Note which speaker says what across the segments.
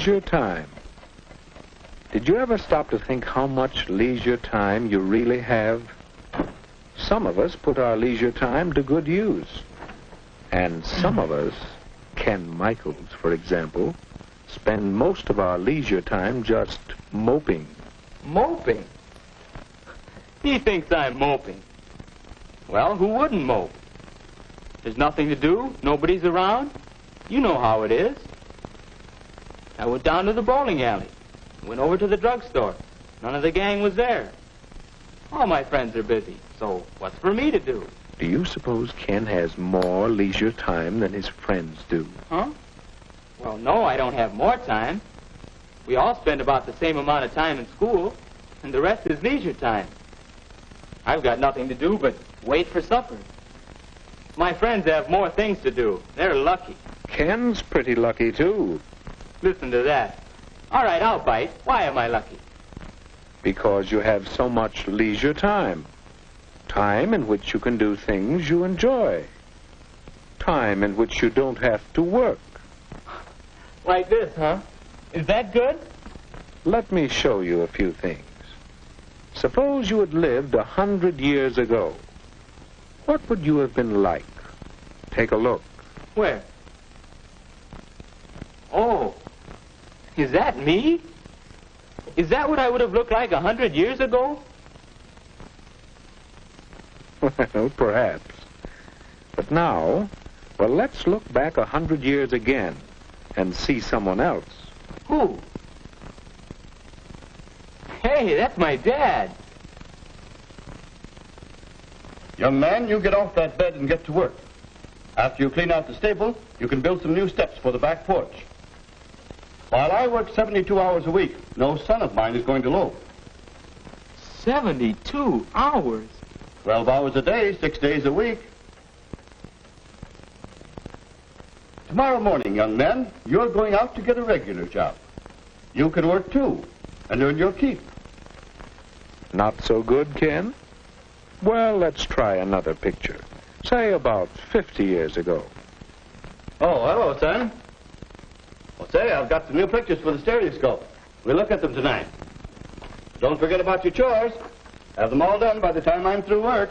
Speaker 1: Leisure time. Did you ever stop to think how much leisure time you really have? Some of us put our leisure time to good use. And some of us, Ken Michaels, for example, spend most of our leisure time just moping.
Speaker 2: Moping? He thinks I'm moping. Well, who wouldn't mope? There's nothing to do, nobody's around. You know how it is. I went down to the bowling alley, went over to the drugstore. None of the gang was there. All my friends are busy, so what's for me to do?
Speaker 1: Do you suppose Ken has more leisure time than his friends do?
Speaker 2: Huh? Well, no, I don't have more time. We all spend about the same amount of time in school, and the rest is leisure time. I've got nothing to do but wait for supper. My friends have more things to do. They're lucky.
Speaker 1: Ken's pretty lucky, too.
Speaker 2: Listen to that. All right, I'll bite. Why am I lucky?
Speaker 1: Because you have so much leisure time. Time in which you can do things you enjoy. Time in which you don't have to work.
Speaker 2: Like this, huh? Is that good?
Speaker 1: Let me show you a few things. Suppose you had lived 100 years ago. What would you have been like? Take a look.
Speaker 2: Where? Oh, is that me? Is that what I would have looked like 100 years ago?
Speaker 1: Well, perhaps. But now, well, let's look back 100 years again and see someone else.
Speaker 2: Who? Hey, that's my dad.
Speaker 3: Young man, you get off that bed and get to work. After you clean out the stable, you can build some new steps for the back porch. While I work 72 hours a week, no son of mine is going to loaf.
Speaker 2: 72 hours?
Speaker 3: 12 hours a day, 6 days a week. Tomorrow morning, young men, you're going out to get a regular job. You can work too, and earn your keep.
Speaker 1: Not so good, Ken? Well, let's try another picture. Say about 50 years ago.
Speaker 3: Oh, hello, son. Well, say, I've got some new pictures for the stereoscope. We'll look at them tonight. Don't forget about your chores. Have them all done by the time I'm through work.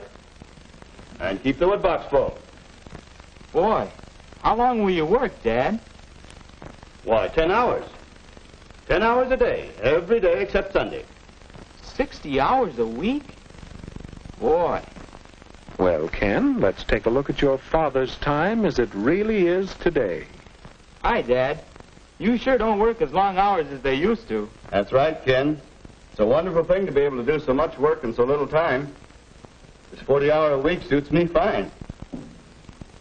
Speaker 3: And keep the wood box full.
Speaker 2: Boy, how long will you work, Dad?
Speaker 3: Why, 10 hours. 10 hours a day, every day except Sunday.
Speaker 2: 60 hours a week? Boy.
Speaker 1: Well, Ken, let's take a look at your father's time as it really is today.
Speaker 2: Hi, Dad. You sure don't work as long hours as they used to.
Speaker 3: That's right, Ken. It's a wonderful thing to be able to do so much work in so little time. This 40-hour week suits me fine.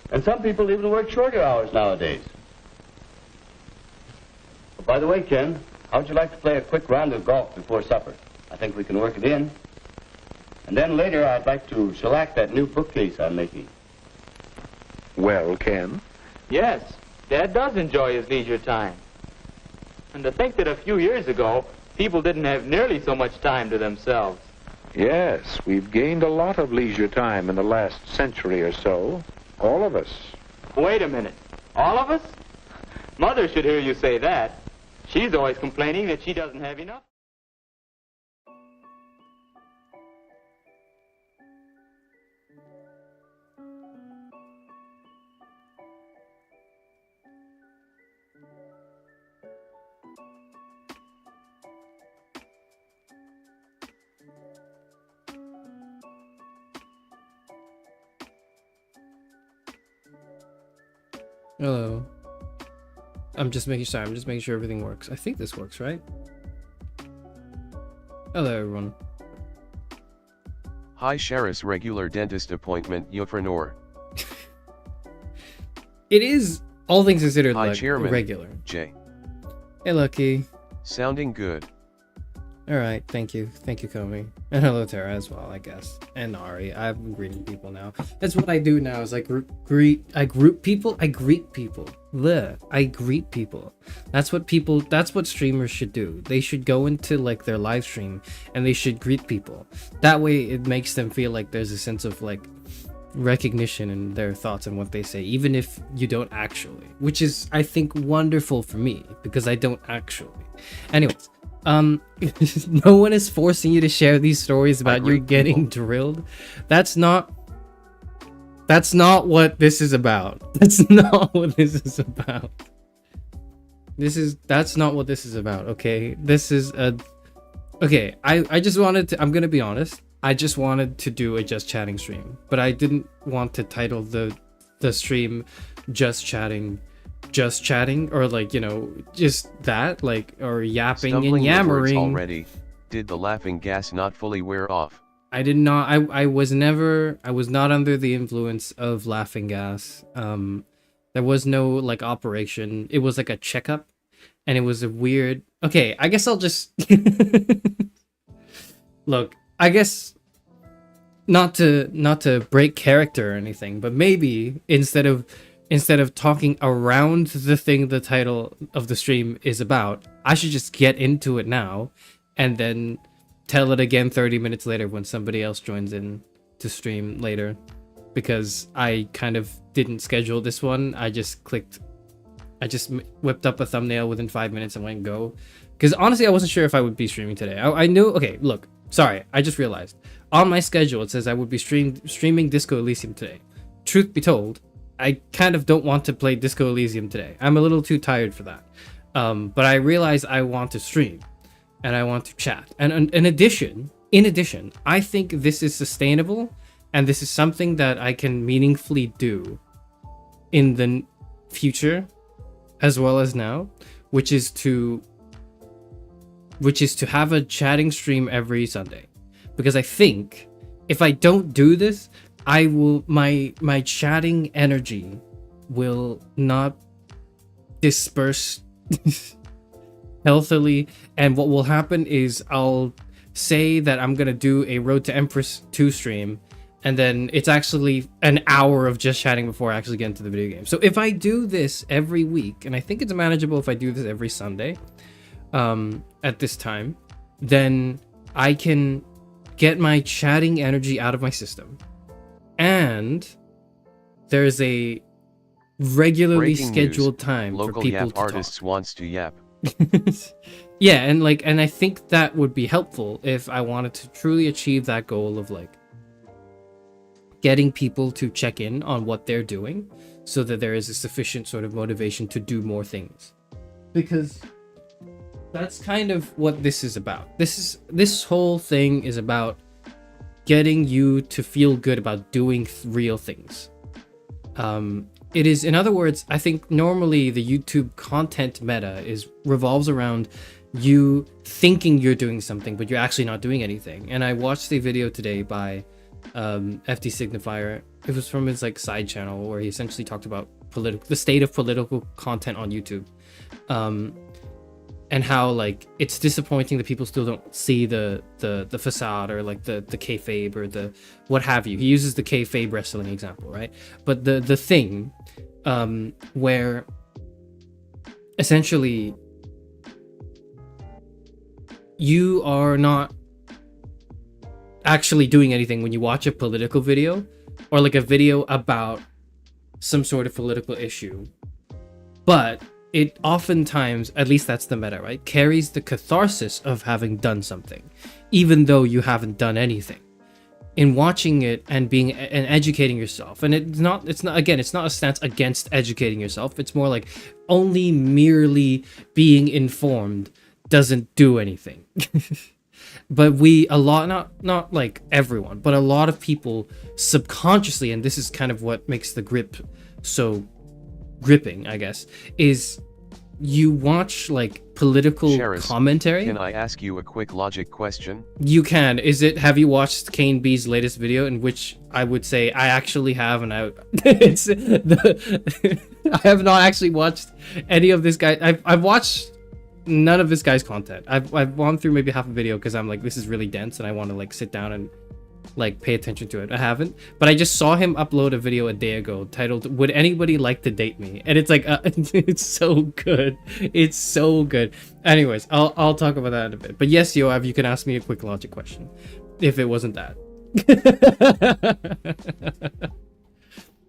Speaker 3: And some people even work shorter hours nowadays. But by the way, Ken, how'd you like to play a quick round of golf before supper? I think we can work it in. And then later, I'd like to shellac that new bookcase I'm making.
Speaker 1: Well, Ken?
Speaker 2: Yes, Dad does enjoy his leisure time. And to think that a few years ago, people didn't have nearly so much time to themselves.
Speaker 1: Yes, we've gained a lot of leisure time in the last century or so. All of us.
Speaker 2: Wait a minute. All of us? Mother should hear you say that. She's always complaining that she doesn't have enough.
Speaker 4: Hello. I'm just making sure everything works. I think this works, right? Hello, everyone.
Speaker 5: Hi, Charis regular dentist appointment Euphranor.
Speaker 4: It is, all things considered,
Speaker 5: Hi,
Speaker 4: like
Speaker 5: Chairman
Speaker 4: regular.
Speaker 5: J.
Speaker 4: Hey, Lucky.
Speaker 5: Sounding good.
Speaker 4: Alright, thank you. Thank you, Komi. And hello, Tara, as well, I guess. And Ari. I'm greeting people now. That's what I do now, is I greet people. Bleh. I greet people. That's what streamers should do. They should go into, like, their live stream, and they should greet people. That way, it makes them feel like there's a sense of, like, recognition in their thoughts and what they say, even if you don't actually, which is, I think, wonderful for me because I don't actually. Anyways, no one is forcing you to share these stories about you getting drilled. That's not what this is about. That's not what this is about. That's not what this is about, okay? This is a... Okay, I just wanted to... I'm gonna be honest. I just wanted to do a just chatting stream, but I didn't want to title the stream just chatting, or like, you know, just that, like, or yapping
Speaker 5: Stumbling
Speaker 4: and yammering.
Speaker 5: Already. Did the laughing gas not fully wear off?
Speaker 4: I did not. I was not under the influence of laughing gas. There was no like operation. It was like a checkup, and it was a weird... Okay, I guess I'll just... Look, I guess not to break character or anything, but maybe instead of talking around the thing the title of the stream is about, I should just get into it now and then tell it again 30 minutes later when somebody else joins in to stream later, because I kind of didn't schedule this one. I just whipped up a thumbnail within 5 minutes and went go, because honestly I wasn't sure if I would be streaming today. I knew... Okay, look, sorry, I just realized on my schedule it says I would be streaming Disco Elysium today. Truth be told, I kind of don't want to play Disco Elysium today. I'm a little too tired for that. But I realize I want to stream and I want to chat. And in addition, I think this is sustainable, and this is something that I can meaningfully do in the future as well as now, which is to have a chatting stream every Sunday. Because I think if I don't do this, I will my chatting energy will not disperse healthily, and what will happen is I'll say that I'm gonna do a Road to Empress 2 stream, and then it's actually an hour of just chatting before I actually get into the video game. So if I do this every week, and I think it's manageable if I do this every Sunday at this time, then I can get my chatting energy out of my system, and there's a regularly
Speaker 5: Breaking
Speaker 4: scheduled
Speaker 5: news.
Speaker 4: time
Speaker 5: Local
Speaker 4: for people
Speaker 5: yap
Speaker 4: to
Speaker 5: artists
Speaker 4: talk.
Speaker 5: wants to yap.
Speaker 4: Yeah, and I think that would be helpful if I wanted to truly achieve that goal of like getting people to check in on what they're doing, so that there is a sufficient sort of motivation to do more things. Because that's kind of what this is about. This whole thing is about getting you to feel good about doing real things. It is, in other words, I think normally the YouTube content meta revolves around you thinking you're doing something, but you're actually not doing anything. And I watched a video today by FD Signifier. It was from his like side channel where he essentially talked about the state of political content on YouTube. And how like it's disappointing that people still don't see the facade, or like the kayfabe, or the what have you. He uses the kayfabe wrestling example, right? But the thing where essentially you are not actually doing anything when you watch a political video, or like a video about some sort of political issue, but it oftentimes, at least that's the meta, right, carries the catharsis of having done something, even though you haven't done anything. In watching it and educating yourself, and it's not a stance against educating yourself. It's more like only merely being informed doesn't do anything. But not like everyone, but a lot of people subconsciously, and this is kind of what makes the grip so gripping, I guess, is you watch like political
Speaker 5: Charis,
Speaker 4: commentary.
Speaker 5: Can I ask you a quick logic question?
Speaker 4: You can. Have you watched Kane B's latest video, in which I would say I actually have, and I have not actually watched any of this guy. I've watched none of this guy's content. I've gone through maybe half a video because I'm like, this is really dense and I want to like sit down and like pay attention to it. I haven't, but I just saw him upload a video a day ago titled "Would Anybody Like to Date Me?" and it's like it's so good. It's so good. Anyways, I'll talk about that in a bit. But yes, Yoav, you can ask me a quick logic question if it wasn't that.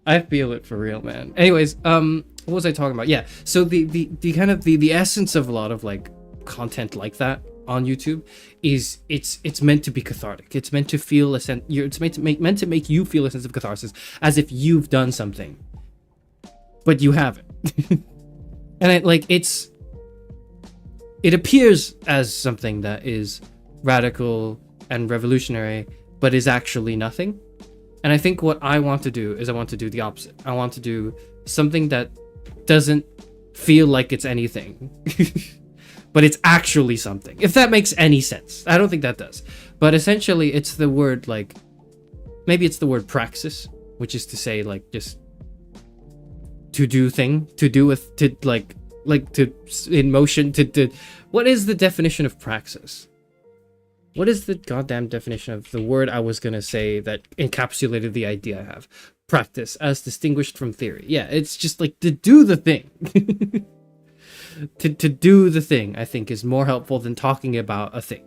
Speaker 4: I feel it for real, man. Anyways, what was I talking about? Yeah, so the kind of the essence of a lot of like content like that on YouTube is it's meant to be cathartic. It's meant to feel a sense. It's meant to make you feel a sense of catharsis, as if you've done something, but you haven't. And it appears as something that is radical and revolutionary, but is actually nothing. And I think what I want to do is I want to do the opposite. I want to do something that doesn't feel like it's anything, but it's actually something. If that makes any sense. I don't think that does. But essentially, it's the word, like, maybe it's the word praxis, which is to say, like, just to do thing, to do with, to, like to, in motion, to, what is the definition of praxis? What is the goddamn definition of the word I was gonna say that encapsulated the idea I have? Practice, as distinguished from theory. Yeah, it's just like to do the thing. to do the thing, I think, is more helpful than talking about a thing.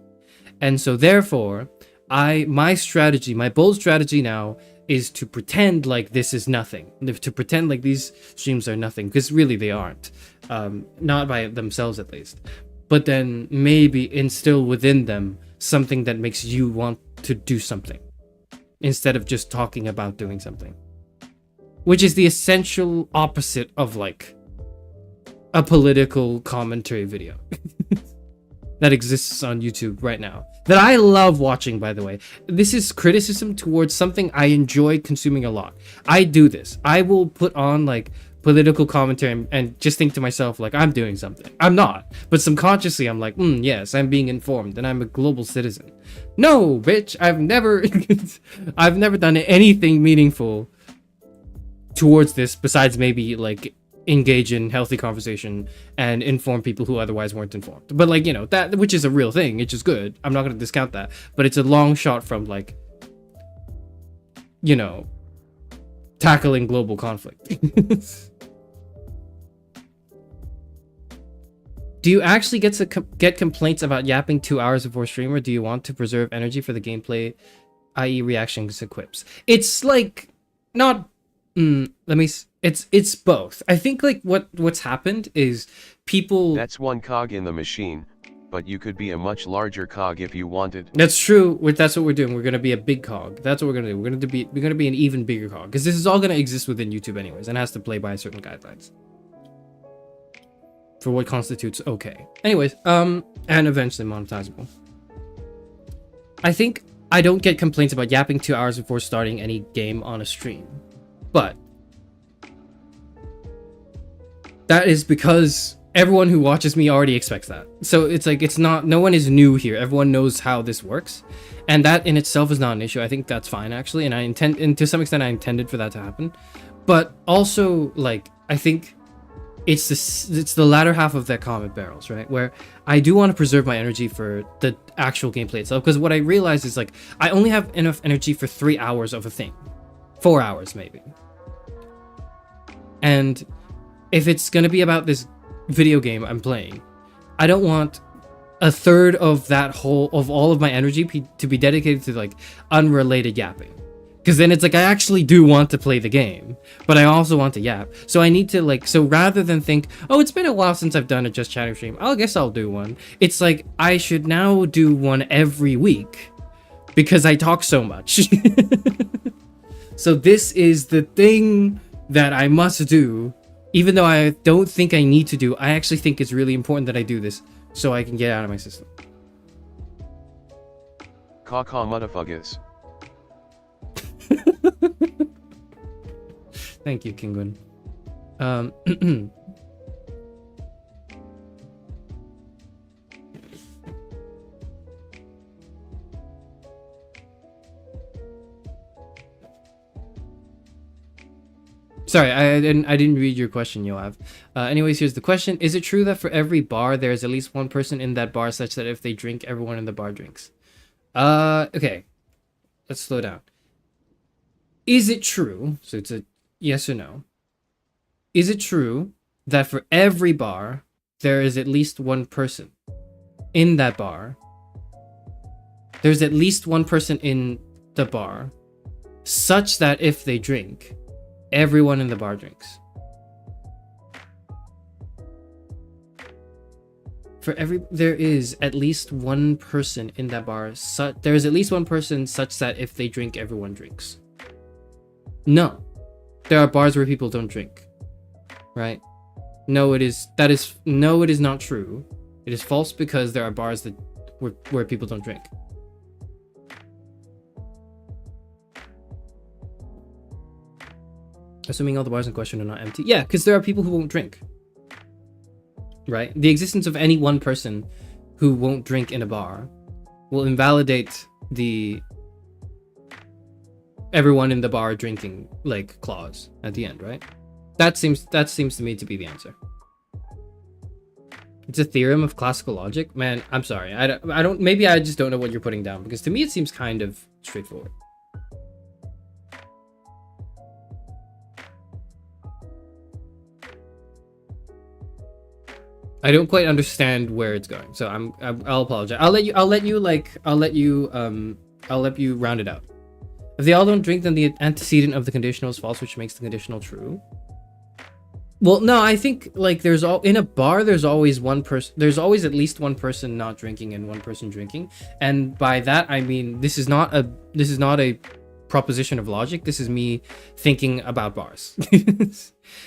Speaker 4: And so therefore, my strategy, my bold strategy now is to pretend like this is nothing. To pretend like these streams are nothing, because really they aren't. Not by themselves at least. But then maybe instill within them something that makes you want to do something, instead of just talking about doing something. Which is the essential opposite of like a political commentary video that exists on YouTube right now, that I love watching, by the way. This is criticism towards something I enjoy consuming a lot. I do this. I will put on like political commentary and just think to myself, like, I'm doing something. I'm not, but subconsciously I'm like, yes, I'm being informed and I'm a global citizen. No, bitch, I've never done anything meaningful towards this besides maybe like engage in healthy conversation and inform people who otherwise weren't informed. But like, you know, that, which is a real thing, it's just good. I'm not going to discount that, but it's a long shot from like, you know, tackling global conflict. Do you actually get complaints about yapping 2 hours before stream, or do you want to preserve energy for the gameplay, i.e. reactions and quips? It's like not it's both. I think like what's happened is people,
Speaker 5: That's one cog in the machine, but you could be a much larger cog if you wanted.
Speaker 4: That's true. That's what we're doing. We're gonna be a big cog. That's what we're gonna do. We're gonna be an even bigger cog, because this is all gonna exist within YouTube anyways, and has to play by certain guidelines for what constitutes okay. Anyways, and eventually monetizable. I think I don't get complaints about yapping 2 hours before starting any game on a stream, but that is because everyone who watches me already expects that. So it's like, it's not, no one is new here. Everyone knows how this works. And that in itself is not an issue. I think that's fine, actually. And to some extent, I intended for that to happen. But also, like, I think it's the latter half of that comment barrels, right? Where I do want to preserve my energy for the actual gameplay itself. Because what I realized is, like, I only have enough energy for 3 hours of a thing. 4 hours, maybe. And if it's going to be about this video game I'm playing, I don't want a third of all of my energy to be dedicated to like unrelated yapping, because then it's like I actually do want to play the game, but I also want to yap. So I need to like, so rather than think, oh, it's been a while since I've done a Just Chatting stream, I guess I'll do one, it's like I should now do one every week because I talk so much. So this is the thing that I must do. Even though I don't think I need to do, I actually think it's really important that I do this so I can get out of my system.
Speaker 5: Caw motherfuckers.
Speaker 4: Thank you, Kingun. Sorry, I didn't read your question, Yoav. Anyways, here's the question. Is it true that for every bar, there is at least one person in that bar such that if they drink, everyone in the bar drinks? Okay. Let's slow down. Is it true, so it's a yes or no, is it true that for every bar, there is at least one person in that bar? There's at least one person in the bar such that if they drink, everyone in the bar drinks. There is at least one person in that bar. There is at least one person such that if they drink, everyone drinks. No, there are bars where people don't drink, right? No, it is not true. It is false because there are bars where people don't drink. Assuming all the bars in question are not empty. Yeah, because there are people who won't drink. Right? The existence of any one person who won't drink in a bar will invalidate the everyone in the bar drinking like clause at the end, right? That seems to me to be the answer. It's a theorem of classical logic. Man, I'm sorry. I don't maybe I just don't know what you're putting down, because to me it seems kind of straightforward. I don't quite understand where it's going, so I'll apologize. I'll let you round it out. If they all don't drink, then the antecedent of the conditional is false, which makes the conditional true. Well, no, I think like in a bar there's always at least one person not drinking and one person drinking, and by that I mean this is not a proposition of logic. This is me thinking about bars.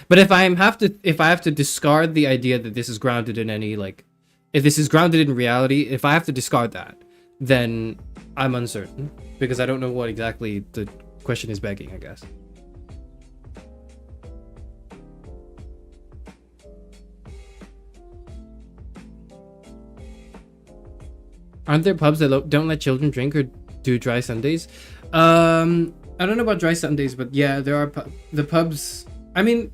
Speaker 4: But if I have to discard the idea that this is grounded in any, like, if this is grounded in reality, if I have to discard that, then I'm uncertain, because I don't know what exactly the question is begging, I guess. Aren't there pubs that don't let children drink or do dry Sundays? I don't know about dry Sundays, but yeah, there are the pubs. I mean,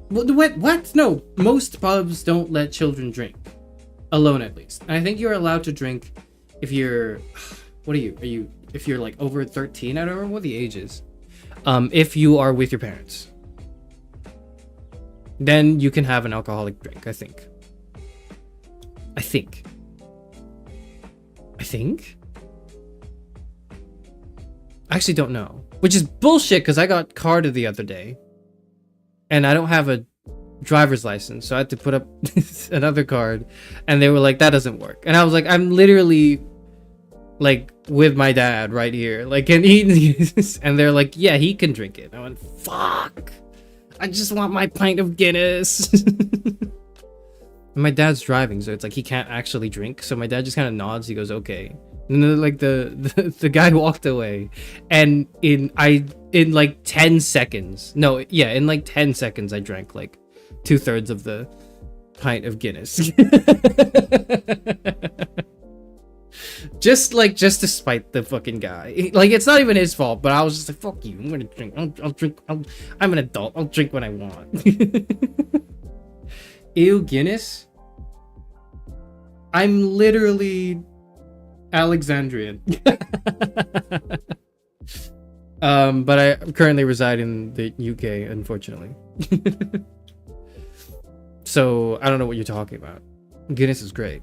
Speaker 4: what? No, most pubs don't let children drink, alone at least. And I think you're allowed to drink if you're, what are you? If you're like over 13, I don't remember what the age is. If you are with your parents, then you can have an alcoholic drink. I think. I actually don't know, which is bullshit because I got carded the other day and I don't have a driver's license, so I had to put up another card, and they were like, that doesn't work. And I was like, I'm literally like with my dad right here, like, and and they're like, yeah, he can drink it. I went, fuck, I just want my pint of Guinness. My dad's driving, so it's like he can't actually drink, so my dad just kind of nods. He goes, okay. And then like the guy walked away, and in like 10 seconds, in like 10 seconds I drank like 2/3 of the pint of Guinness. just to spite the fucking guy. Like, it's not even his fault, but I was just like, fuck you, I'm gonna drink. I'll drink. I'm an adult, I'll drink when I want. Ew, Guinness? I'm literally Alexandrian. But I currently reside in the UK, unfortunately. So I don't know what you're talking about. Guinness is great.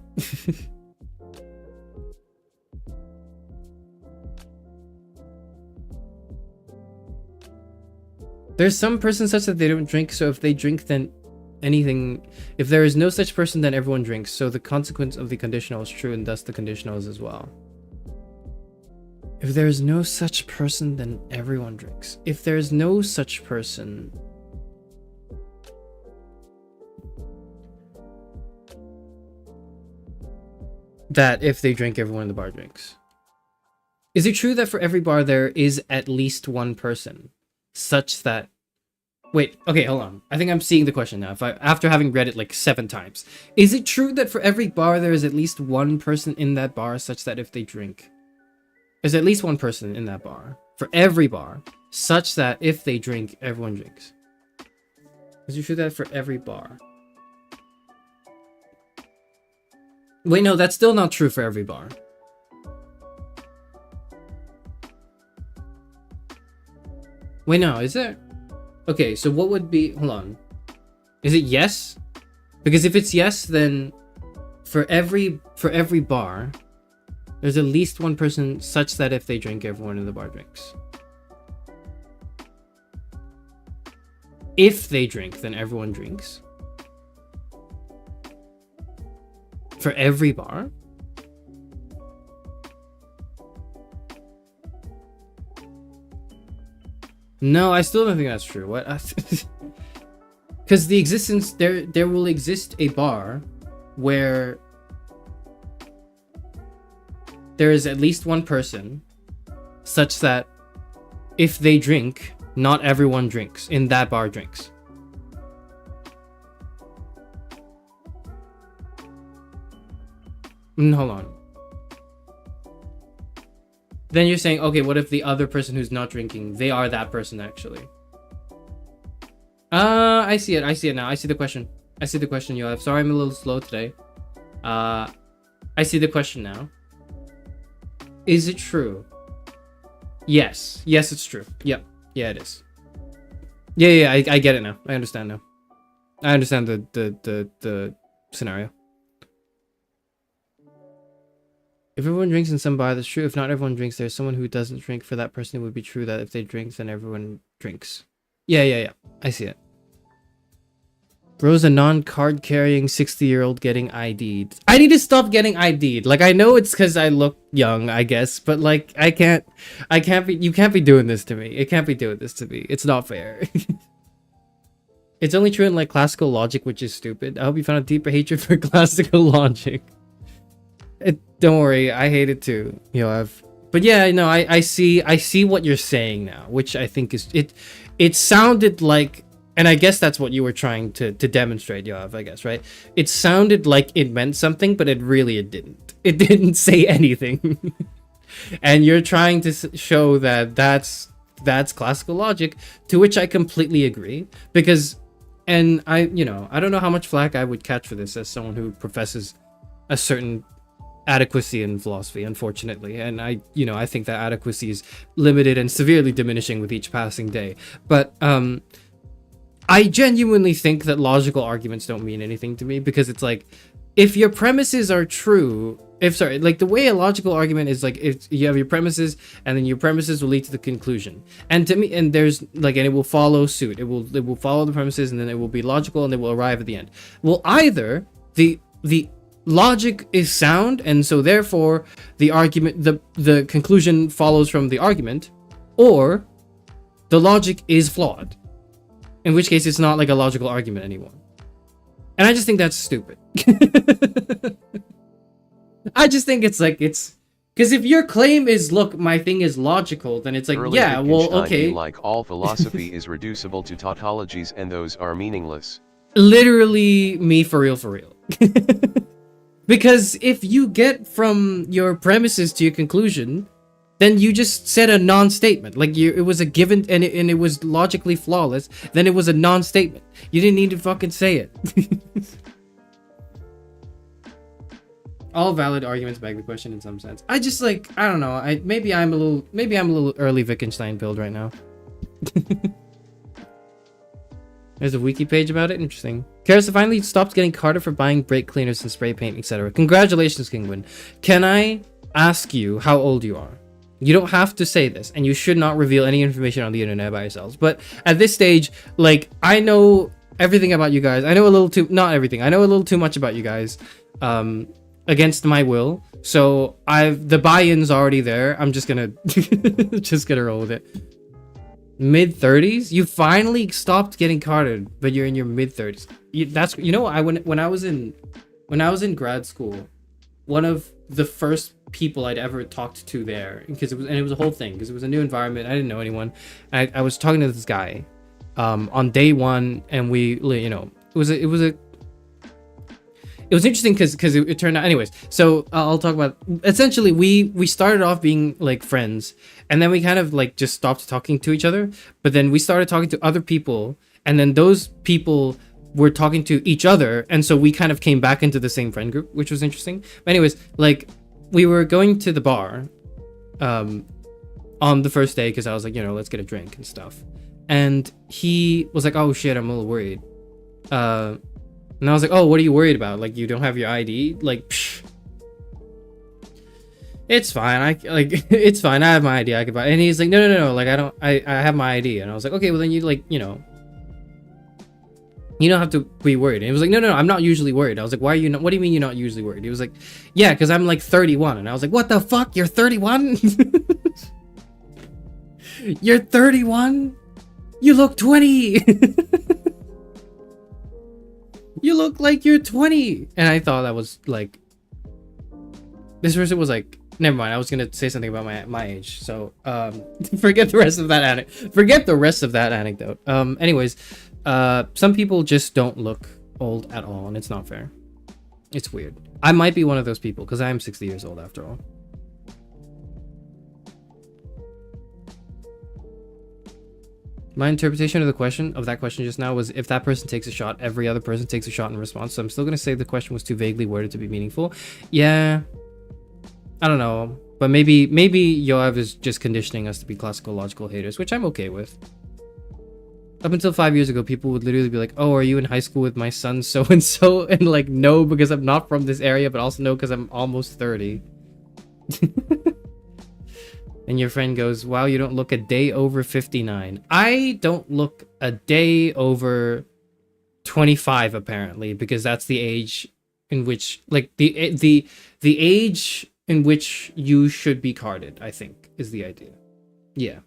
Speaker 4: There's some person such that they don't drink, so if they drink, then anything. If there is no such person, then everyone drinks, so the consequence of the conditional is true, and thus the conditional is as well. If there is no such person, then everyone drinks. If there is no such person, that if they drink, everyone in the bar drinks. Is it true that for every bar there is at least one person such that... Wait, okay, hold on. I think I'm seeing the question now. After having read it like 7 times. Is it true that for every bar there is at least one person in that bar such that if they drink... There's at least one person in that bar. For every bar. Such that if they drink, everyone drinks. Is it true that for every bar? Wait, no, that's still not true for every bar. Wait, no, is it? Okay, so what would be... Hold on. Is it yes? Because if it's yes, then for every bar, there's at least one person such that if they drink, everyone in the bar drinks. if they drink, then everyone drinks. For every bar? No, I still don't think that's true. What? Because the existence, there will exist a bar where there is at least one person such that if they drink, not everyone drinks in that bar drinks. Hold on. Then you're saying, okay, what if the other person who's not drinking, they are that person actually? I see it. I see it now. I see the question. I see the question, Yoav. Sorry, I'm a little slow today. I see the question now. Is it true? Yes. Yes, it's true. Yep. Yeah, it is. Yeah, I get it now. I understand now. I understand the scenario. If everyone drinks in some bar, that's true. If not everyone drinks, there's someone who doesn't drink. For that person, it would be true that if they drink, then everyone drinks. Yeah. I see it. Bro's a non-card carrying 60-year-old getting ID'd. I need to stop getting ID'd. Like, I know it's because I look young, I guess, but like, I can't be, you can't be doing this to me. It can't be doing this to me. It's not fair. It's only true in like classical logic, which is stupid. I hope you found a deeper hatred for classical logic. Don't worry, I hate it too, Yoav. But yeah, no, I see what you're saying now, which I think is it sounded like, and I guess that's what you were trying to demonstrate, Yoav, I guess, right? It sounded like it meant something, but it didn't. It didn't say anything. And you're trying to show that that's classical logic, to which I completely agree, because, and I don't know how much flack I would catch for this as someone who professes a certain adequacy in philosophy, unfortunately, and I think that adequacy is limited and severely diminishing with each passing day. But I genuinely think that logical arguments don't mean anything to me, because it's like, if your premises are true, like the way a logical argument is, like, if you have your premises and then your premises will lead to the conclusion, and to me, and there's like, and it will follow suit, it will follow the premises, and then it will be logical, and it will arrive at the end. Well, either the logic is sound, and so therefore the argument, the conclusion follows from the argument, or the logic is flawed, in which case it's not like a logical argument anymore. And I just think that's stupid. I just think it's because if your claim is, look, my thing is logical, then it's like,
Speaker 5: Early
Speaker 4: yeah, well, okay.
Speaker 5: Like all philosophy is reducible to tautologies, and those are meaningless.
Speaker 4: Literally me for real. Because if you get from your premises to your conclusion, then you just said a non-statement. Like, it was a given, and it was logically flawless. Then it was a non-statement. You didn't need to fucking say it. All valid arguments beg the question in some sense. I just, like, I don't know. Maybe I'm a little early Wittgenstein build right now. There's a wiki page about it. Interesting. Charis finally stopped getting carded for buying brake cleaners and spray paint, etc. Congratulations, Kingwin. Can I ask you how old you are? You don't have to say this, and you should not reveal any information on the internet by yourselves. But at this stage, like, I know everything about you guys. I know a little too, not everything. I know a little too much about you guys, against my will. So the buy-in's already there. I'm just gonna, roll with it. Mid-30s? You finally stopped getting carded, but you're in your mid-30s. When I was in grad school, one of the first people I'd ever talked to there, because it was a whole thing, because it was a new environment. I didn't know anyone. I was talking to this guy on day one, and it was interesting because it turned out, anyways. So I'll talk about, essentially we started off being like friends, and then we kind of like just stopped talking to each other, but then we started talking to other people, and then those people were talking to each other, and so we kind of came back into the same friend group, which was interesting. But anyways, like, we were going to the bar on the first day, because I was like, let's get a drink and stuff, and he was like, oh shit, I'm a little worried, and I was like, oh, what are you worried about? Like, you don't have your ID? Like, psh, it's fine. It's fine. I have my ID. I could buy. And he's like, no. Like, I have my ID. And I was like, okay, well then you, like, You don't have to be worried. And he was like, no, I'm not usually worried. I was like, why are you not? What do you mean you're not usually worried? He was like, yeah, because I'm like 31. And I was like, what the fuck? You're 31? You're 31? You look 20. You look like you're 20. And I thought that was like, this person was like, never mind. I was gonna say something about my age. So forget the rest of that anecdote. Anyways, some people just don't look old at all, and it's not fair. It's weird. I might be one of those people because I am 60 years old after all. My interpretation of that question just now was if that person takes a shot, every other person takes a shot in response. So I'm still gonna say the question was too vaguely worded to be meaningful. Yeah, I don't know, but maybe Yoav is just conditioning us to be classical logical haters, which I'm okay with. Up until 5 years ago, people would literally be like, "Oh, are you in high school with my son so and so?" And like, no, because I'm not from this area, but also no, because I'm almost 30. And your friend goes, wow, you don't look a day over 59. I don't look a day over 25, apparently, because that's the age in which, like, the age in which you should be carded, I think, is the idea. Yeah,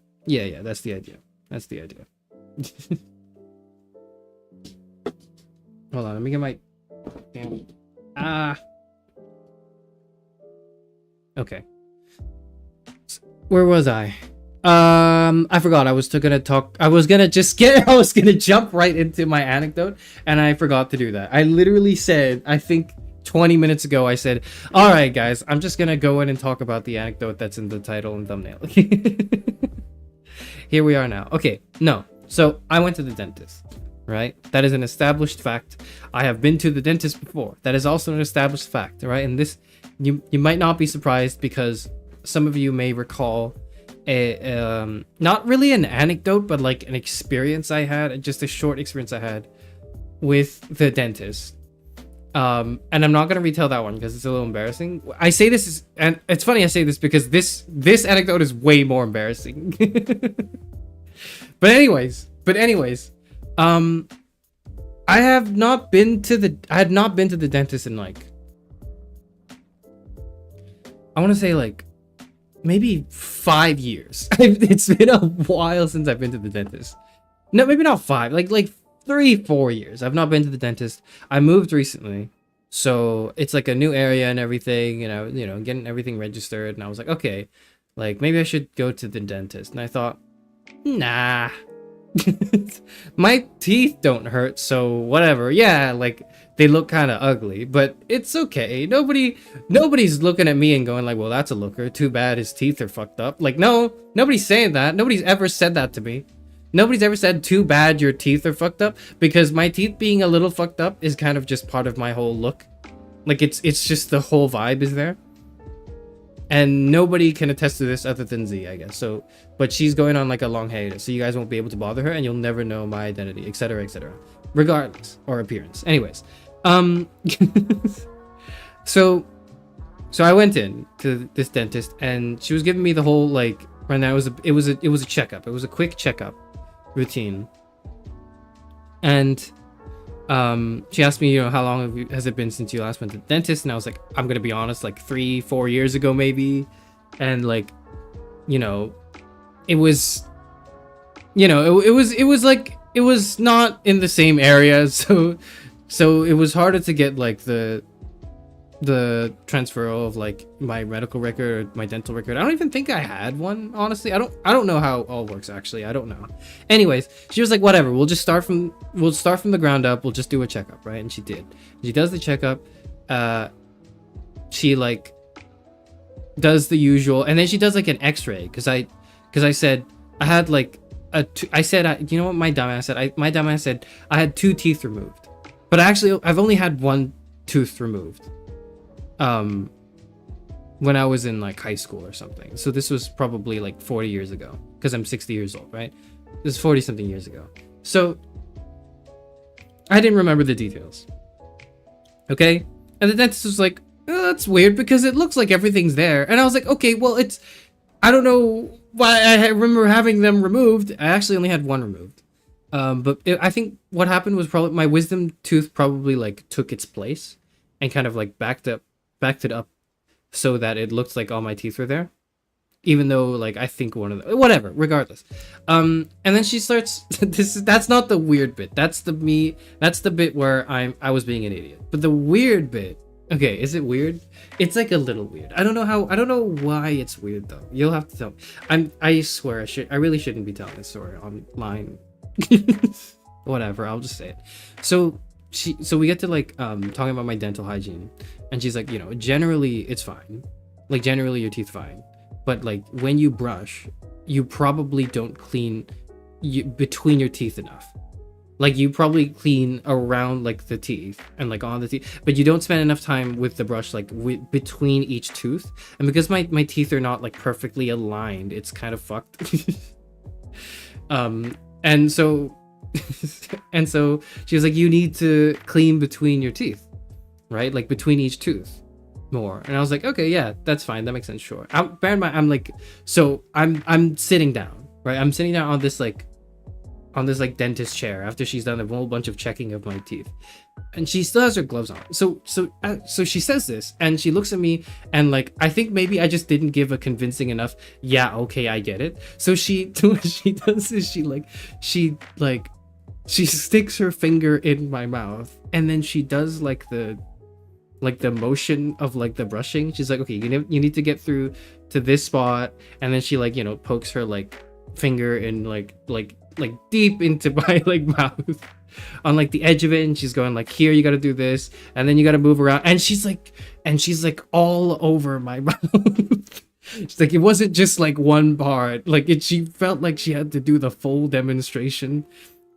Speaker 4: that's the idea. That's the idea. Hold on, let me get my... Damn. Okay. Where was I? I forgot. I was gonna jump right into my anecdote, and I forgot to do that. I literally said, I think 20 minutes ago, I said, all right, guys, I'm just gonna go in and talk about the anecdote that's in the title and thumbnail. Here we are now. Okay, no. So I went to the dentist, right? That is an established fact. I have been to the dentist before. That is also an established fact, right? And this, you might not be surprised because some of you may recall a not really an anecdote, but like an experience I had, just a short experience I had with the dentist. And I'm not gonna retell that one because it's a little embarrassing. I say this and it's funny I say this because this anecdote is way more embarrassing. But anyways, I had not been to the dentist in like, I want to say like maybe 5 years. It's been a while since I've been to the dentist. No, maybe not 5, like 3-4 years. I've not been to the dentist. I moved recently, so it's like a new area and everything, and I, getting everything registered. And I was like, okay, like maybe I should go to the dentist. And I thought, nah, my teeth don't hurt, so whatever. Yeah, like they look kind of ugly, but it's okay. Nobody's looking at me and going like, well, that's a looker. Too bad his teeth are fucked up. Like, no, nobody's saying that. Nobody's ever said that to me. Nobody's ever said, too bad your teeth are fucked up, because my teeth being a little fucked up is kind of just part of my whole look. Like, it's just the whole vibe is there. And nobody can attest to this other than Z, I guess. So, but she's going on like a long hiatus, so you guys won't be able to bother her, and you'll never know my identity, etc., etc. Regardless, or appearance. Anyways, so I went in to this dentist, and she was giving me the whole like rundown. It was a checkup. It was a quick checkup routine, and she asked me, how long has it been since you last went to the dentist? And I was like, I'm gonna be honest, like 3-4 years ago maybe. And like, it was, it was not in the same area, so it was harder to get like the transfer of like my medical record or my dental record. I don't even think I had one, honestly. I don't know how it all works, actually. I don't know. Anyways, she was like, whatever, we'll start from the ground up. We'll just do a checkup, right? And she did. She does the checkup. She like does the usual, and then she does like an x-ray, because I said I had like you know what my dumbass said? My dumbass said I had 2 teeth removed, but actually I've only had 1 tooth removed when I was in like high school or something. So this was probably like 40 years ago, because I'm 60 years old, right? This is 40 something years ago. So I didn't remember the details. Okay? And the dentist was like, oh, that's weird, because it looks like everything's there. And I was like, okay, well, I don't know why I remember having them removed. I actually only had 1 removed. But I think what happened was probably my wisdom tooth probably like took its place and kind of like backed it up so that it looked like all my teeth were there. Even though like I think one of the whatever, regardless. And then she starts that's not the weird bit. That's the bit where I was being an idiot. But the weird bit, okay, is it weird? It's like a little weird. I don't know why it's weird though. You'll have to tell me. I swear I really shouldn't be telling this story online. Whatever, I'll just say it. So we get to like talking about my dental hygiene, and she's like, generally it's fine. Like generally your teeth fine. But like when you brush, you probably don't clean between your teeth enough. Like you probably clean around like the teeth and like on the teeth, but you don't spend enough time with the brush like between each tooth. And because my teeth are not like perfectly aligned, it's kind of fucked. And so she was like, you need to clean between your teeth, right? Like between each tooth more. And I was like, okay, yeah, that's fine, that makes sense, sure. Bear in mind, I'm sitting down, right? I'm sitting down on this dentist chair after she's done a whole bunch of checking of my teeth, and she still has her gloves on. So she says this, and she looks at me, and like I think maybe I just didn't give a convincing enough yeah, okay, I get it. So what she does is she sticks her finger in my mouth, and then she does like the motion of like the brushing. She's like, okay, you need to get through to this spot, and then she like pokes her like finger in like deep into my like mouth on like the edge of it, and she's going like, here you got to do this, and then you got to move around, and she's like all over my mouth. She's like, it wasn't just like one part, like she felt like she had to do the full demonstration.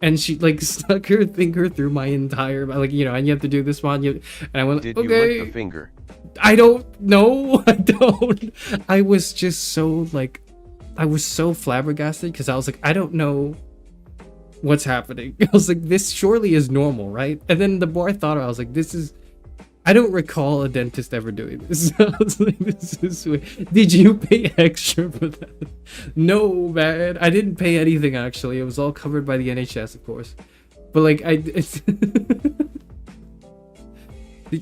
Speaker 4: And she like stuck her finger through my entire, like, and you have to do this one. And I went,
Speaker 5: did
Speaker 4: okay.
Speaker 5: you lick the finger?
Speaker 4: I don't know. I don't. I was just so like, I was so flabbergasted because I was like, I don't know what's happening. I was like, this surely is normal, right? And then the more I thought, I was like, I don't recall a dentist ever doing this. I was like, this is weird. Did you pay extra for that? No, man. I didn't pay anything, actually. It was all covered by the NHS, of course. But, like,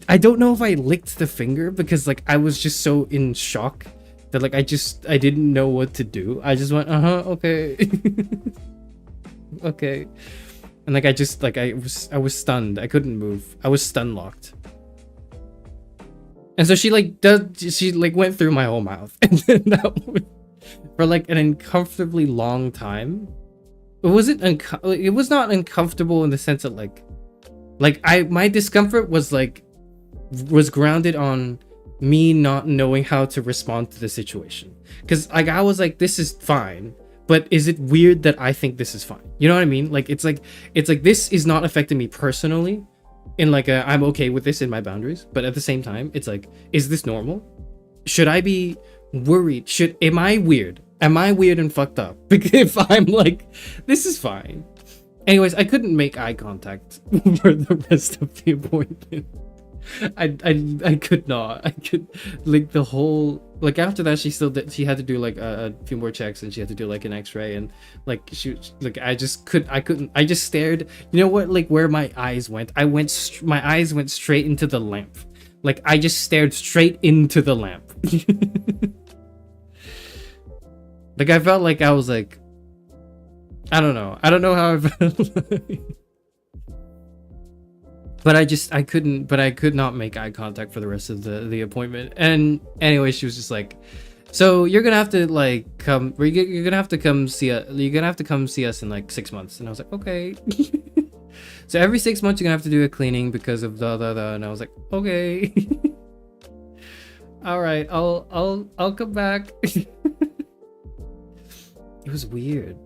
Speaker 4: I don't know if I licked the finger because, like, I was just so in shock that, like, I didn't know what to do. I just went, okay. Okay. And, like, I was stunned. I couldn't move. I was stun locked. And so she went through my whole mouth, and then for like an uncomfortably long time. It was not uncomfortable in the sense that my discomfort was grounded on me not knowing how to respond to the situation. Because like I was like, this is fine, but is it weird that I think this is fine? You know what I mean? Like it's like this is not affecting me personally. In like I'm okay with this in my boundaries, but at the same time, it's like, is this normal? Should I be worried? Am I weird? Am I weird and fucked up? Because if I'm like, this is fine. Anyways, I couldn't make eye contact for the rest of the appointment. I could not. I could like the whole like after that she had to do like a few more checks, and she had to do like an x-ray, and like she like I couldn't. I just stared. You know what, like where my eyes went? My eyes went straight into the lamp. Like I just stared straight into the lamp. Like I felt like I was like, I don't know how I felt. But I could not make eye contact for the rest of the appointment. And anyway, she was just like, so you're gonna have to like come, you're gonna have to come see us in like 6 months. And I was like, okay. So every 6 months you're gonna have to do a cleaning because of the. And I was like, okay. All right, I'll come back. It was weird.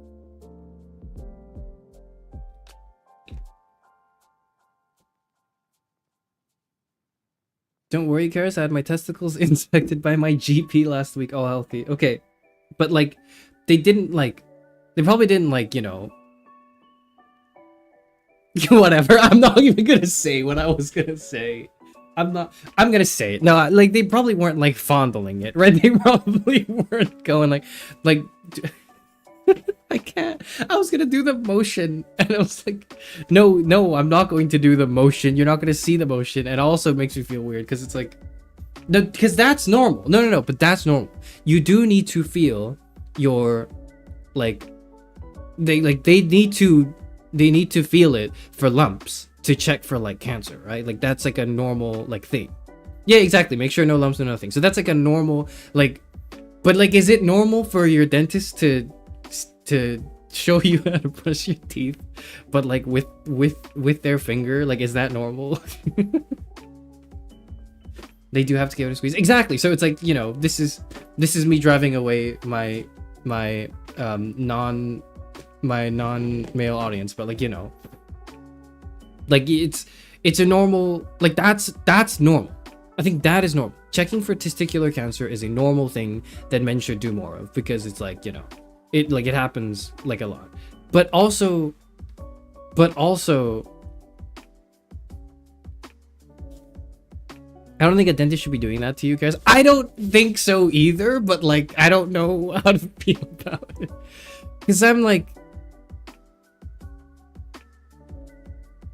Speaker 4: Don't worry, Charis, I had my testicles inspected by my GP last week, all healthy. Okay, but like, they probably didn't like, whatever. I'm not even gonna say what I was gonna say. I'm gonna say it. No, like, they probably weren't like fondling it, right? They probably weren't going like I can't. I was gonna do the motion, and I was like, no, I'm not going to do the motion. You're not gonna see the motion, and it also makes me feel weird because it's like, no, because that's normal. No, but that's normal. You do need to feel your, like, they need to feel it for lumps to check for like cancer, right? Like that's like a normal like thing. Yeah, exactly. Make sure no lumps or nothing. So that's like a normal like, but like, is it normal for your dentist to show you how to brush your teeth, but like with their finger? Like, is that normal? They do have to give it a squeeze. Exactly. So it's like, you know, this is me driving away my non-male audience, but like, you know, like it's a normal, like that's normal. I think that is normal. Checking for testicular cancer is a normal thing that men should do more of, because it's like, you know, it happens like a lot. But also I don't think a dentist should be doing that to you guys. I don't think so either, but like, I don't know how to feel about it. Because I'm like,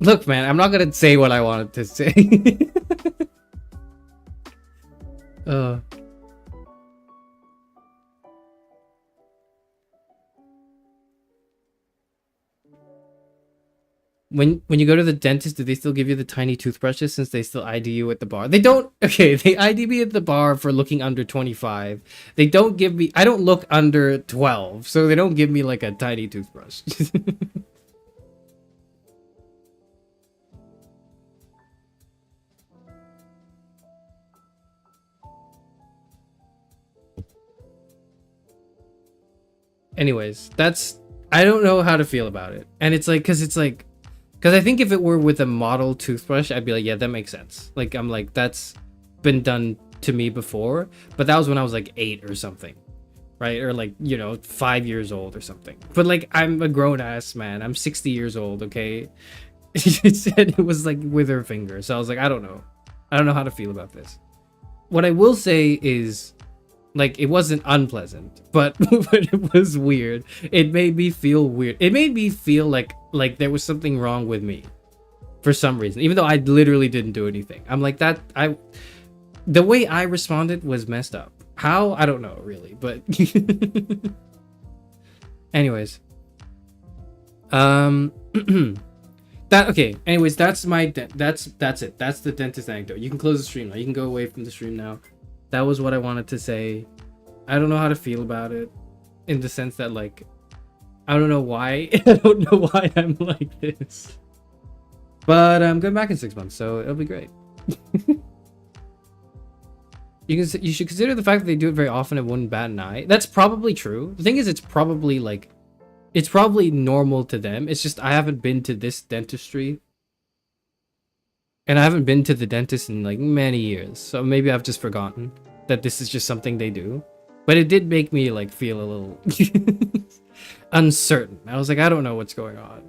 Speaker 4: look, man, I'm not going to say what I wanted to say. When you go to the dentist, do they still give you the tiny toothbrushes since they still ID you at the bar? They don't. Okay, they ID me at the bar for looking under 25. They don't give me. I don't look under 12, so they don't give me like a tiny toothbrush. Anyways, I don't know how to feel about it, and it's like, because I think if it were with a model toothbrush, I'd be like, yeah, that makes sense. Like, I'm like, that's been done to me before, but that was when I was like 8 or something, right? Or like, you know, 5 years old or something. But like, I'm a grown ass man. I'm 60 years old, okay? It said it was like with her finger, so I was like, I don't know how to feel about this. What I will say is, like, it wasn't unpleasant, but it was weird. It made me feel weird. It made me feel like there was something wrong with me for some reason, even though I literally didn't do anything. I'm like, the way I responded was messed up. How? I don't know really, but anyways, anyways, that's it. That's the dentist anecdote. You can close the stream now. You can go away from the stream now. That was what I wanted to say. I don't know how to feel about it, in the sense that, like, I don't know why. I don't know why I'm like this. But I'm going back in 6 months, so it'll be great. You should consider the fact that they do it very often and wouldn't bat an eye. That's probably true. The thing is, it's probably normal to them. It's just I haven't been to this dentistry. And I haven't been to the dentist in like many years, so maybe I've just forgotten that this is just something they do. But it did make me like feel a little uncertain. I was like, I don't know what's going on.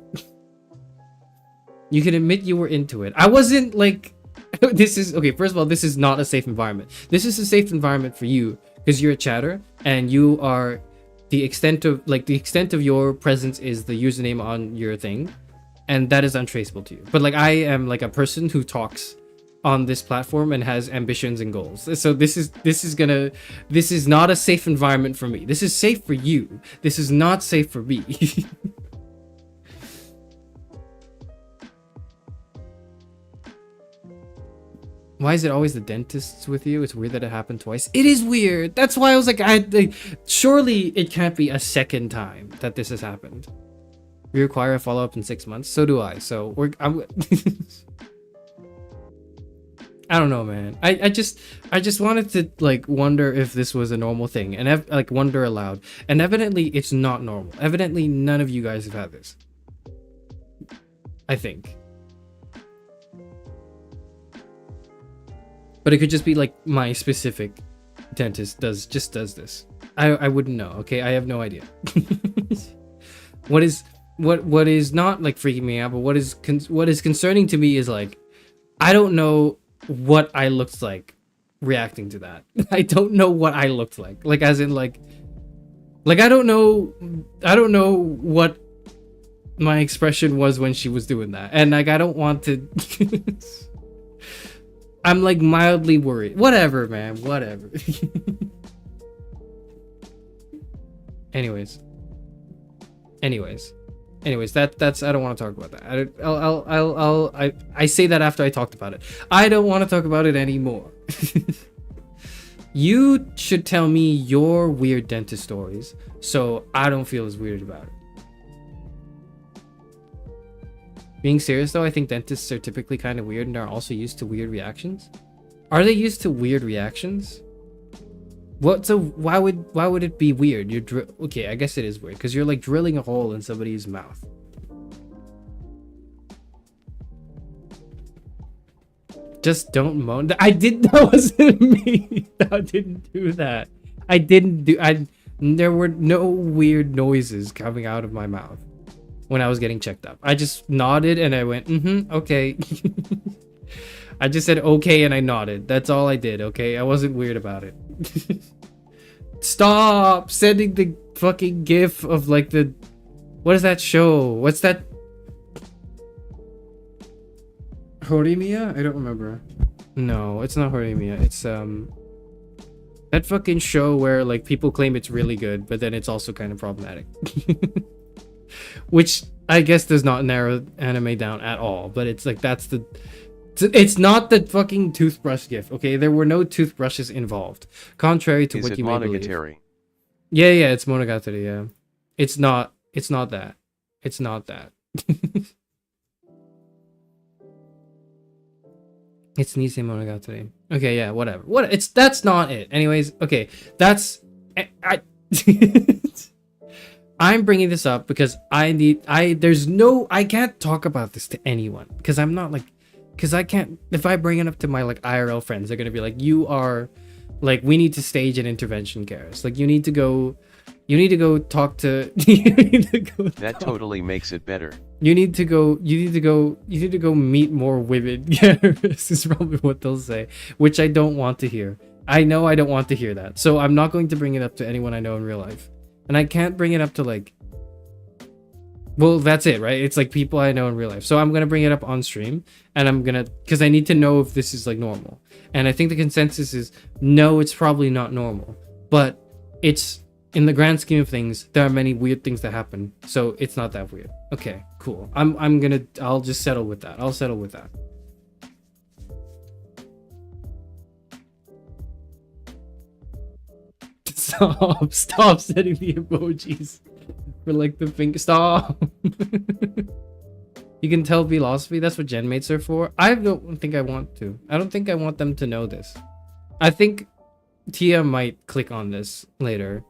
Speaker 4: You can admit you were into it. I wasn't like, this is okay. First of all, this is not a safe environment. This is a safe environment for you because you're a chatter and you are the extent of your presence is the username on your thing. And that is untraceable to you. But like, I am like a person who talks on this platform and has ambitions and goals. So this is not a safe environment for me. This is safe for you. This is not safe for me. Why is it always the dentists with you? It's weird that it happened twice. It is weird. That's why I was like, surely it can't be a second time that this has happened. We require a follow-up in 6 months. So do I. So I'm I don't know, man. I just wanted to like wonder if this was a normal thing and like wonder aloud. And evidently it's not normal. Evidently none of you guys have had this. I think. But it could just be like my specific dentist does this. I wouldn't know, okay? I have no idea. What is not like freaking me out, but what is concerning to me is like, I don't know what I looked like reacting to that. I don't know what I looked like as in like, Like, I don't know what my expression was when she was doing that. And like, I don't want to I'm like mildly worried. Whatever, man, whatever. Anyways, that's I don't want to talk about that. I say that after I talked about it. I don't want to talk about it anymore. You should tell me your weird dentist stories so I don't feel as weird about it. Being serious though, I think dentists are typically kind of weird and are also used to weird reactions. Are they used to weird reactions? What? So why would it be weird? Okay, I guess it is weird because you're like drilling a hole in somebody's mouth. Just don't moan. That wasn't me. I didn't do that. There were no weird noises coming out of my mouth when I was getting checked up. I just nodded and I went, okay. I just said okay and I nodded. That's all I did, okay? I wasn't weird about it. Stop sending the fucking gif of like the... What is that show? What's that? Horimiya? I don't remember. No, it's not Horimiya. It's that fucking show where like people claim it's really good, but then it's also kind of problematic. Which I guess does not narrow anime down at all, but it's like that's the... It's not the fucking toothbrush gif, okay? There were no toothbrushes involved, contrary to what you may believe. Yeah, it's Monogatari. Yeah, it's not that. It's not that. It's Nisei Monogatari. Okay, yeah, whatever. That's not it. Anyways, okay, I'm bringing this up because I can't talk about this to anyone because I'm not like. Because I can't, if I bring it up to my like IRL friends, they're gonna be like, you are, like, we need to stage an intervention, Charis. Like, you need to go talk to.
Speaker 5: That totally makes it better.
Speaker 4: You need to go meet more women. Charis is probably what they'll say, which I don't want to hear. I know I don't want to hear that, so I'm not going to bring it up to anyone I know in real life, and I can't bring it up to like. Well, that's it, right? It's like people I know in real life. So I'm going to bring it up on stream and I'm going to, because I need to know if this is like normal. And I think the consensus is no, it's probably not normal, but it's in the grand scheme of things, there are many weird things that happen. So it's not that weird. Okay, cool. I'll just settle with that. I'll settle with that. Stop sending the emojis. For like the finger. Stop. You can tell philosophy. That's what gen mates are for. I don't think I want to. I don't think I want them to know this. I think Tia might click on this later.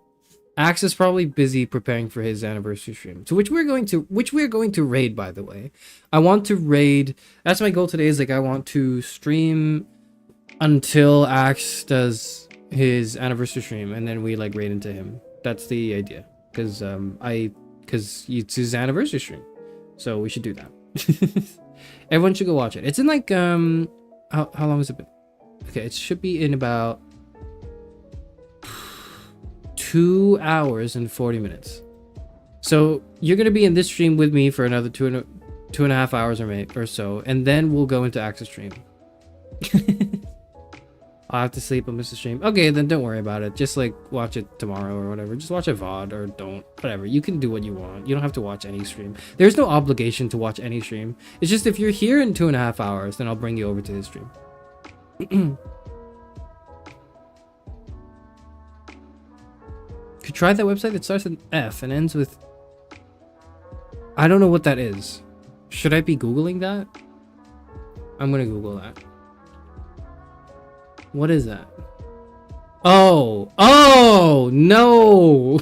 Speaker 4: Axe is probably busy preparing for his anniversary stream, to which we're going to raid, by the way. I want to raid. That's my goal today. Is like I want to stream until Axe does his anniversary stream, and then we like raid into him. That's the idea. Because it's his anniversary stream, so we should do that. Everyone should go watch it. It's in like how long has it been? Okay, it should be in about 2 hours and 40 minutes. So you're gonna be in this stream with me for another two and a half hours or so, and then we'll go into Axe's stream. I'll have to sleep on Mr. Stream. Okay, then don't worry about it. Just like watch it tomorrow or whatever. Just watch a VOD or don't. Whatever. You can do what you want. You don't have to watch any stream. There's no obligation to watch any stream. It's just if you're here in 2.5 hours, then I'll bring you over to his stream. Could try that website that starts with F and ends with... I don't know what that is. Should I be Googling that? I'm gonna Google that. What is that? Oh, no.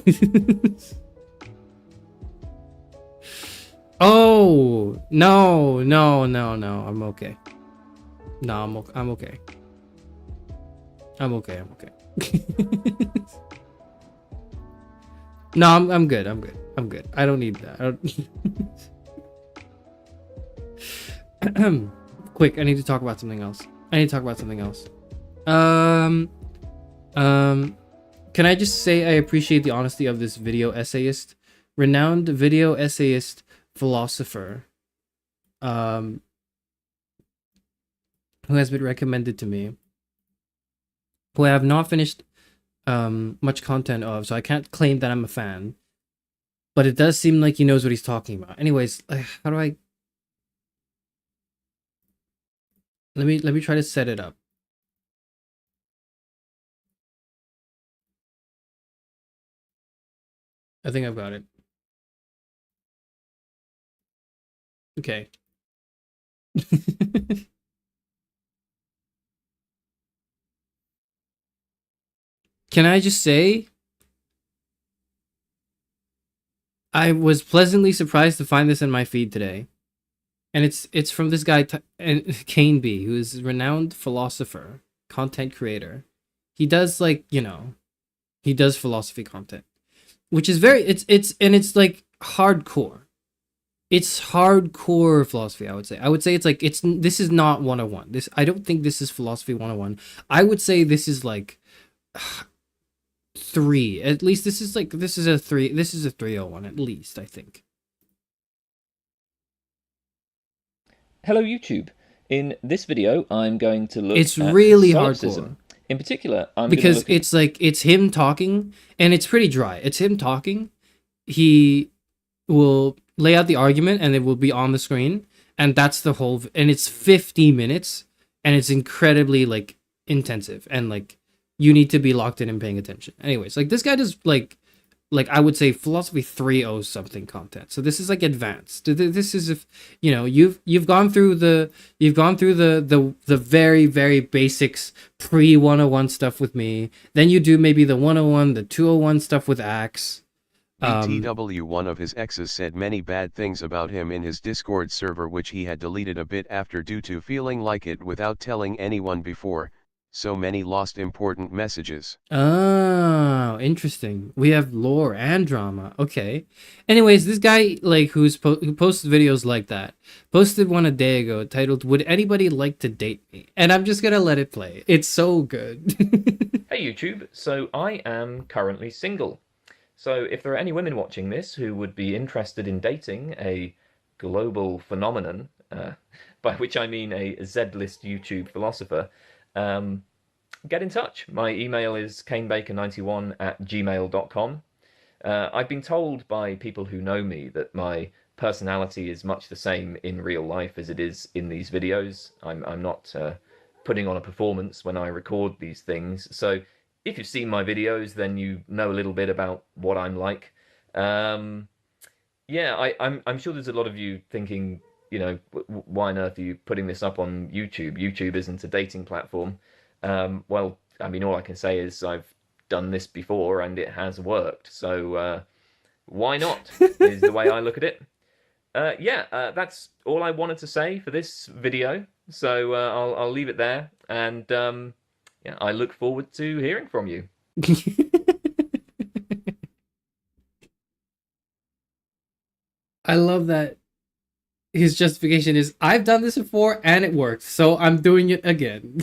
Speaker 4: Oh, no. I'm okay. No, I'm okay. I'm okay. No, I'm good. I don't need that. Quick, I need to talk about something else. Can I just say I appreciate the honesty of this video essayist, renowned video essayist, philosopher, who has been recommended to me, who I have not finished much content of, so I can't claim that I'm a fan, but it does seem like he knows what he's talking about. Anyways, how do I... Let me try to set it up. I think I've got it. Okay. Can I just say, I was pleasantly surprised to find this in my feed today. And it's from this guy, Kane B, who is a renowned philosopher, content creator. He does, like, you know, he does philosophy content, which is very, it's like hardcore. It's hardcore philosophy, I would say. I would say it's like, this is not 101. I don't think this is philosophy 101. I would say this is like 3. At least this is a 301 at least, I think.
Speaker 6: Hello YouTube. In this video, I'm going to look
Speaker 4: It's
Speaker 6: at
Speaker 4: really
Speaker 6: solipsism.
Speaker 4: hardcore.
Speaker 6: In particular, I'm
Speaker 4: Because
Speaker 6: gonna look at...
Speaker 4: it's him talking, and it's pretty dry. It's him talking. He will lay out the argument, and it will be on the screen, and that's the whole. And it's 50 minutes, and it's incredibly like intensive, and like you need to be locked in and paying attention. Anyways, like this guy does like I would say philosophy 3.0 something content. So this is like advanced. This is, if you know, you've gone through the very, very basics pre 101 stuff with me. Then you do maybe the 101, the 201 stuff with Axe.
Speaker 5: BTW, one of his exes said many bad things about him in his Discord server, which he had deleted a bit after due to feeling like it without telling anyone before. So many lost important messages.
Speaker 4: Oh, interesting. We have lore and drama. Okay. Anyways, this guy, like, who posts videos like that, posted one a day ago titled, "Would anybody like to date me?" And I'm just gonna let it play. It's so good.
Speaker 6: Hey YouTube, so I am currently single. So if there are any women watching this who would be interested in dating a global phenomenon, by which I mean a Z-list YouTube philosopher, get in touch. My email is kanebaker91@gmail.com. I've been told by people who know me that my personality is much the same in real life as it is in these videos. I'm not putting on a performance when I record these things. So if you've seen my videos, then you know a little bit about what I'm like. Yeah, I'm sure there's a lot of you thinking, you know, why on earth are you putting this up on YouTube? YouTube isn't a dating platform. Well, I mean, all I can say is I've done this before and it has worked. So why not is the way I look at it. Yeah, that's all I wanted to say for this video. So I'll leave it there. And yeah, I look forward to hearing from you.
Speaker 4: I love that his justification is, I've done this before and it worked, so I'm doing it again.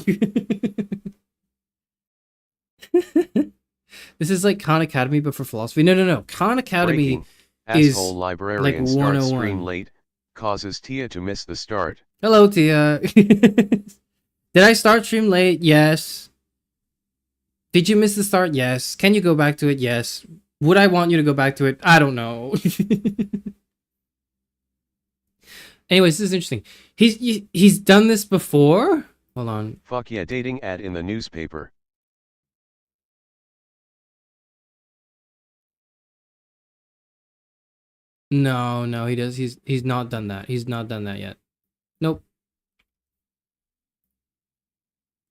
Speaker 4: This is like Khan Academy, but for philosophy. No. Khan Academy
Speaker 5: Breaking.
Speaker 4: is
Speaker 5: Asshole librarian
Speaker 4: like
Speaker 5: starts
Speaker 4: 101.
Speaker 5: stream late, causes Tia to miss the start.
Speaker 4: Hello, Tia. Did I start stream late? Yes. Did you miss the start? Yes. Can you go back to it? Yes. Would I want you to go back to it? I don't know. Anyways, this is interesting. He's done this before? Hold on.
Speaker 5: Fuck yeah, dating ad in the newspaper.
Speaker 4: No, he does. He's not done that. He's not done that yet. Nope.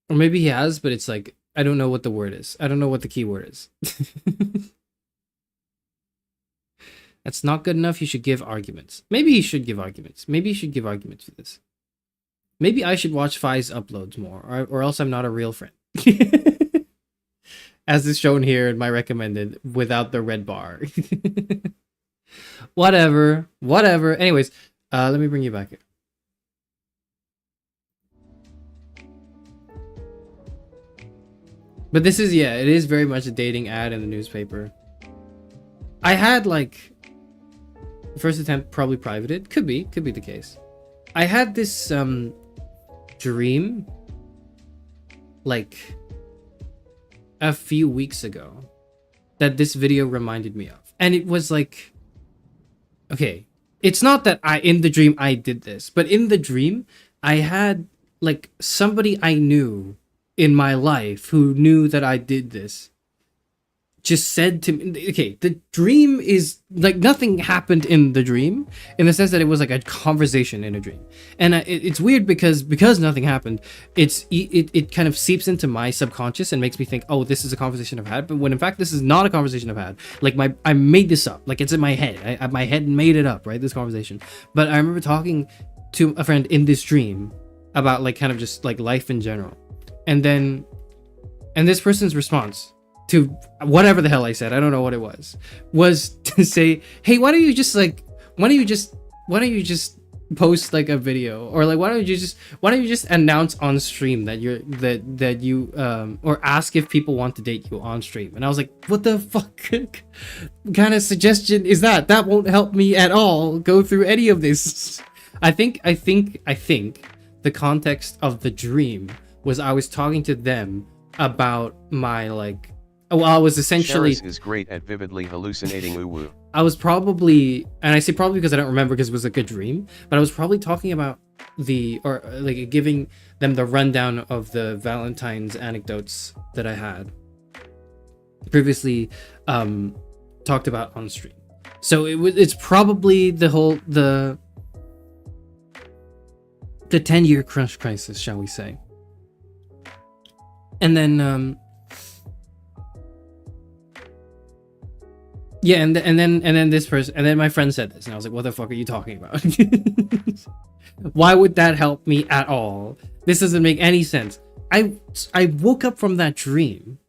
Speaker 4: Or maybe he has, but it's like, I don't know what the word is. I don't know what the keyword is. That's not good enough. You should give arguments. Maybe he should give arguments. Maybe he should give arguments for this. Maybe I should watch Fi's uploads more, or else I'm not a real friend. As is shown here in my recommended, without the red bar. Whatever. Anyways, let me bring you back here. But this is, yeah, it is very much a dating ad in the newspaper. I had like first attempt probably privated. Could be the case. I had this dream like a few weeks ago that this video reminded me of. And it was like, okay, it's not that in the dream I did this, but in the dream I had like somebody I knew in my life who knew that I did this just said to me, okay, the dream is like nothing happened in the dream in the sense that it was like a conversation in a dream. And it's weird because nothing happened, it kind of seeps into my subconscious and makes me think, oh, this is a conversation I've had, but when in fact this is not a conversation I've had. Like I made this up, like it's in my head. My head made it up, right, this conversation. But I remember talking to a friend in this dream about like kind of just like life in general, and this person's response to whatever the hell I said, I don't know what it was to say, hey, why don't you just post like a video, or like why don't you just announce on stream that you or ask if people want to date you on stream. And I was like, what the fuck kind of suggestion is that? That won't help me at all go through any of this. I think the context of the dream was I was talking to them about my like, well, I was essentially...
Speaker 5: Charis is great at vividly hallucinating woo-woo.
Speaker 4: I was probably, and I say probably because I don't remember because it was like a dream, but I was probably talking about like giving them the rundown of the Valentine's anecdotes that I had previously talked about on stream. So it's probably the 10-year crush crisis, shall we say. And then yeah, and then this person, and then my friend said this, and I was like, what the fuck are you talking about? Why would that help me at all? This doesn't make any sense. I woke up from that dream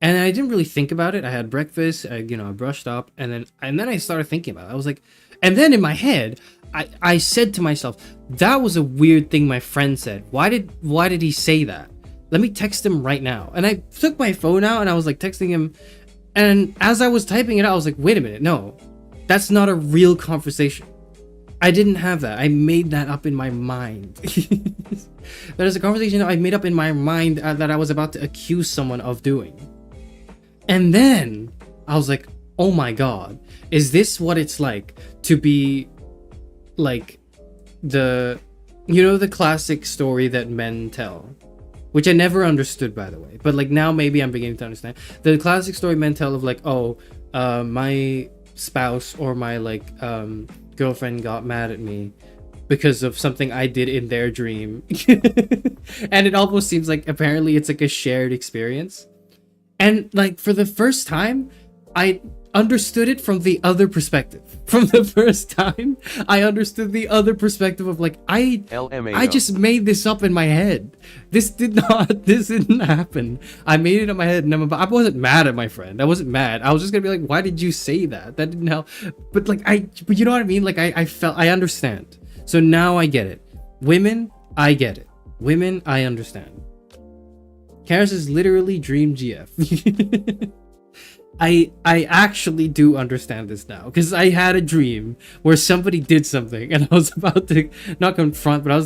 Speaker 4: and I didn't really think about it. I had breakfast, I brushed up, and then I started thinking about it. I was like, and then in my head I said to myself, that was a weird thing my friend said. Why did he say that? Let me text him right now. And I took my phone out and I was like texting him. And as I was typing it out, I was like, wait a minute, no, that's not a real conversation. I didn't have that. I made that up in my mind. That is a conversation I made up in my mind that I was about to accuse someone of doing. And then I was like, oh my God, is this what it's like to be like the classic story that men tell? Which I never understood, by the way. But like now maybe I'm beginning to understand. The classic story men tell of like, oh, my spouse or my like girlfriend got mad at me because of something I did in their dream. And it almost seems like apparently it's like a shared experience. And like for the first time, I understood it from the other perspective. From the first time, I understood the other perspective of like, I just made this up in my head. This didn't happen. I made it in my head, and I wasn't mad at my friend. I wasn't mad. I was just gonna be like, why did you say that? That didn't help. But like, but you know what I mean? Like I understand. So now I get it. Women, I get it. Women, I understand. Charis is literally dream GF. I actually do understand this now, because I had a dream where somebody did something and I was about to not confront, but I was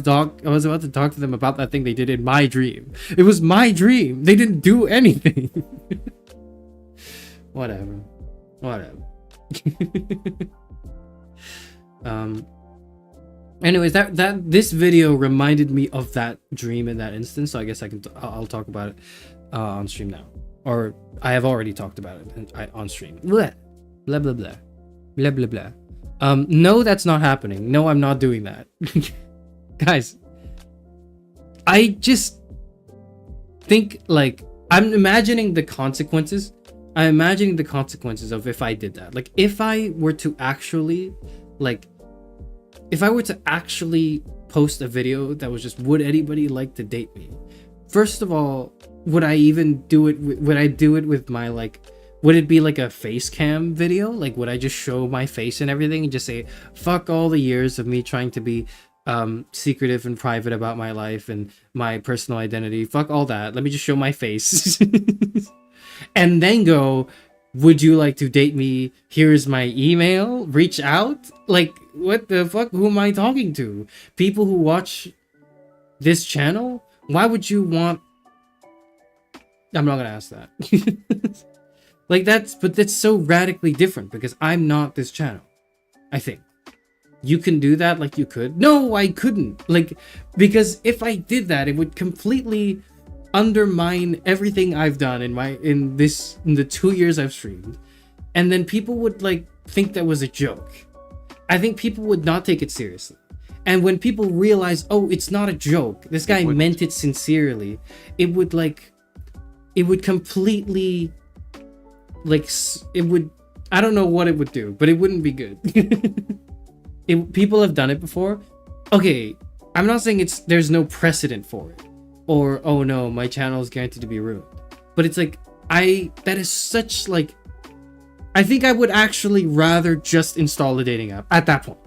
Speaker 4: about to talk to them about that thing they did in my dream. It was my dream. They didn't do anything. Whatever. Anyways, this video reminded me of that dream in that instance, so I guess I'll talk about it on stream now. Or I have already talked about it on stream. Blah, blah, blah, blah. Blah, blah, blah. No, that's not happening. No, I'm not doing that. Guys, I just think, like, I'm imagining the consequences. I'm imagining the consequences of if I did that. Like, if I were to actually post a video that was just, would anybody like to date me? First of all, would I even do it? Would I do it with my, like, would it be like a face cam video? Like, would I just show my face and everything and just say, fuck all the years of me trying to be secretive and private about my life and my personal identity. Fuck all that. Let me just show my face. And then go, would you like to date me? Here's my email. Reach out. Like, what the fuck? Who am I talking to? People who watch this channel? Why would you want... I'm not gonna ask that. Like, that's so radically different because I'm not this channel, I think. You can do that like you could. No, I couldn't. Like, because if I did that, it would completely undermine everything I've done in the 2 years I've streamed. And then people would like think that was a joke. I think people would not take it seriously. And when people realize, oh, it's not a joke, this guy meant it sincerely, it would completely, like, it would, I don't know what it would do, but it wouldn't be good. People have done it before. Okay, I'm not saying there's no precedent for it, or oh no, my channel is guaranteed to be ruined. But it's like, that is such like, I think I would actually rather just install a dating app at that point.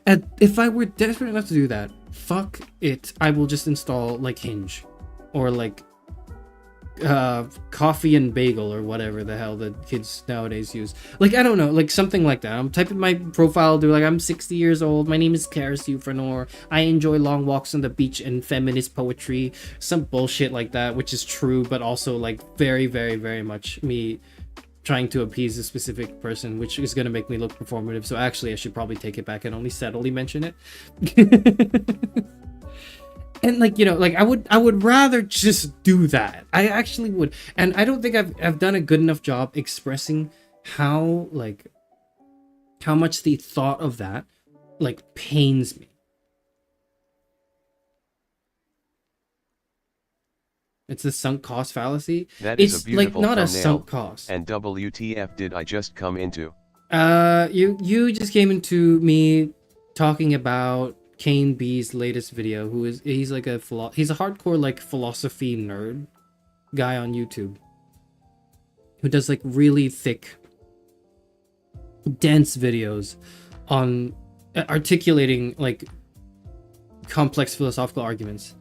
Speaker 4: And if I were desperate enough to do that, fuck it, I will just install like Hinge, or like Coffee and Bagel, or whatever the hell the kids nowadays use. Like, I don't know, like something like that. I'm typing my profile, do like, I'm 60 years old, my name is Charis Euphranor, I enjoy long walks on the beach and feminist poetry, some bullshit like that, which is true, but also like very, very, very much me trying to appease a specific person, which is going to make me look performative. So actually I should probably take it back and only subtly mention it. And like, you know, like I would rather just do that. I actually would. And I don't think I've done a good enough job expressing how much the thought of that like pains me. It's a sunk cost fallacy.
Speaker 5: That is
Speaker 4: it's
Speaker 5: a beautiful
Speaker 4: like not
Speaker 5: thumbnail.
Speaker 4: a sunk cost.
Speaker 5: And WTF did I just come into?
Speaker 4: You just came into me talking about Kane B's latest video. He's a hardcore like philosophy nerd guy on YouTube who does like really thick, dense videos on articulating like complex philosophical arguments.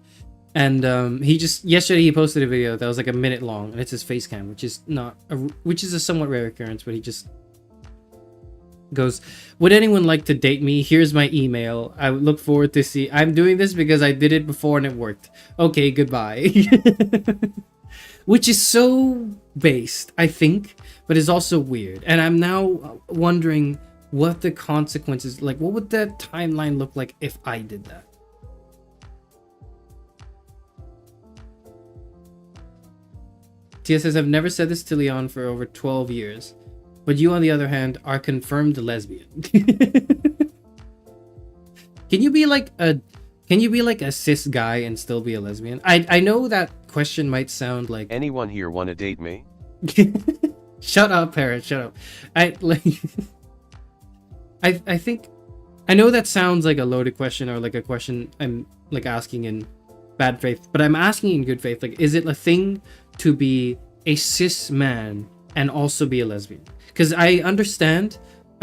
Speaker 4: And yesterday he posted a video that was like a minute long, and it's his face cam, which is a somewhat rare occurrence, but he just goes, would anyone like to date me? Here's my email. I would look forward to see. I'm doing this because I did it before and it worked. Okay, goodbye. Which is so based, I think, but is also weird. And I'm now wondering what the consequences, like what would that timeline look like if I did that? Tia says, I've never said this to Leon for over 12 years. But you, on the other hand, are confirmed lesbian. Can you be like a cis guy and still be a lesbian? I know that question might sound like,
Speaker 5: anyone here want to date me?
Speaker 4: Shut up, parrot, shut up. I think I know that sounds like a loaded question, or like a question I'm like asking in bad faith, but I'm asking in good faith. Like, is it a thing to be a cis man and also be a lesbian? Because I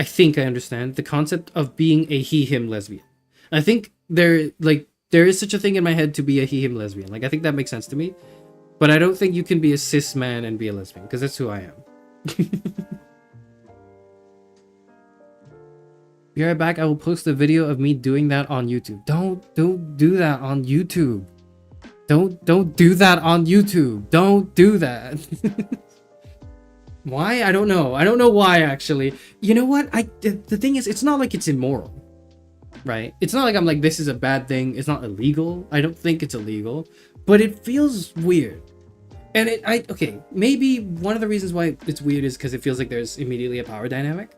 Speaker 4: think I understand the concept of being a he/him lesbian. I think there is such a thing in my head to be a he/him lesbian. Like, I think that makes sense to me. But I don't think you can be a cis man and be a lesbian, because that's who I am. Be right back. I will post a video of me doing that on YouTube. Don't do that on YouTube. Don't do that on YouTube. Don't do that. Why? I don't know. I don't know why, actually. You know what? The thing is, it's not like it's immoral, right? It's not like I'm like, this is a bad thing. It's not illegal. I don't think it's illegal, but it feels weird. And okay, maybe one of the reasons why it's weird is because it feels like there's immediately a power dynamic.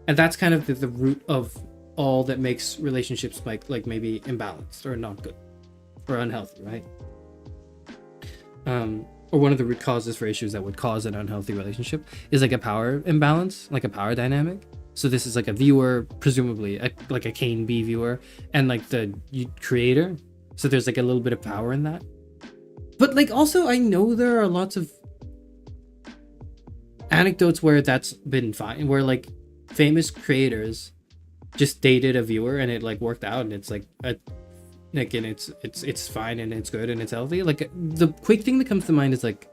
Speaker 4: And that's kind of the root of all that makes relationships like maybe imbalanced or not good or unhealthy, right? Or one of the root causes for issues that would cause an unhealthy relationship is like a power imbalance, like a power dynamic. So this is like a viewer, presumably like a Kane B viewer, and like the creator. So there's like a little bit of power in that. But like also, I know there are lots of anecdotes where that's been fine, where like famous creators just dated a viewer and it like worked out, and it's like a Like, and it's fine and it's good and it's healthy. Like, the quick thing that comes to mind is like,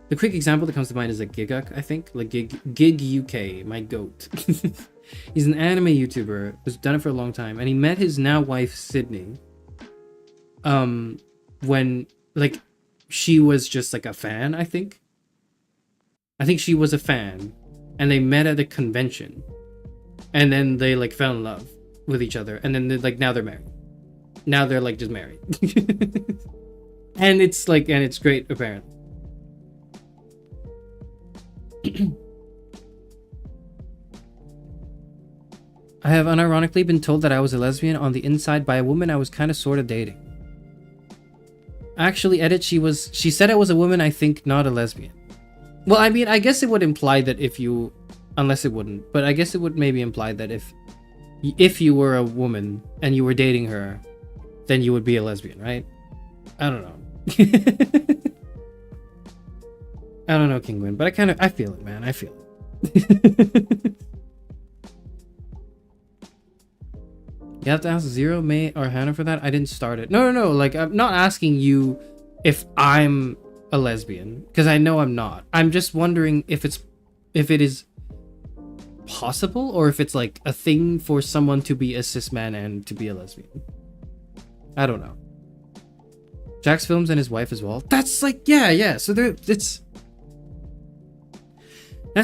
Speaker 4: the quick example that comes to mind is like Giguk, I think. Like Gig UK, my goat. He's an anime YouTuber who's done it for a long time, and he met his now wife Sydney. When like she was just like a fan, I think. I think she was a fan, and they met at a convention, and then they like fell in love with each other, and then like now they're married. Now they're like just married, and it's like, and it's great apparently. I have unironically been told that I was a lesbian on the inside by a woman I was kind of sort of dating. Actually, edit, she said I was a woman, I think, not a lesbian. Well, I mean, I guess it would imply that if you, unless it wouldn't, but I guess it would maybe imply that if you were a woman and you were dating her, then you would be a lesbian, right? I don't know. I don't know, Kingwin, but I feel it, man. I feel it. You have to ask Zero, May, or Hannah for that? I didn't start it. No. Like, I'm not asking you if I'm a lesbian, because I know I'm not. I'm just wondering if it is possible, or if it's like a thing for someone to be a cis man and to be a lesbian. I don't know. Jack's films and his wife as well. That's like, yeah. So that's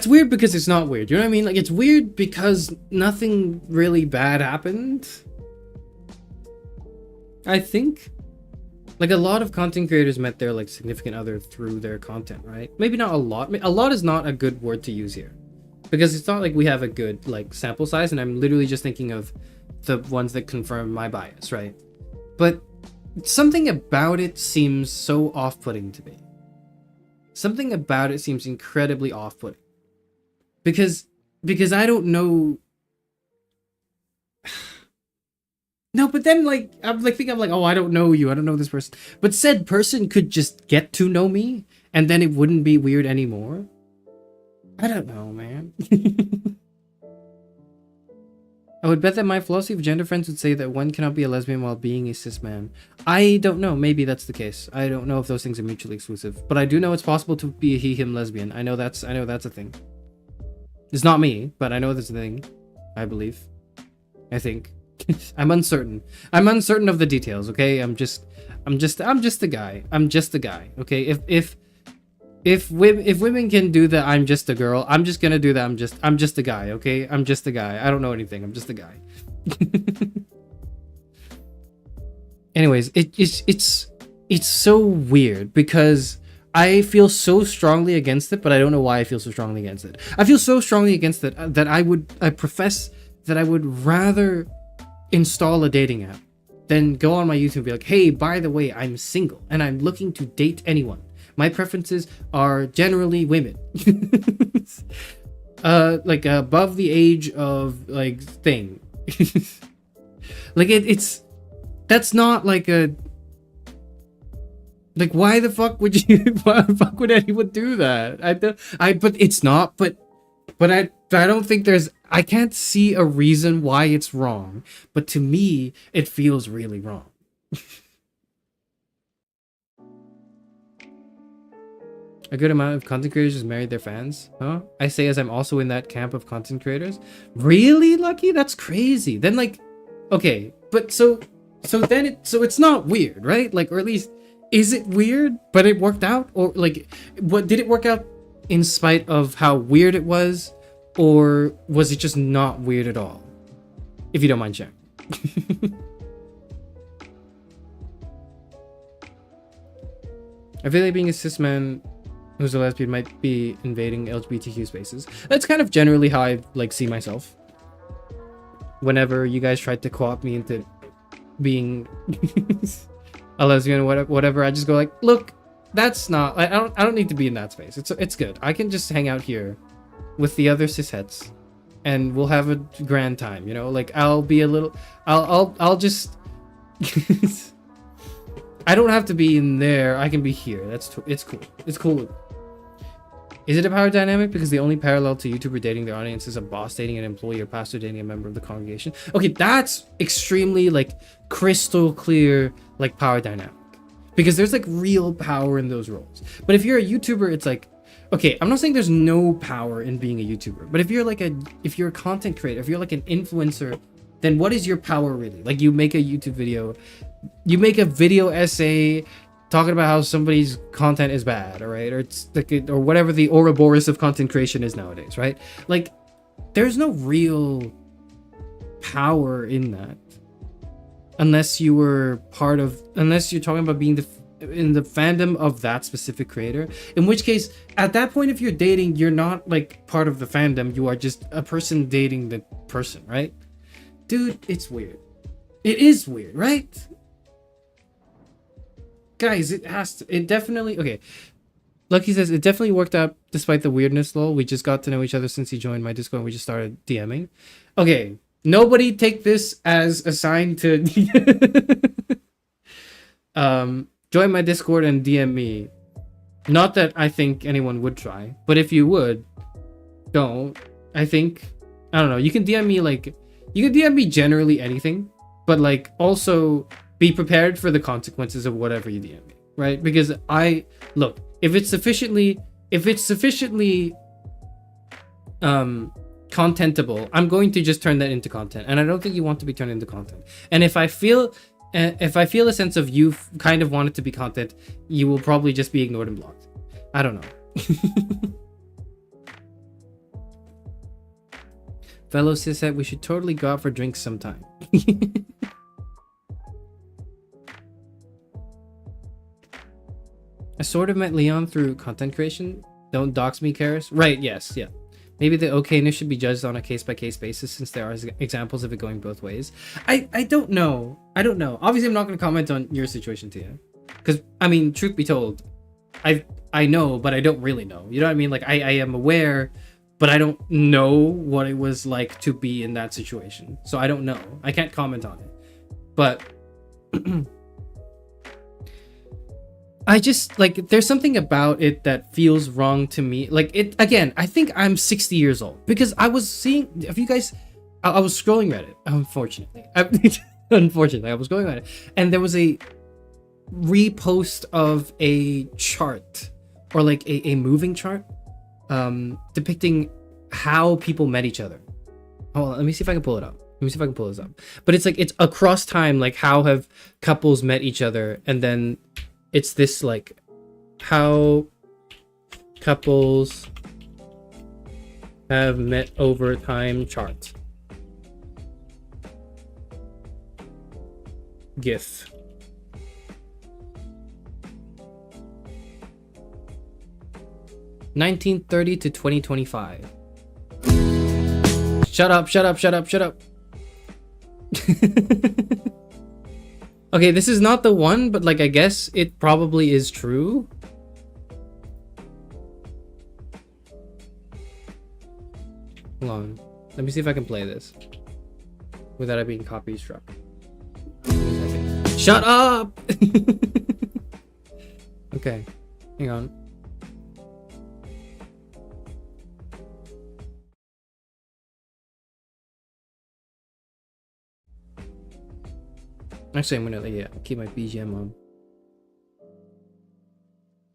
Speaker 4: weird because it's not weird. You know what I mean? Like, it's weird because nothing really bad happened. I think. Like, a lot of content creators met their, like, significant other through their content, right? Maybe not a lot. A lot is not a good word to use here. Because it's not like we have a good, like, sample size, and I'm literally just thinking of the ones that confirm my bias, right? But something about it seems so off-putting to me. Something about it seems incredibly off-putting. Because I don't know. No, but then like I'm like, oh, I don't know you, I don't know this person. But said person could just get to know me, and then it wouldn't be weird anymore. I don't know, man. I would bet that my philosophy of gender friends would say that one cannot be a lesbian while being a cis man. I don't know. Maybe that's the case. I don't know if those things are mutually exclusive. But I do know it's possible to be a he/him lesbian. I know that's a thing. It's not me, but I know that's a thing. I believe. I think. I'm uncertain. I'm uncertain of the details, okay? I'm just the guy. I'm just the guy, okay? If women can do that, I'm just a girl. I'm just gonna do that. I'm just a guy, okay? I'm just a guy. I don't know anything. I'm just a guy. Anyways, it's so weird because I feel so strongly against it, but I don't know why I feel so strongly against it. I feel so strongly against it that I profess that I would rather install a dating app than go on my YouTube and be like, hey, by the way, I'm single and I'm looking to date anyone. My preferences are generally women. Like above the age of like thing. Like it's that's not like a like why the fuck would anyone do that? But it's not, but I don't think I can't see a reason why it's wrong, but to me it feels really wrong. A good amount of content creators just married their fans, huh? I say as I'm also in that camp of content creators. Really, Lucky? That's crazy. Then like, okay, but so it's not weird, right? Like, or at least is it weird? But it worked out, or like, what did it work out in spite of how weird it was, or was it just not weird at all? If you don't mind sharing. I feel like being a cis man who's a lesbian might be invading LGBTQ spaces. That's kind of generally how I like see myself. Whenever you guys tried to co-opt me into being a lesbian or whatever, I just go like, look, that's not. I don't need to be in that space. It's good. I can just hang out here with the other cisheads, and we'll have a grand time. You know, like I'll be a little. I'll just. I don't have to be in there. I can be here. It's cool. It's cool. Is it a power dynamic because the only parallel to YouTuber dating their audience is a boss dating an employee or pastor dating a member of the congregation? Okay, that's extremely like crystal clear like power dynamic, because there's like real power in those roles. But if you're a YouTuber, it's like, okay, I'm not saying there's no power in being a YouTuber, but if you're a content creator, if you're like an influencer, then what is your power really? Like, you make a YouTube video, you make a video essay talking about how somebody's content is bad, all right, or it's like, or whatever the Ouroboros of content creation is nowadays, right? Like, there's no real power in that, unless you're talking about being in the fandom of that specific creator, in which case, at that point, if you're dating, you're not like part of the fandom, you are just a person dating the person, right? Dude, it's weird. It is weird, right? Guys, it definitely, okay. Lucky says, it definitely worked out despite the weirdness, lol. We just got to know each other since he joined my Discord and we just started DMing. Okay, nobody take this as a sign to join my Discord and DM me. Not that I think anyone would try, but if you would, don't. I don't know, you can DM me like, you can DM me generally anything, but like also be prepared for the consequences of whatever you DM me, right? Because look, if it's sufficiently contentable, I'm going to just turn that into content, and I don't think you want to be turned into content. And if I feel a sense of you kind of want it to be content, you will probably just be ignored and blocked. I don't know. Fellow sis said we should totally go out for drinks sometime. I sort of met Leon through content creation. Don't dox me, Charis. Right, yes, yeah. Maybe the okayness should be judged on a case-by-case basis, since there are examples of it going both ways. I don't know. Obviously, I'm not going to comment on your situation, Tia. Because, I mean, truth be told, I know, but I don't really know. You know what I mean? Like, I am aware, but I don't know what it was like to be in that situation. So I don't know. I can't comment on it. But I just, like, there's something about it that feels wrong to me. Like, it, again, I think I'm 60 years old because I was seeing, if you guys, I was scrolling Reddit, unfortunately. Unfortunately, I was going Reddit, and there was a repost of a chart, or like a moving chart, depicting how people met each other. Hold on, let me see if I can pull it up. Let me see if I can pull this up. But it's like, it's across time, like how have couples met each other, and then it's this like how couples have met over time chart. GIF. (1930 to 2025). Shut up. Okay, this is not the one, but like, I guess it probably is true. Hold on. Let me see if I can play this without it being copy struck. Shut up! Okay, hang on. Actually, I'm gonna keep my BGM on. I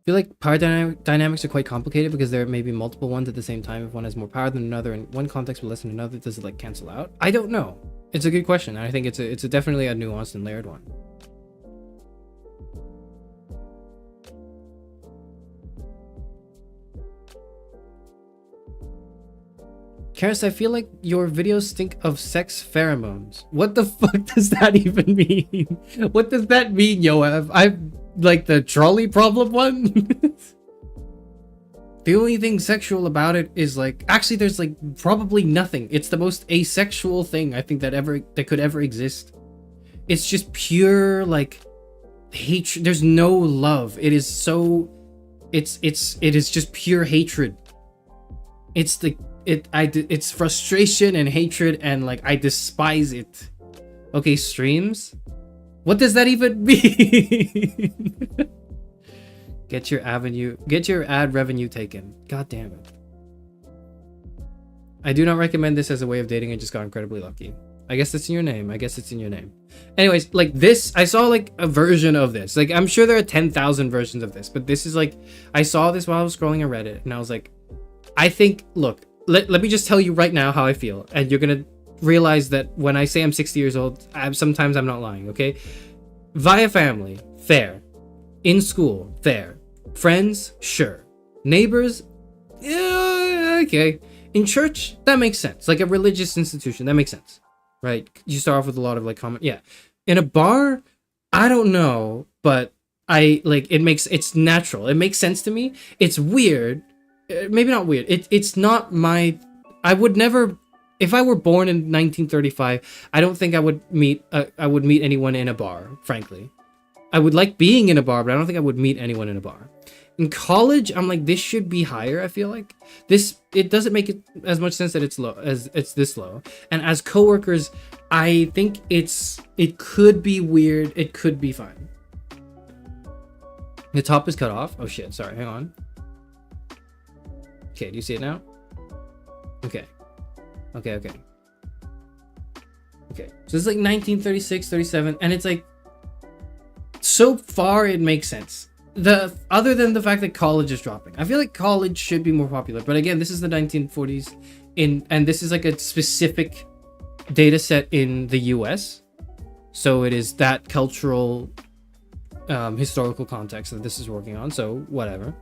Speaker 4: feel like power dynamics are quite complicated because there may be multiple ones at the same time. If one has more power than another in one context but less than another, does it like cancel out? I don't know. It's a good question. I think it's definitely a nuanced and layered one. Charis, I feel like your videos stink of sex pheromones. What the fuck does that even mean? What does that mean, Yoav? I'm like the trolley problem one? The only thing sexual about it is like, actually there's like probably nothing. It's the most asexual thing I think that could ever exist. It's just pure like hatred. There's no love. It is so, it is just pure hatred. It's frustration and hatred, and like I despise it. Okay, streams? What does that even mean? Get your ad revenue taken. God damn it. I do not recommend this as a way of dating. I just got incredibly lucky. I guess it's in your name. Anyways, like this, I saw like a version of this. Like, I'm sure there are 10,000 versions of this, but this is like, I saw this while I was scrolling on Reddit, and I was like, I think, look, let me just tell you right now how I feel, and you're gonna realize that when I say I'm 60 years old, sometimes I'm not lying, okay? Via family, fair. In school, fair. Friends, sure. Neighbors, okay. In church, that makes sense. Like a religious institution, that makes sense. Right? You start off with a lot of like comment. Yeah. In a bar, I don't know, but it's natural. It makes sense to me. It's weird. Maybe not weird. It's not my, I would never, if I were born in 1935, I don't think I would meet anyone in a bar, frankly. I would like being in a bar, but I don't think I would meet anyone in a bar. In college, I'm like, this should be higher. I feel like it doesn't make it as much sense that it's low as it's this low. And as coworkers, I think it could be weird. It could be fine. The top is cut off. Oh shit, sorry, hang on. Okay, do you see it now? Okay. So this is like 1936, 37, and it's like, so far it makes sense. Other than the fact that college is dropping, I feel like college should be more popular. But again, this is the 1940s, and this is like a specific data set in the US, so it is that cultural, historical context that this is working on. So whatever.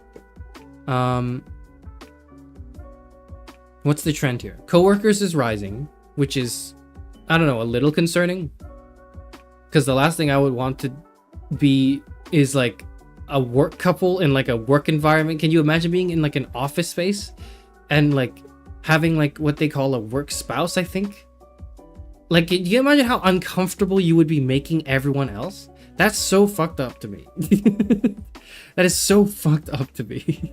Speaker 4: What's the trend here? Coworkers is rising, which is, I don't know, a little concerning, because the last thing I would want to be is like a work couple in like a work environment. Can you imagine being in like an office space and like having like what they call a work spouse? I think, like, can you imagine how uncomfortable you would be making everyone else? That's so fucked up to me. That is so fucked up to me.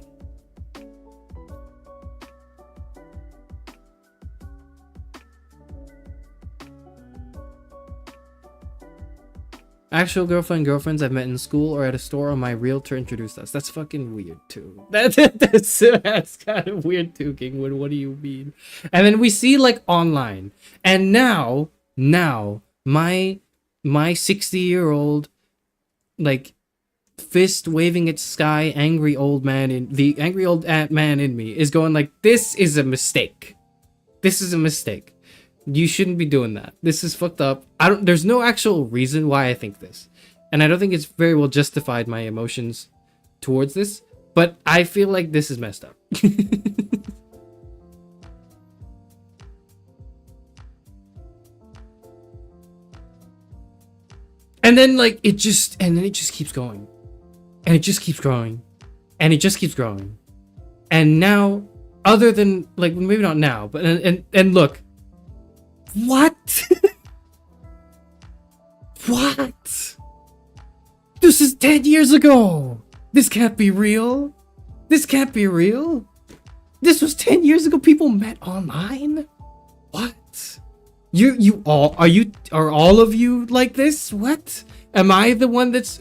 Speaker 4: Actual girlfriends I've met in school or at a store, or my realtor introduced us. That's fucking weird too. That's kind of weird too, Kingwood. What do you mean? And then we see like online, and now my 60-year-old like fist waving at sky angry old man in me is going like, this is a mistake. You shouldn't be doing that. This is fucked up. There's no actual reason why I think this. And I don't think it's very well justified, my emotions towards this. But I feel like this is messed up. And then like it just keeps going. And it just keeps growing. And it just keeps growing. And now, other than like, maybe not now, but and look. What? What? This is 10 years ago. This can't be real. This was 10 years ago. People met online. What? Are all of you like this? What? Am I the one that's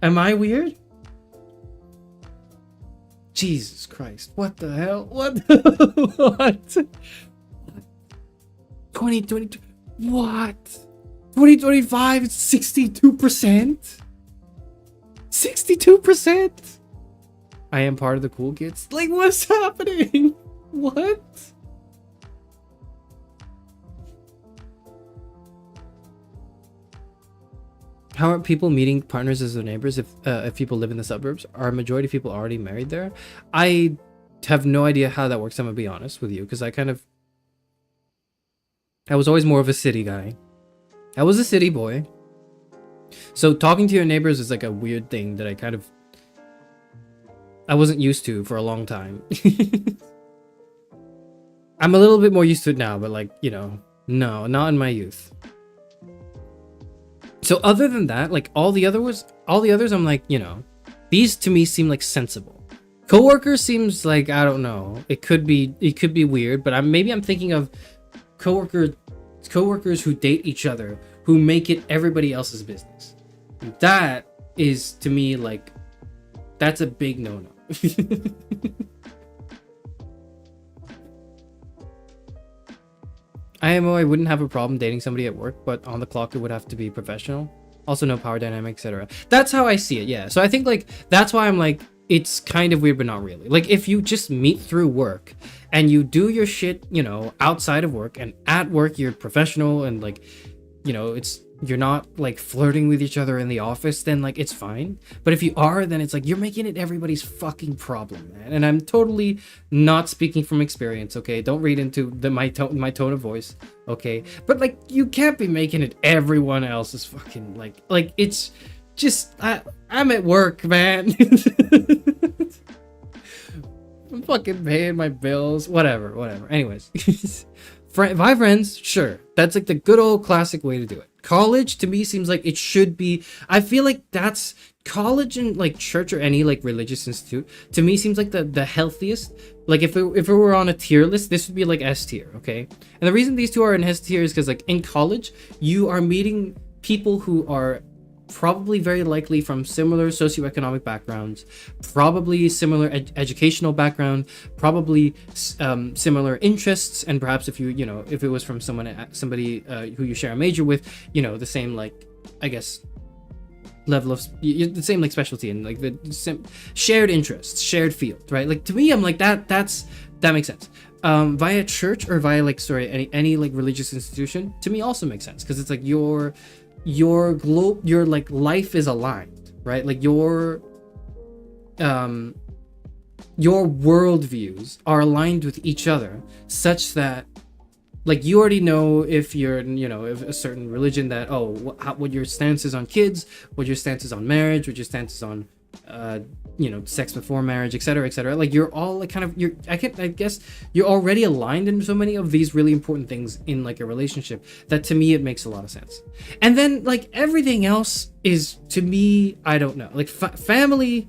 Speaker 4: am I weird? Jesus Christ. What the hell? What? 2022. What? 2025, it's 62%? 62%? I am part of the cool kids. Like, what's happening? What? How are people meeting partners as their neighbors if people live in the suburbs? Are a majority of people already married there? I have no idea how that works, I'm gonna be honest with you, because I was always more of a city guy. I was a city boy. So talking to your neighbors is like a weird thing that I wasn't used to for a long time. I'm a little bit more used to it now, but like, you know, no, not in my youth. So other than that, like all the others, I'm like, you know, these to me seem like sensible. Coworker seems like, I don't know, it could be weird, but maybe I'm thinking of coworkers who date each other, who make it everybody else's business. That is to me like that's a big no-no. IMO, I wouldn't have a problem dating somebody at work, but on the clock it would have to be professional. Also no power dynamic, etc. That's how I see it, yeah. So I think like that's why I'm like it's kind of weird but not really. Like if you just meet through work and you do your shit, you know, outside of work, and at work you're professional and like, you know, you're not like flirting with each other in the office, then like it's fine. But if you are, then it's like you're making it everybody's fucking problem, man. And I'm totally not speaking from experience, okay? Don't read into my tone of voice, okay? But like you can't be making it everyone else's fucking like it's just I'm at work, man. I'm fucking paying my bills, whatever. Anyways, my friends, sure, that's like the good old classic way to do it. College to me seems like it should be. I feel like that's college and like church or any like religious institute to me seems like the healthiest. Like if it were on a tier list, this would be like S tier, okay? And the reason these two are in S tier is because like in college you are meeting people who are probably very likely from similar socioeconomic backgrounds, probably similar educational background, probably similar interests, and perhaps if it was from somebody who you share a major with, you know, the same like I guess level of the same like specialty and like the shared interests, shared field, right? Like to me, I'm like that makes sense. Via church or via like any like religious institution to me also makes sense because it's like your like life is aligned, right? Like your worldviews are aligned with each other such that like you already know if you're, you know, if a certain religion that what your stance is on kids, what your stance is on marriage, what your stance is on you know, sex before marriage, etc., like you're all like kind of I guess you're already aligned in so many of these really important things in like a relationship that to me it makes a lot of sense. And then like everything else is to me, I don't know, like family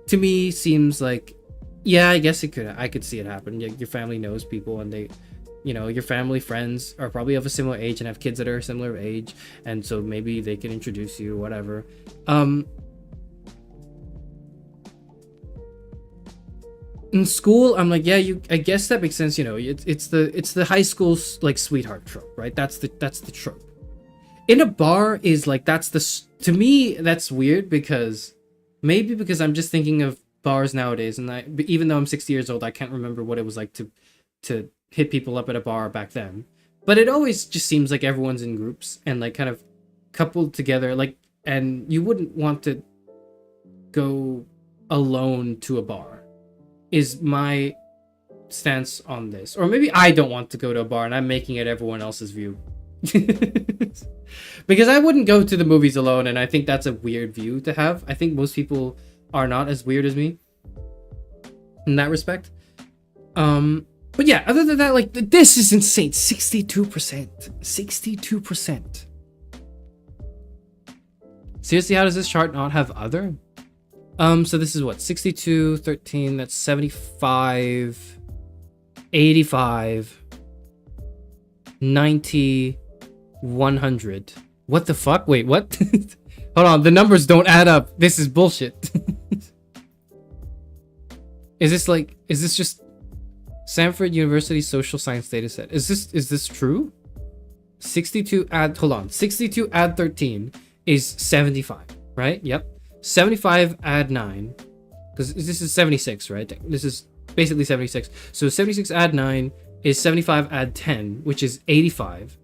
Speaker 4: to me seems like, yeah, I guess I could see it happen. Your family knows people and they, you know, your family friends are probably of a similar age and have kids that are a similar age, and so maybe they can introduce you, whatever. In school, I'm like, yeah, I guess that makes sense. You know, it's the high school like sweetheart trope, right? That's the trope. In a bar is like to me that's weird because I'm just thinking of bars nowadays, and even though I'm 60 years old, I can't remember what it was like to hit people up at a bar back then. But it always just seems like everyone's in groups and like kind of coupled together, like, and you wouldn't want to go alone to a bar. Is my stance on this. Or maybe I don't want to go to a bar and I'm making it everyone else's view. Because I wouldn't go to the movies alone, and I think that's a weird view to have. I think most people are not as weird as me in that respect. But yeah, other than that, like this is insane. 62%. Seriously, how does this chart not have other? So this is what, 62, 13, that's 75, 85, 90, 100. What the fuck? Wait, what? Hold on, the numbers don't add up. This is bullshit. Is this just Stanford University social science data set? Is this true? 62 add 13 is 75, right? Yep. 75 add 9, because this is 76, right? This is basically 76. So 76 add 9 is 75 add 10, which is 85.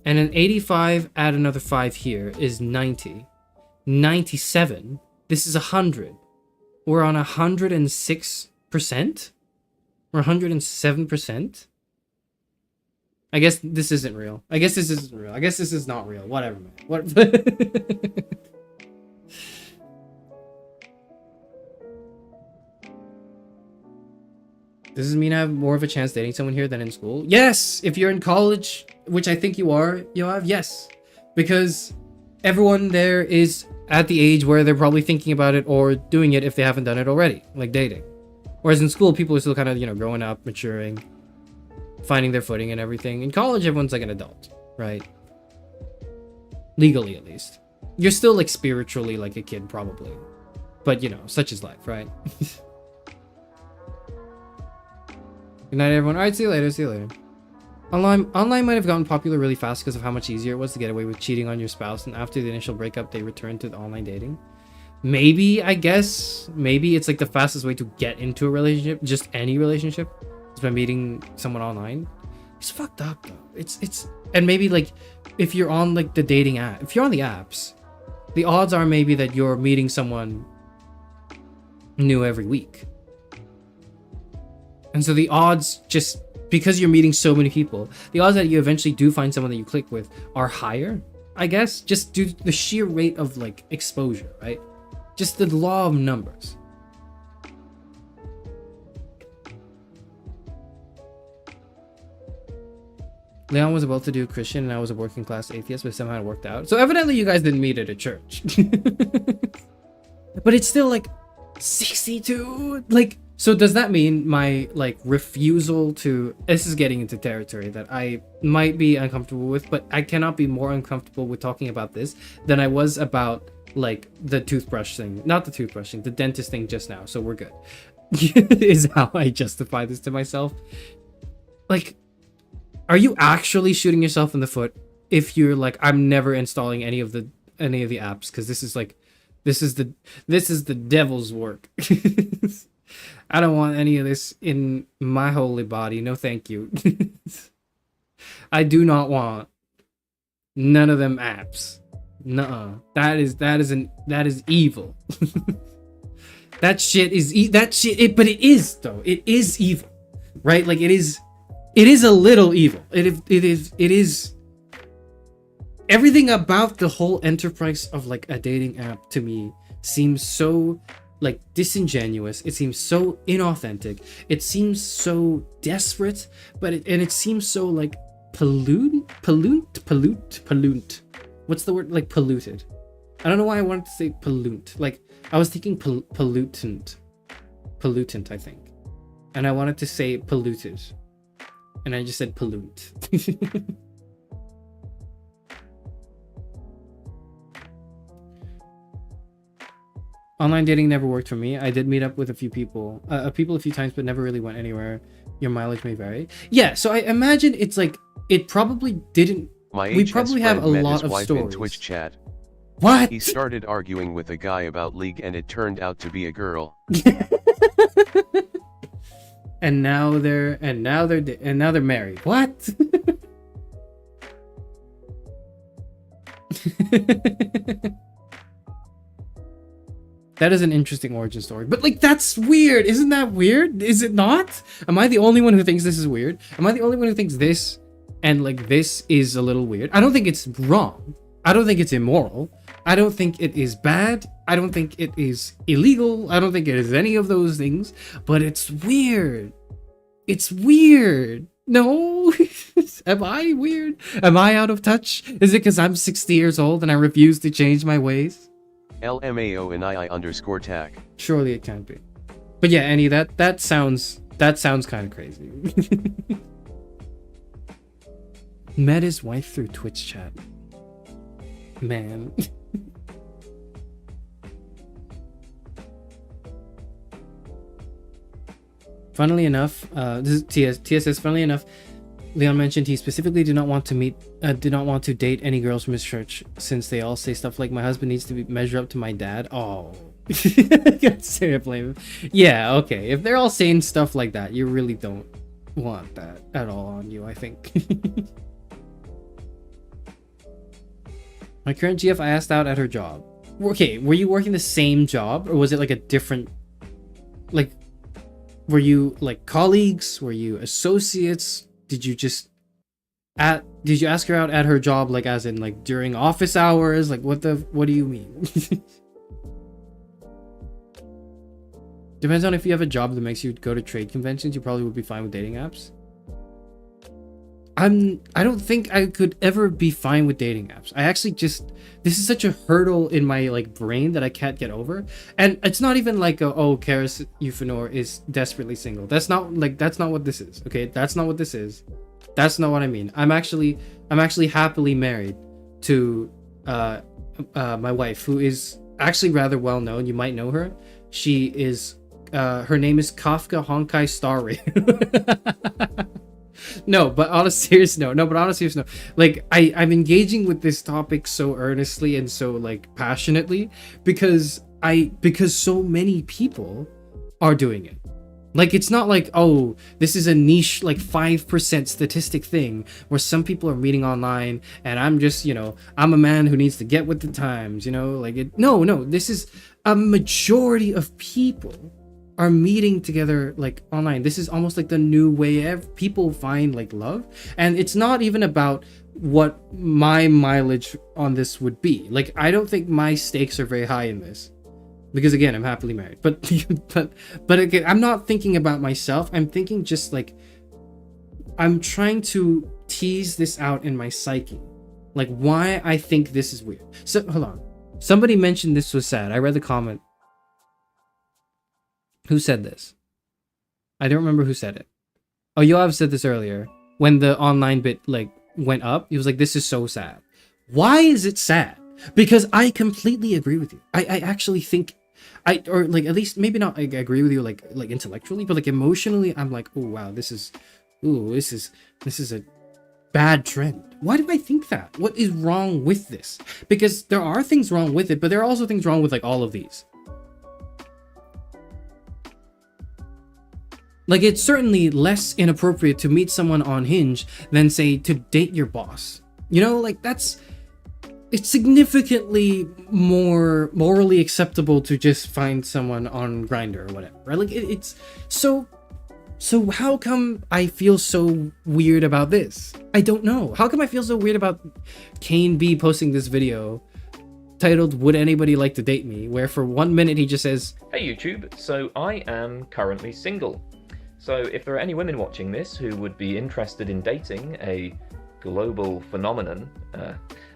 Speaker 4: And then 85 add another 5 here is 90. 97, this is 100. We're on 106%? We're 107%? I guess this isn't real. I guess this is not real. Whatever, man. What? Does this mean I have more of a chance dating someone here than in school? Yes! If you're in college, which I think you are, Yoav, yes. Because everyone there is at the age where they're probably thinking about it or doing it if they haven't done it already, like dating. Whereas in school, people are still kind of, you know, growing up, maturing, finding their footing and everything. In college, everyone's like an adult, right? Legally, at least. You're still like spiritually like a kid probably, but you know, such is life, right? Good night, everyone. All right, see you later. See you later. Online might have gotten popular really fast because of how much easier it was to get away with cheating on your spouse, and after the initial breakup, they returned to the online dating. Maybe, I guess, maybe it's like the fastest way to get into a relationship, just any relationship, is by meeting someone online. It's fucked up though. It's and maybe like if you're on like the dating app, if you're on the apps, the odds are maybe that you're meeting someone new every week. And so the odds, just because you're meeting so many people, the odds that you eventually do find someone that you click with are higher, I guess, just due to the sheer rate of like exposure, right? Just the law of numbers. Leon was about to do Christian and I was a working class atheist, but somehow it worked out. So evidently you guys didn't meet at a church. But it's still like 62, like, so does that mean my like refusal to, this is getting into territory that I might be uncomfortable with, but I cannot be more uncomfortable with talking about this than I was about like the toothbrush thing, not the toothbrush thing, the dentist thing just now. So we're good. Is how I justify this to myself. Like, are you actually shooting yourself in the foot if you're like, I'm never installing any of the apps because this is the devil's work. I don't want any of this in my holy body. No, thank you. I do not want none of them apps. Nuh-uh. That is evil. That shit is but it is though. It is evil, right? Like it is a little evil. It is. Everything about the whole enterprise of like a dating app to me seems so like disingenuous. It seems so inauthentic. It seems so desperate, but it seems so like pollutant. What's the word? Like polluted. I don't know why I wanted to say pollutant. Like I was thinking pollutant, I think, and I wanted to say polluted, and I just said pollutant. Online dating never worked for me. I did meet up with a few people a few times, but never really went anywhere. Your mileage may vary. Yeah, so I imagine it's like it probably didn't. We probably have a lot of stories. In
Speaker 5: Twitch chat.
Speaker 4: What?
Speaker 5: He started arguing with a guy about League, and it turned out to be a girl.
Speaker 4: and now they're married. What? That is an interesting origin story. But like that's weird. Isn't that weird? Is it not? Am I the only one who thinks this is weird? Am I the only one who thinks this and like this is a little weird? I don't think it's wrong. I don't think it's immoral. I don't think it is bad. I don't think it is illegal. I don't think it is any of those things. But it's weird. It's weird. No? Am I weird? Am I out of touch? Is it because I'm 60 years old and I refuse to change my ways?
Speaker 5: LMAO and II_tag.
Speaker 4: Surely it can't be. But yeah, Annie, that sounds kind of crazy. Met his wife through Twitch chat. Man. Funnily enough, this is TSS. Funnily enough, Leon mentioned he specifically did not want to date any girls from his church since they all say stuff like, "My husband needs to measure up to my dad." Oh, can't blame him. Yeah, okay. If they're all saying stuff like that, you really don't want that at all on you, I think. My current GF I asked out at her job. Okay, were you working the same job or was it like a different, like, were you like colleagues? Were you associates? Did you ask her out at her job, like as in like during office hours? Like what do you mean? Depends on if you have a job that makes you go to trade conventions, you probably would be fine with dating apps. I don't think I could ever be fine with dating apps. I actually this is such a hurdle in my like brain that I can't get over. And it's not even like Charis Euphranor is desperately single. That's not what this is. Okay, that's not what this is. That's not what I mean. I'm actually happily married to my wife, who is actually rather well known. You might know her. She is her name is Kafka Honkai Starry. No, but on a serious note, like I'm engaging with this topic so earnestly and so like passionately because so many people are doing it. Like, it's not like, oh, this is a niche, like 5% statistic thing where some people are meeting online and I'm just, I'm a man who needs to get with the times, like no, this is a majority of people are meeting together like online. This is almost like the new way people find like love. And it's not even about what my mileage on this would be. Like, I don't think my stakes are very high in this. Because again, I'm happily married. But again, I'm not thinking about myself. I'm thinking just like I'm trying to tease this out in my psyche. Like why I think this is weird. So hold on. Somebody mentioned this was sad. I read the comment. Who said this? I don't remember who said it. Oh, Yoav said this earlier. When the online bit like went up, he was like, this is so sad. Why is it sad? Because I completely agree with you. I actually think or like at least maybe not like, I agree with you like intellectually, but like emotionally I'm like, oh wow, this is a bad trend. Why do I think that? What is wrong with this? Because there are things wrong with it, but there are also things wrong with like all of these. Like, it's certainly less inappropriate to meet someone on Hinge than say to date your boss. Like it's significantly more morally acceptable to just find someone on Grindr or whatever, right? Like it's so how come I feel so weird about this? I don't know. How come I feel so weird about Kane B posting this video titled "Would Anybody Like to Date Me?" where for 1 minute he just says,
Speaker 6: "Hey YouTube, so I am currently single. So if there are any women watching this who would be interested in dating a global phenomenon,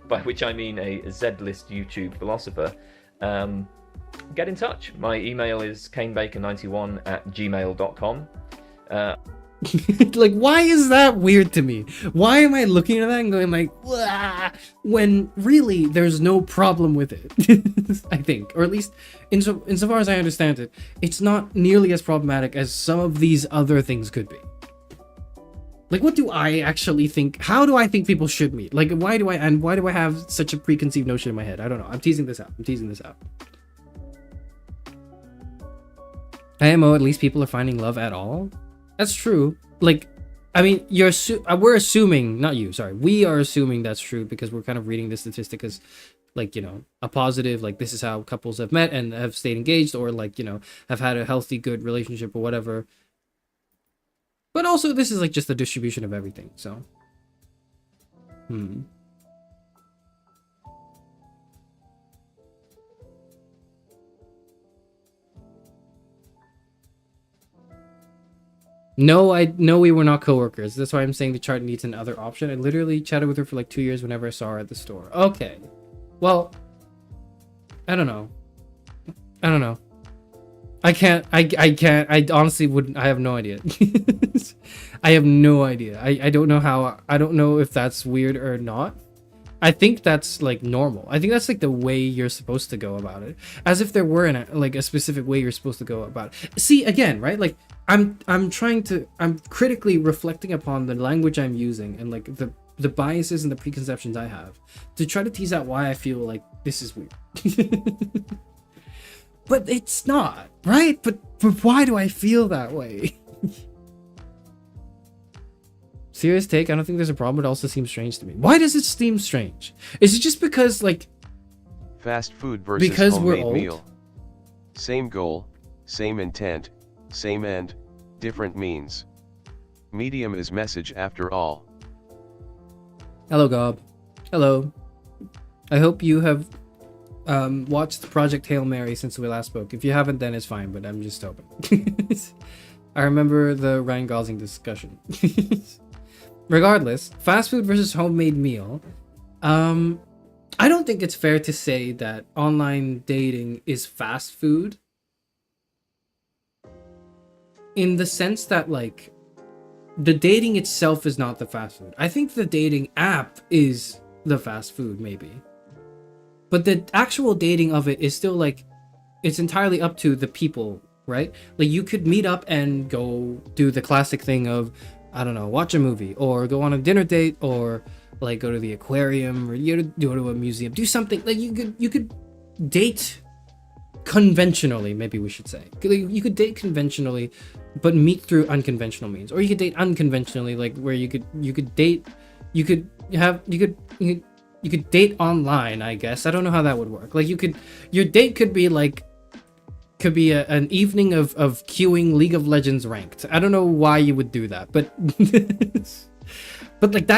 Speaker 6: by which I mean a Z-list YouTube philosopher, get in touch. My email is kanebaker91@gmail.com.
Speaker 4: Like, why is that weird to me? Why am I looking at that and going like, wah, when really there's no problem with it? I think, or at least insofar as I understand it, it's not nearly as problematic as some of these other things could be. Like, what do I actually think? How do I think people should meet? Like, why do I have such a preconceived notion in my head? I don't know. I'm teasing this out. IMO, at least people are finding love at all. That's true. Like, I mean, we're assuming, not you, sorry. We are assuming that's true because we're kind of reading this statistic as, like, a positive, like, this is how couples have met and have stayed engaged, or, like, have had a healthy, good relationship or whatever. But also, this is like just the distribution of everything, so. No, we were not coworkers. That's why I'm saying the chart needs another option. I literally chatted with her for like 2 years whenever I saw her at the store. Okay. Well, I don't know. I honestly wouldn't. I have no idea. I have no idea. I don't know how. I don't know if that's weird or not. I think that's like normal. I think that's like the way you're supposed to go about it. As if there were a specific way you're supposed to go about it. See, again, right? Like I'm critically reflecting upon the language I'm using and like the biases and the preconceptions I have to try to tease out why I feel like this is weird. But it's not, right? But why do I feel that way? Serious take, I don't think there's a problem. It also seems strange to me. Why does it seem strange? Is it just because, like...
Speaker 5: Fast food versus
Speaker 4: because
Speaker 5: homemade
Speaker 4: we're old?
Speaker 5: meal. Same goal, same intent, same end, different means. Medium is message after all.
Speaker 4: Hello, Gob. Hello. I hope you have watched Project Hail Mary since we last spoke. If you haven't, then it's fine, but I'm just hoping. I remember the Ryan Gosling discussion. Regardless, fast food versus homemade meal. I don't think it's fair to say that online dating is fast food. In the sense that, like, the dating itself is not the fast food. I think the dating app is the fast food, maybe. but the actual dating of it is still like, it's entirely up to the people, right? Like you could meet up and go do the classic thing of, I don't know, watch a movie or go on a dinner date or like go to the aquarium or you go to a museum, do something. Like you could date conventionally, maybe we should say. You could date conventionally but meet through unconventional means, or you could date unconventionally, like where you could date, you could date online, I guess. I don't know how that would work. Like your date could be an evening of queuing League of Legends ranked. I don't know why you would do that, but but like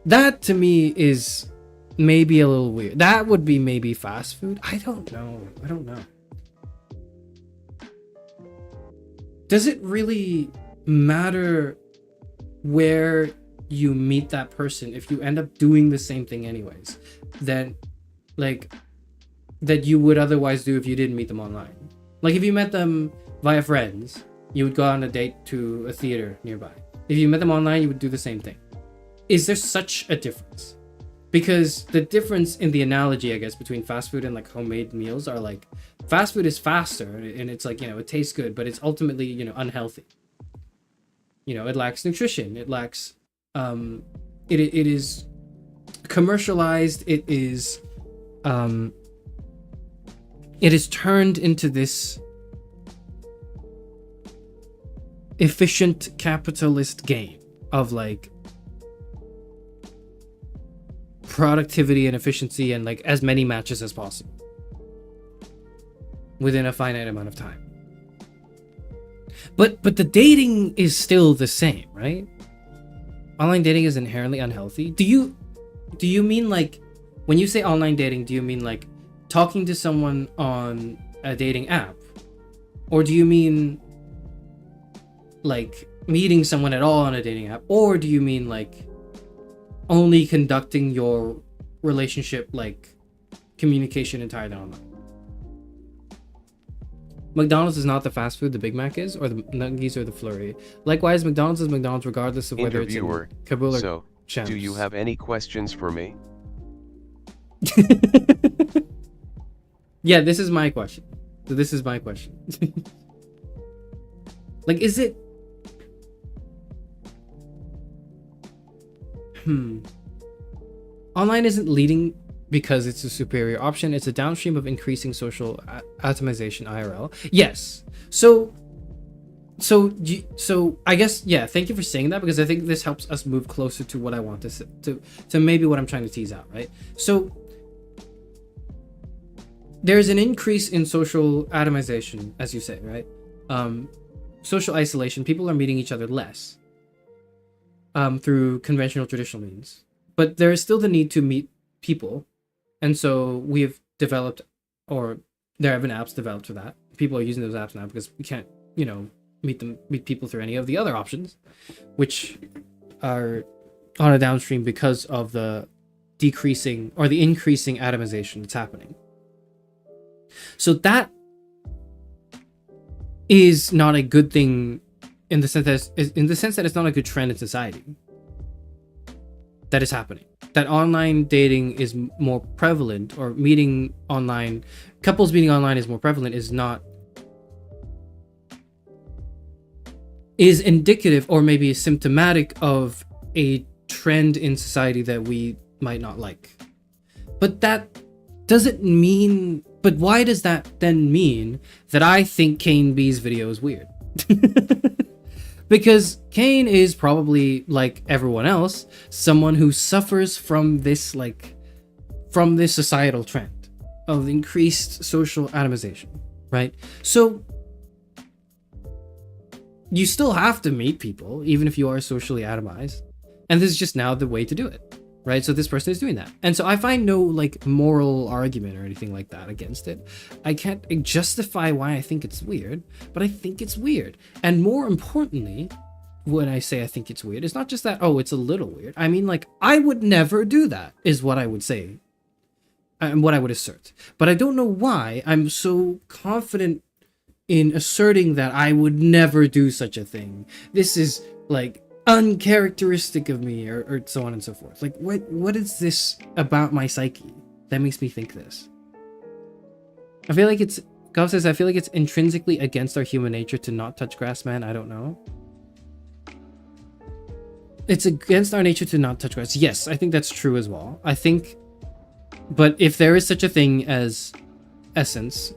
Speaker 4: that to me is maybe a little weird. That would be maybe fast food. I don't know. Does it really matter where you meet that person if you end up doing the same thing anyways that you would otherwise do if you didn't meet them online? Like if you met them via friends, you would go on a date to a theater nearby. If you met them online, you would do the same thing. Is there such a difference? Because the difference in the analogy, I guess, between fast food and like homemade meals are like, fast food is faster and it's like, it tastes good, but it's ultimately, unhealthy. It lacks nutrition. It lacks, it is commercialized. It is turned into this efficient capitalist game of like productivity and efficiency and like as many matches as possible within a finite amount of time. But the dating is still the same, right? Online dating is inherently unhealthy. Do you mean like, when you say online dating, do you mean like talking to someone on a dating app? Or do you mean like meeting someone at all on a dating app? Or do you mean like only conducting your relationship like communication entirely online? McDonald's is not the fast food the Big Mac is, or the nuggies or the flurry. Likewise, McDonald's is McDonald's regardless of whether it's in Kabul or
Speaker 5: so,
Speaker 4: Champs.
Speaker 5: do you have any questions for me?
Speaker 4: Yeah, this is my question. Like, is it... Online isn't leading because it's a superior option. It's a downstream of increasing social atomization IRL. Yes. So I guess, yeah, thank you for saying that, because I think this helps us move closer to what I want to say, to maybe what I'm trying to tease out, right? So there's an increase in social atomization, as you say, right? Social isolation. People are meeting each other less through conventional traditional means, but there is still the need to meet people. And so we've developed, or there have been apps developed for that. People are using those apps now because we can't, meet people through any of the other options, which are on a downstream because of the decreasing or the increasing atomization that's happening. So that is not a good thing in the sense that it's not a good trend in society that is happening. That online dating is more prevalent, or couples meeting online is more prevalent, is indicative or maybe symptomatic of a trend in society that we might not like. But that doesn't mean... But why does that then mean that I think Kane B's video is weird? Because Kane is probably, like everyone else, someone who suffers from this societal trend of increased social atomization, right? So you still have to meet people, even if you are socially atomized. And this is just now the way to do it, right? So this person is doing that. And so I find no moral argument or anything like that against it. I can't justify why I think it's weird, but I think it's weird. And more importantly, when I say I think it's weird, it's not just that, oh, it's a little weird. I mean, I would never do that, is what I would say. And what I would assert. But I don't know why I'm so confident in asserting that I would never do such a thing. This is uncharacteristic of me, or so on and so forth. What is this about my psyche that makes me think this. I feel like it's... Gov says, I feel like it's intrinsically against our human nature to not touch grass, man. I don't know. It's against our nature to not touch grass. Yes, I think that's true as well. I think... But if there is such a thing as essence...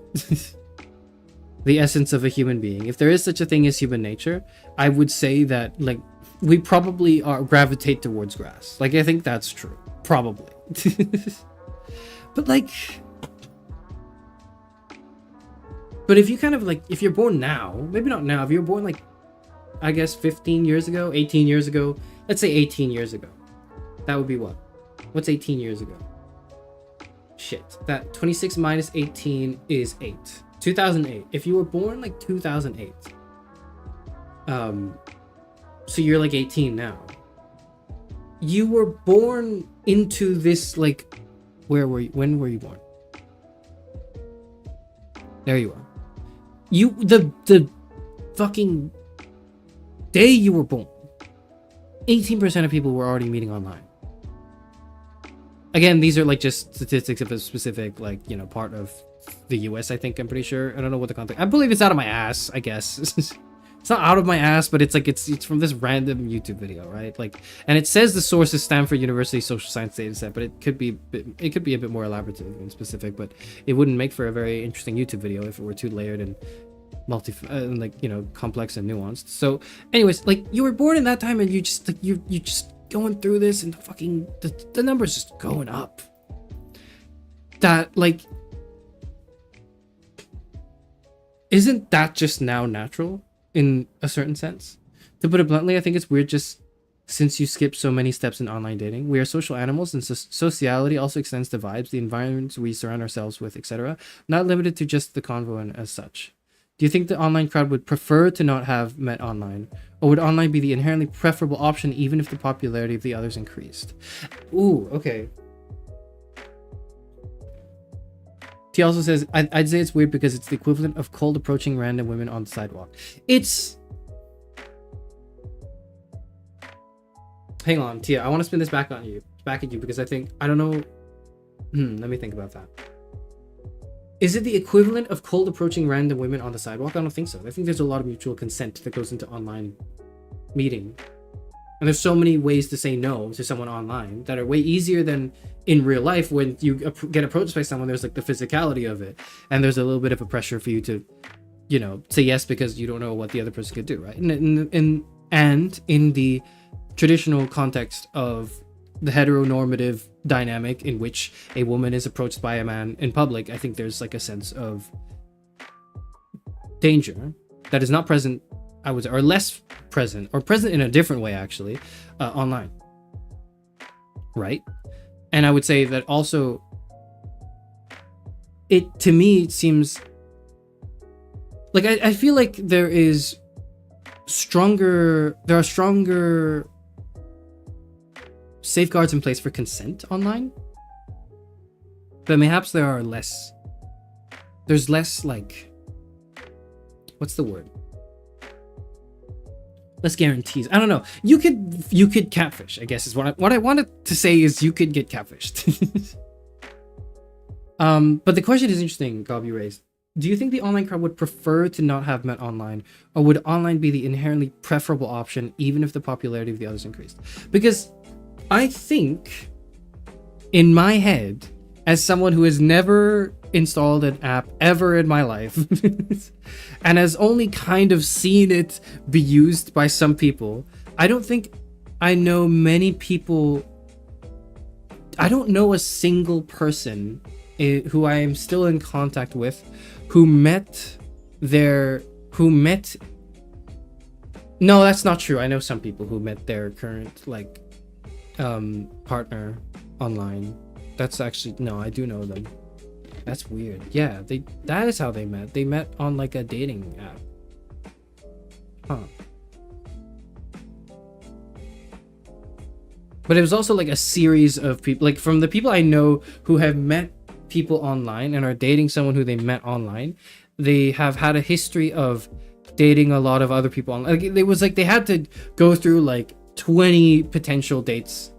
Speaker 4: the essence of a human being. If there is such a thing as human nature, I would say that, like, we probably gravitate towards grass. Like, I think that's true. Probably. But, like... But if you kind of, like, if you're born now, maybe not now, if you're born, like, I guess 15 years ago, 18 years ago, let's say 18 years ago. That would be what? What's 18 years ago? Shit. That 26 minus 18 is 8. 2008. If you were born, like, 2008. So you're, like, 18 now. You were born into this, like, where were you? When were you born? There you are. The fucking day you were born, 18% of people were already meeting online. Again, these are like just statistics of a specific, like, you know, part of the US, I think. I'm pretty sure. I don't know what the context. I believe it's out of my ass, I guess. It's not out of my ass, but it's like it's from this random YouTube video, right? Like, and it says the source is Stanford University Social Science Dataset, but it could be a bit more elaborative and specific. But it wouldn't make for a very interesting YouTube video if it were too layered and like, you know, complex and nuanced. So, anyways, like, you were born in that time, and you just like you just going through this, and the numbers just going up. That, like, isn't that just now natural? In a certain sense. To put it bluntly, I think it's weird just since you skip so many steps in online dating. We are social animals, and sociality also extends to vibes, the environments we surround ourselves with, etc. Not limited to just the convo and as such. Do you think the online crowd would prefer to not have met online? Or would online be the inherently preferable option even if the popularity of the others increased? Ooh, okay. He also says, I'd say it's weird because it's the equivalent of cold approaching random women on the sidewalk. It's... Hang on, Tia. I want to spin this back at you because I think... I don't know... let me think about that. Is it the equivalent of cold approaching random women on the sidewalk? I don't think so. I think there's a lot of mutual consent that goes into online meeting. And there's so many ways to say no to someone online that are way easier than in real life. When you get approached by someone, there's like the physicality of it. And there's a little bit of a pressure for you to, you know, say yes because you don't know what the other person could do, right? And in the traditional context of the heteronormative dynamic in which a woman is approached by a man in public, I think there's like a sense of danger that is not present, I would say, or less present, or present in a different way actually, online, right? And I would say that also, to me it seems like I feel like there are stronger safeguards in place for consent online, but perhaps there's less, like, what's the word? Less guarantees. I don't know. You could catfish, I guess, is what I wanted to say is you could get catfished. But the question is interesting, Gob, you raised. Do you think the online crowd would prefer to not have met online, or would online be the inherently preferable option even if the popularity of the others increased? Because I think, in my head, as someone who has never installed an app ever in my life and has only kind of seen it be used by some people, I don't think I know many people. I don't know a single person who I am still in contact with who met no, that's not true. I know some people who met their current, like, partner online. That's actually, no, I do know them. That's weird. Yeah, that is how they met. They met on, like, a dating app. Huh. But it was also like a series of people, like, from the people I know who have met people online and are dating someone who they met online, they have had a history of dating a lot of other people online. Like, it was like they had to go through like 20 potential dates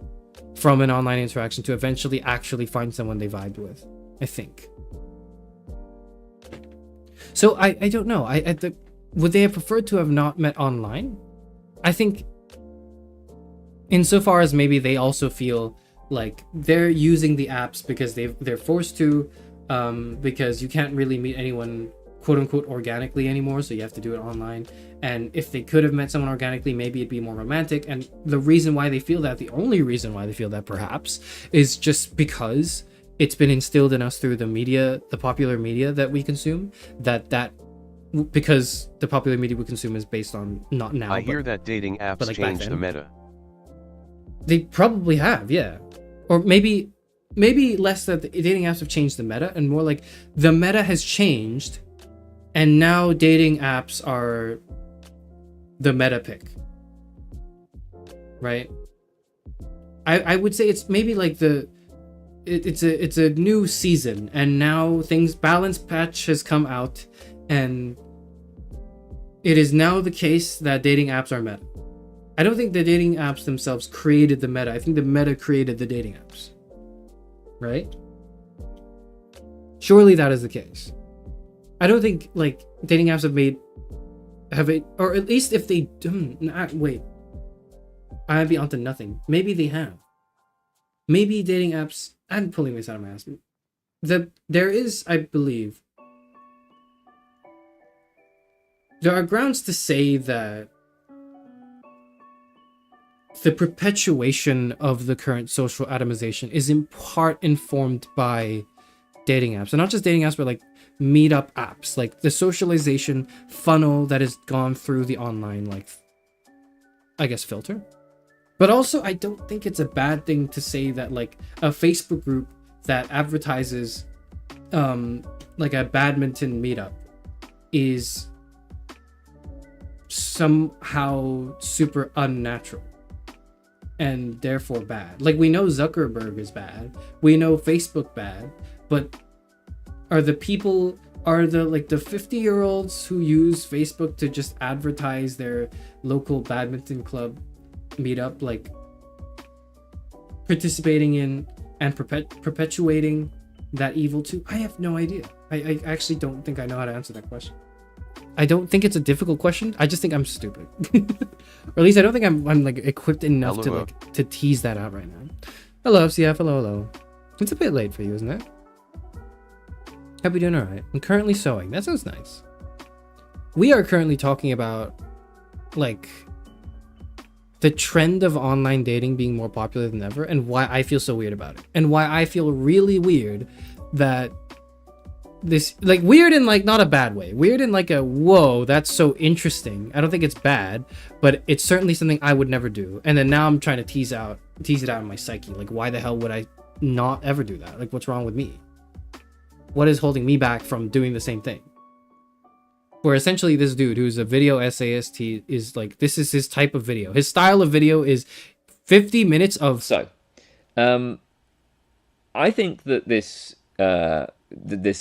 Speaker 4: from an online interaction to eventually actually find someone they vibed with, I think. So I don't know. Would they have preferred to have not met online? I think insofar as maybe they also feel like they're using the apps because they're forced to, because you can't really meet anyone quote unquote organically anymore, so you have to do it online. And if they could have met someone organically, maybe it'd be more romantic. And the reason why they feel that, the only reason why they feel that perhaps, is just because it's been instilled in us through the media, the popular media that we consume, because the popular media we consume is based on, not now,
Speaker 5: I hear that dating apps
Speaker 4: like
Speaker 5: changed the meta.
Speaker 4: They probably have, yeah. Or maybe less that the dating apps have changed the meta, and more like the meta has changed, and now dating apps are the meta pick, right? I would say it's maybe like it's a new season, and now balance patch has come out, and it is now the case that dating apps are meta. I don't think the dating apps themselves created the meta. I think the meta created the dating apps, right? Surely that is the case. I don't think like dating apps or at least if they wait, I'd be onto nothing. Maybe they have. Maybe dating apps. I'm pulling this out of my ass. There is, I believe, there are grounds to say that the perpetuation of the current social atomization is in part informed by dating apps, and not just dating apps, but like meetup apps, like the socialization funnel that has gone through the online, like, I guess, filter. But also, I don't think it's a bad thing to say that like a Facebook group that advertises like a badminton meetup is somehow super unnatural and therefore bad. Like, we know Zuckerberg is bad, we know Facebook bad, but are the 50-year-olds who use Facebook to just advertise their local badminton club meetup like participating in and perpetuating that evil too? I have no idea. I actually don't think I know how to answer that question. I don't think it's a difficult question. I just think I'm stupid. Or at least I don't think I'm like equipped enough to tease that out right now. Hello, CF. Hello. It's a bit late for you, isn't it? Hope you're doing alright. I'm currently sewing. That sounds nice. We are currently talking about like the trend of online dating being more popular than ever, and why I feel so weird about it, and why I feel really weird that this, like, weird in like not a bad way, weird in like a whoa, that's so interesting. I don't think it's bad, but it's certainly something I would never do. And then now I'm trying to tease it out in my psyche, like, why the hell would I not ever do that? Like, what's wrong with me? What is holding me back from doing the same thing? Where essentially this dude who's a video essayist, he is like, this is his type of video. His style of video is 50 minutes of...
Speaker 6: So, I think that this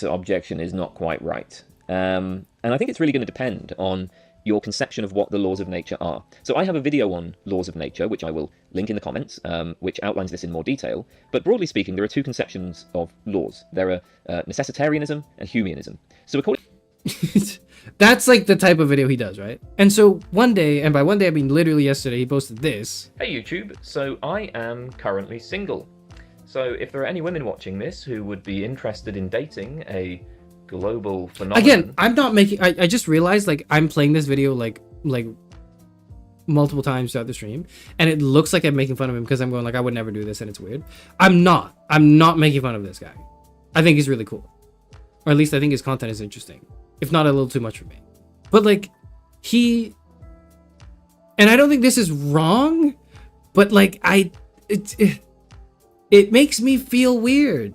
Speaker 6: objection is not quite right. And I think it's really going to depend on your conception of what the laws of nature are. So I have a video on laws of nature, which I will link in the comments, which outlines this in more detail. But broadly speaking, there are two conceptions of laws. There are necessitarianism and Humeanism. So according...
Speaker 4: That's like the type of video he does, right? And so one day, and by one day I mean literally yesterday, he posted this.
Speaker 6: Hey YouTube, so I am currently single. So if there are any women watching this who would be interested in dating a global phenomenon...
Speaker 4: Again, I'm not making... I just realized, like, I'm playing this video, like multiple times throughout the stream, and it looks like I'm making fun of him because I'm going, like, I would never do this, and it's weird. I'm not making fun of this guy. I think he's really cool. Or at least I think his content is interesting. If not a little too much for me. But, like, and I don't think this is wrong, but, like, it makes me feel weird.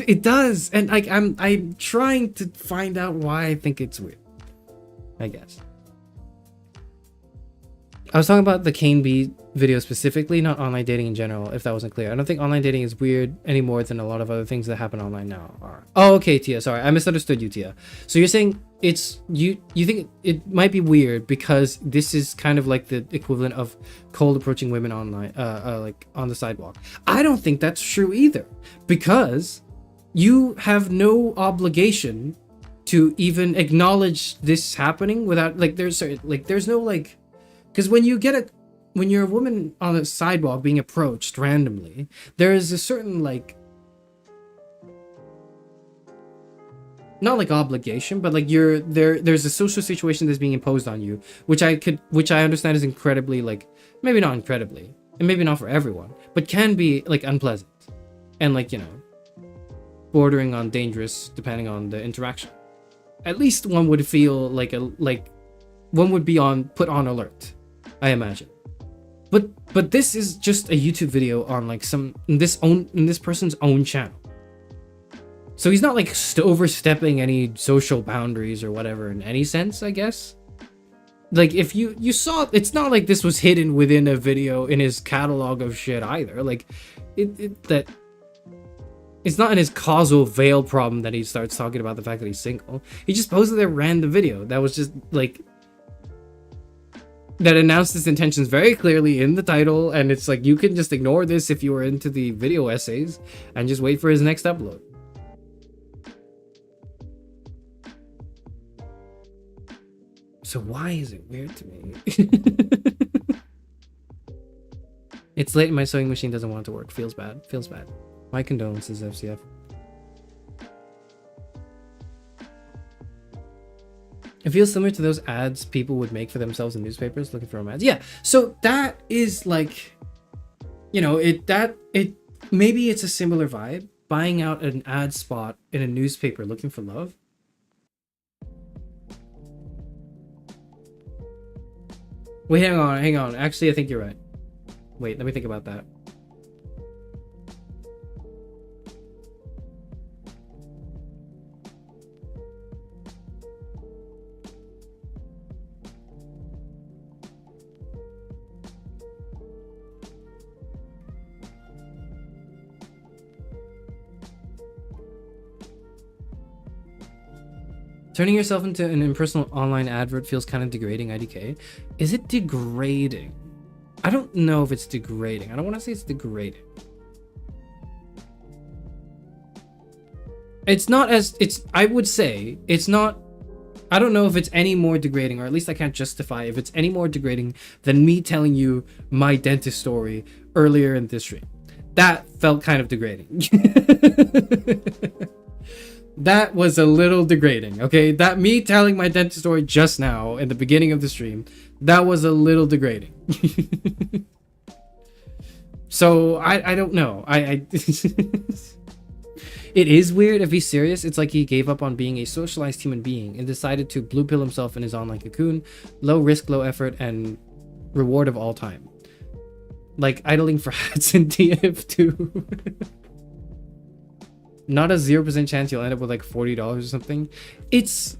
Speaker 4: It does. And like I'm trying to find out why I think it's weird, I guess. I was talking about the cane bee video specifically, not online dating in general, if that wasn't clear. I don't think online dating is weird any more than a lot of other things that happen online now are. Oh, okay, Tia, sorry, I misunderstood you, Tia. So you're saying it's you think it might be weird because this is kind of like the equivalent of cold approaching women online, like on the sidewalk. I don't think that's true either, because you have no obligation to even acknowledge this happening without there's no like, because when you're a woman on the sidewalk being approached randomly, there is a certain like, not like obligation, but like there's a social situation that's being imposed on you, which I understand is incredibly, like, maybe not incredibly, and maybe not for everyone, but can be like unpleasant and, like, you know, bordering on dangerous depending on the interaction. At least one would feel like one would be put on alert, I imagine. But this is just a YouTube video on like in this person's own channel. So he's not like overstepping any social boundaries or whatever in any sense, I guess. Like, if you saw, it's not like this was hidden within a video in his catalog of shit either. Like, that it's not in his causal veil problem that he starts talking about the fact that he's single. He just posted a random video that was just like, that announced his intentions very clearly in the title, and it's like, you can just ignore this if you were into the video essays and just wait for his next upload. So why is it weird to me? It's late and my sewing machine doesn't want to work. Feels bad. My condolences, FCF. It feels similar to those ads people would make for themselves in newspapers looking for romance. Yeah, so that is like, you know, maybe it's a similar vibe. Buying out an ad spot in a newspaper looking for love. Wait, hang on. Actually, I think you're right. Wait, let me think about that. Turning yourself into an impersonal online advert feels kind of degrading, IDK. Is it degrading? I don't know if it's degrading. I don't want to say it's degrading. I would say it's not, I don't know if it's any more degrading, or at least I can't justify if it's any more degrading than me telling you my dentist story earlier in this stream. That felt kind of degrading. That was a little degrading, okay? That me telling my dentist story just now in the beginning of the stream, that was a little degrading. So I don't know. It is weird if he's serious. It's like he gave up on being a socialized human being and decided to blue pill himself in his online cocoon. Low risk, low effort, and reward of all time. Like idling for hats in TF2. Not a 0% chance you'll end up with like $40 or something. Is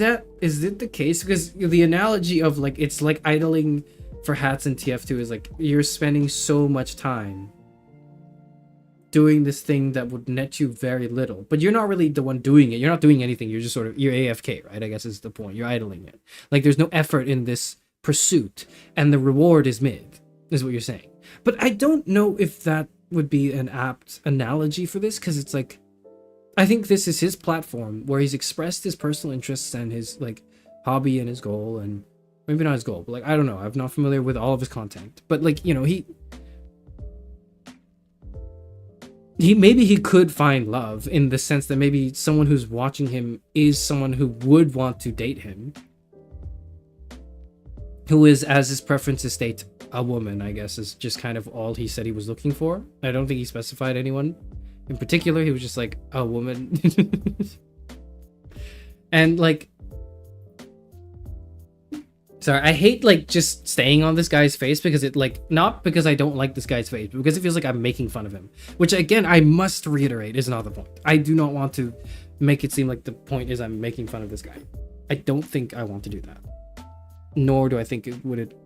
Speaker 4: it the case? Because the analogy of like, it's like idling for hats in TF2 is like, you're spending so much time doing this thing that would net you very little, but you're not really the one doing it. You're not doing anything. You're just sort of, you're AFK, right? I guess is the point. You're idling it. Like, there's no effort in this pursuit, and the reward is mid, is what you're saying. But I don't know if that would be an apt analogy for this, because it's like, I think this is his platform where he's expressed his personal interests and his like hobby and his goal, and maybe not his goal, but like, I don't know. I'm not familiar with all of his content, but like, you know, he maybe he could find love in the sense that maybe someone who's watching him is someone who would want to date him, who is, as his preferences state, a woman, I guess, is just kind of all he said he was looking for. I don't think he specified anyone in particular. He was just like, a woman. And like, sorry, I hate like just staying on this guy's face, because it like, not because I don't like this guy's face, but because it feels like I'm making fun of him, which again, I must reiterate is not the point. I do not want to make it seem like the point is I'm making fun of this guy. I don't think I want to do that. nor do I think it would it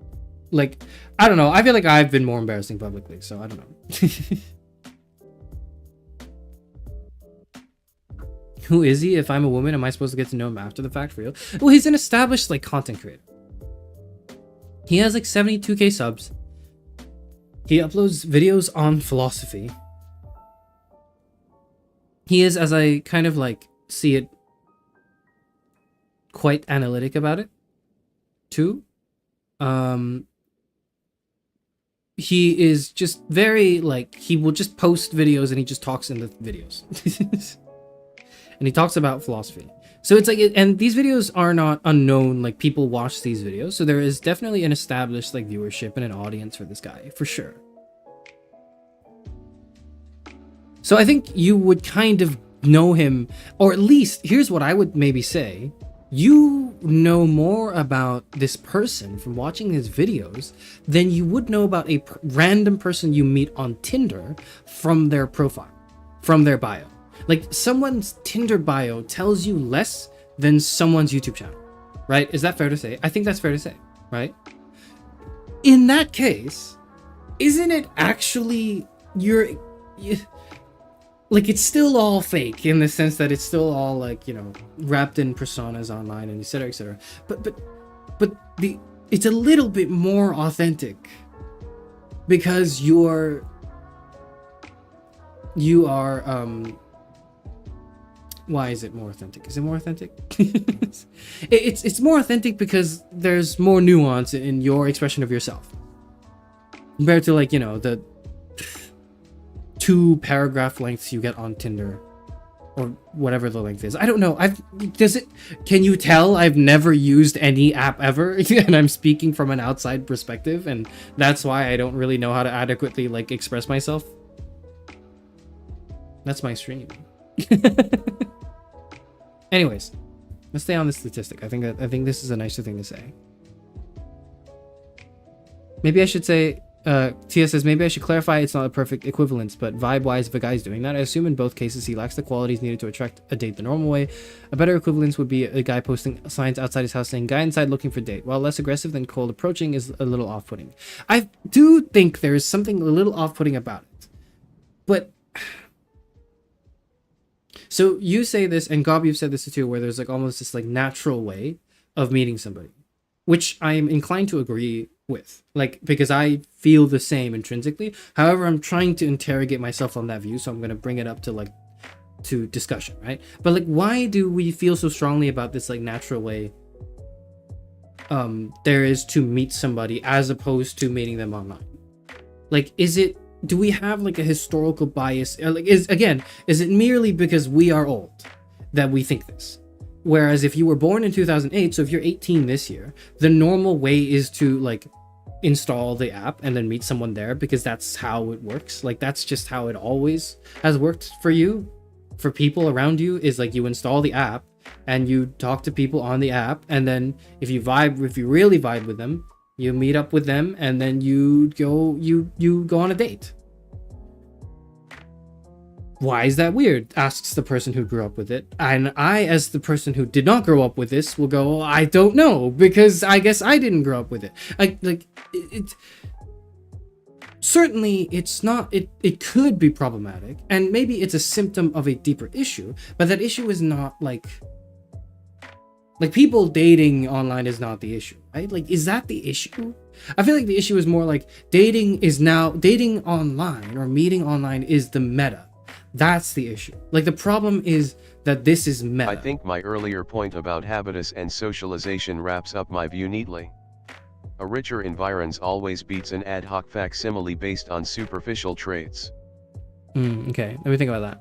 Speaker 4: like, I don't know. I feel like I've been more embarrassing publicly, so I don't know. Who is he? If I'm a woman, am I supposed to get to know him after the fact for real? Well, he's an established like content creator. He has like 72k subs. He uploads videos on philosophy. He is, as I kind of like see it, quite analytic about it too. He is just very like, he will just post videos and he just talks in the videos. And he talks about philosophy. So it's like, and these videos are not unknown, like people watch these videos. So there is definitely an established like viewership and an audience for this guy, for sure. So I think you would kind of know him, or at least, here's what I would maybe say. You know more about this person from watching his videos than you would know about a random person you meet on Tinder from their profile, from their bio. Like, someone's Tinder bio tells you less than someone's YouTube channel, right? Is that fair to say? I think that's fair to say, right? In that case, isn't it actually like, it's still all fake in the sense that it's still all like, you know, wrapped in personas online and etc, etc. But it's a little bit more authentic because you are why is it more authentic? Is it more authentic? it's more authentic because there's more nuance in your expression of yourself compared to, like, you know, the 2 paragraph lengths you get on Tinder or whatever the length is. I don't know. Can you tell I've never used any app ever and I'm speaking from an outside perspective, and that's why I don't really know how to adequately like express myself. That's my stream. Anyways, let's stay on this statistic. I think this is a nicer thing to say. Maybe I should say, Tia says, maybe I should clarify it's not a perfect equivalence, but vibe-wise, if a guy's doing that, I assume in both cases he lacks the qualities needed to attract a date the normal way. A better equivalence would be a guy posting signs outside his house saying, guy inside looking for date. While less aggressive than cold approaching is a little off-putting. I do think there is something a little off-putting about it. But... So you say this, and Gob, you've said this too, where there's like almost this like natural way of meeting somebody, which I'm inclined to agree with, like, because I feel the same intrinsically. However, I'm trying to interrogate myself on that view, so I'm going to bring it up to discussion, right? But like, why do we feel so strongly about this like natural way there is to meet somebody as opposed to meeting them online? Like, do we have like a historical bias? Like, is it merely because we are old that we think this? Whereas if you were born in 2008, so if you're 18 this year, the normal way is to like install the app and then meet someone there, because that's how it works. Like, that's just how it always has worked for you, for people around you, is like you install the app and you talk to people on the app, and then if you really vibe with them, you meet up with them, and then you go on a date. Why is that weird? Asks the person who grew up with it. And I, as the person who did not grow up with this, will go, I don't know, because I guess I didn't grow up with it. It certainly it's not, it could be problematic, and maybe it's a symptom of a deeper issue, but that issue is not like people dating online is not the issue, right? Like, is that the issue? I feel like the issue is more like dating online or meeting online is the meta. That's the issue. Like, the problem is that this is meta.
Speaker 5: I think my earlier point about habitus and socialization wraps up my view neatly. A richer environs always beats an ad hoc facsimile based on superficial traits.
Speaker 4: Okay, let me think about that.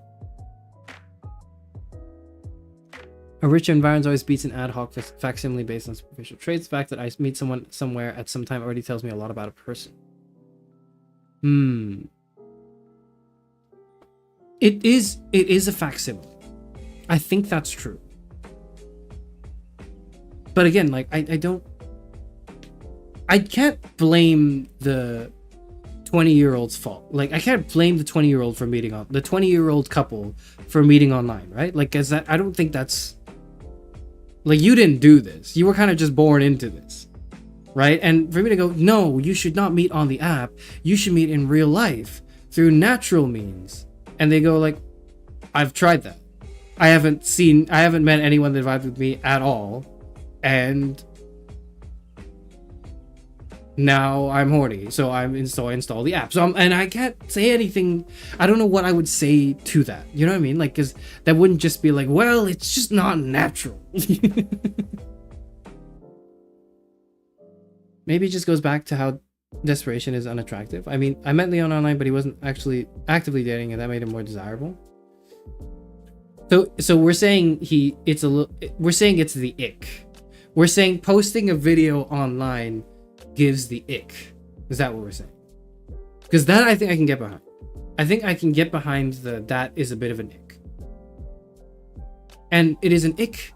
Speaker 4: A richer environs always beats an ad hoc facsimile based on superficial traits. The fact that I meet someone somewhere at some time already tells me a lot about a person. It is a facsimile. I think that's true. But again, like, I can't blame the 20-year-old's fault. Like, I can't blame the 20-year-old for meeting on the 20-year-old couple for meeting online, right? Like, I don't think that's, like, you didn't do this. You were kind of just born into this. right? And for me to go, no, you should not meet on the app. You should meet in real life through natural means. And they go like, I've tried that. I haven't met anyone that vibed with me at all. And now I'm horny, so I install the app. And I can't say anything. I don't know what I would say to that. You know what I mean? Like, because that wouldn't just be like, well, it's just not natural. Maybe it just goes back to how desperation is unattractive. I mean, I met Leon online, but he wasn't actually actively dating, and that made him more desirable. So we're saying we're saying it's the ick. We're saying posting a video online gives the ick. Is that what we're saying? Because that I think I can get behind. I think I can get behind that is a bit of an ick. And it is an ick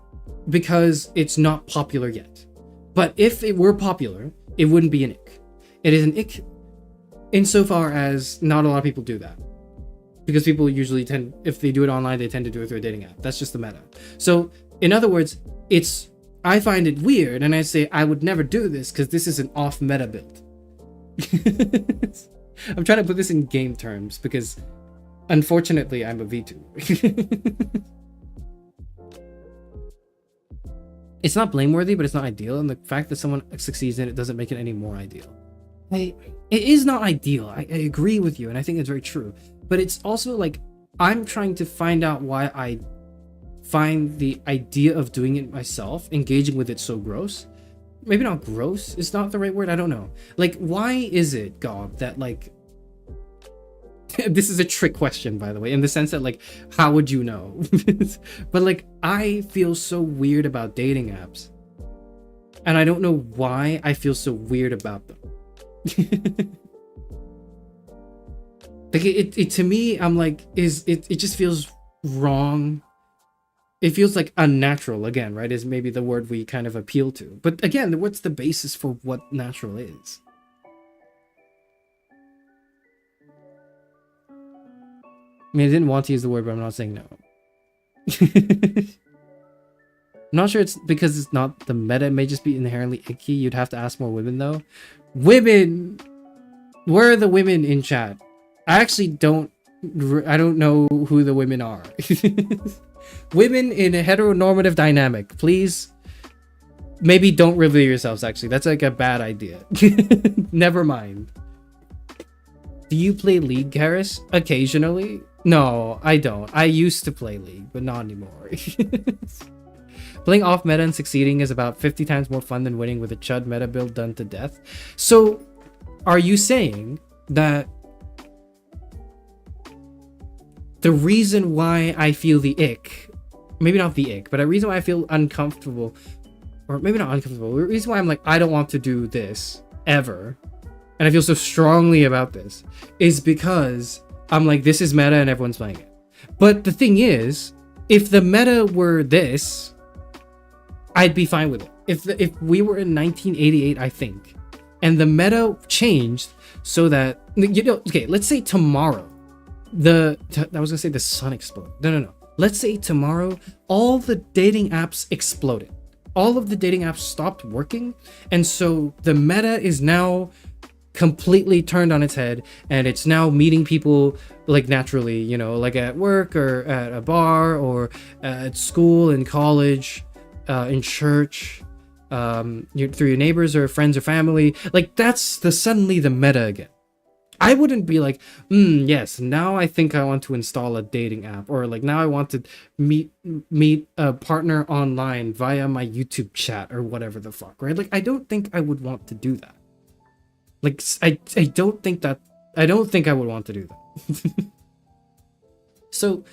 Speaker 4: because it's not popular yet. But if it were popular, it wouldn't be an ick. It is an ick insofar as not a lot of people do that. Because people usually if they do it online, they tend to do it through a dating app. That's just the meta. So, in other words, I find it weird, and I say I would never do this because this is an off-meta build. I'm trying to put this in game terms because, unfortunately, I'm a VTuber. It's not blameworthy, but it's not ideal, and the fact that someone succeeds in it doesn't make it any more ideal. It is not ideal. I agree with you, and I think it's very true. But it's also like I'm trying to find out why I find the idea of doing it myself, engaging with it, so gross. Maybe not gross is not the right word. I don't know. Like, why is it, God, that like this is a trick question, by the way, in the sense that like, how would you know? But like, I feel so weird about dating apps, and I don't know why I feel so weird about them. Like it to me, I'm like, it just feels wrong. It feels like unnatural again, right? Is maybe the word we kind of appeal to. But again, what's the basis for what natural is? I mean, I didn't want to use the word, but I'm not saying no. I'm not sure it's because it's not the meta. It may just be inherently icky. You'd have to ask more women, though. Women! Where are the women in chat? I actually don't know who the women are. Women in a heteronormative dynamic, please. Maybe don't reveal yourselves, actually. That's like a bad idea. Never mind. Do you play League, Charis? Occasionally? No, I don't. I used to play League, but not anymore. Playing off meta and succeeding is about 50 times more fun than winning with a chud meta build done to death. So, are you saying that the reason why I feel the ick, maybe not the ick, but a reason why I feel uncomfortable, or maybe not uncomfortable, the reason why I'm like, I don't want to do this ever, and I feel so strongly about this, is because I'm like, this is meta and everyone's playing it. But the thing is, if the meta were this, I'd be fine with it. If we were in 1988, I think, and the meta changed so that, you know, okay, let's say tomorrow, I was gonna say the sun exploded. No. Let's say tomorrow, all the dating apps exploded. All of the dating apps stopped working, and so the meta is now completely turned on its head, and it's now meeting people like naturally, you know, like at work or at a bar or at school, in college, in church, through your neighbors or friends or family. Like, that's suddenly the meta again. I wouldn't be like, yes, now I think I want to install a dating app, or like now I want to meet a partner online via my YouTube chat or whatever the fuck, right? Like, I don't think I would want to do that. Like, I don't think I would want to do that. So,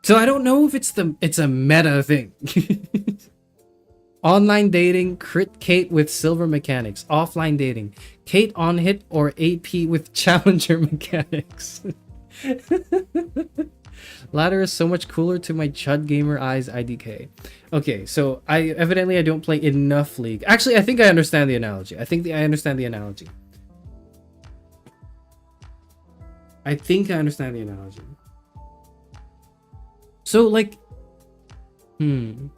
Speaker 4: So I don't know if it's a meta thing. Online dating, crit Kate with silver mechanics. Offline dating, Kate on hit or AP with challenger mechanics. Latter is so much cooler to my chud gamer eyes, IDK. Okay, so I don't play enough League. Actually, I think I understand the analogy. I think I understand the analogy. So, like, But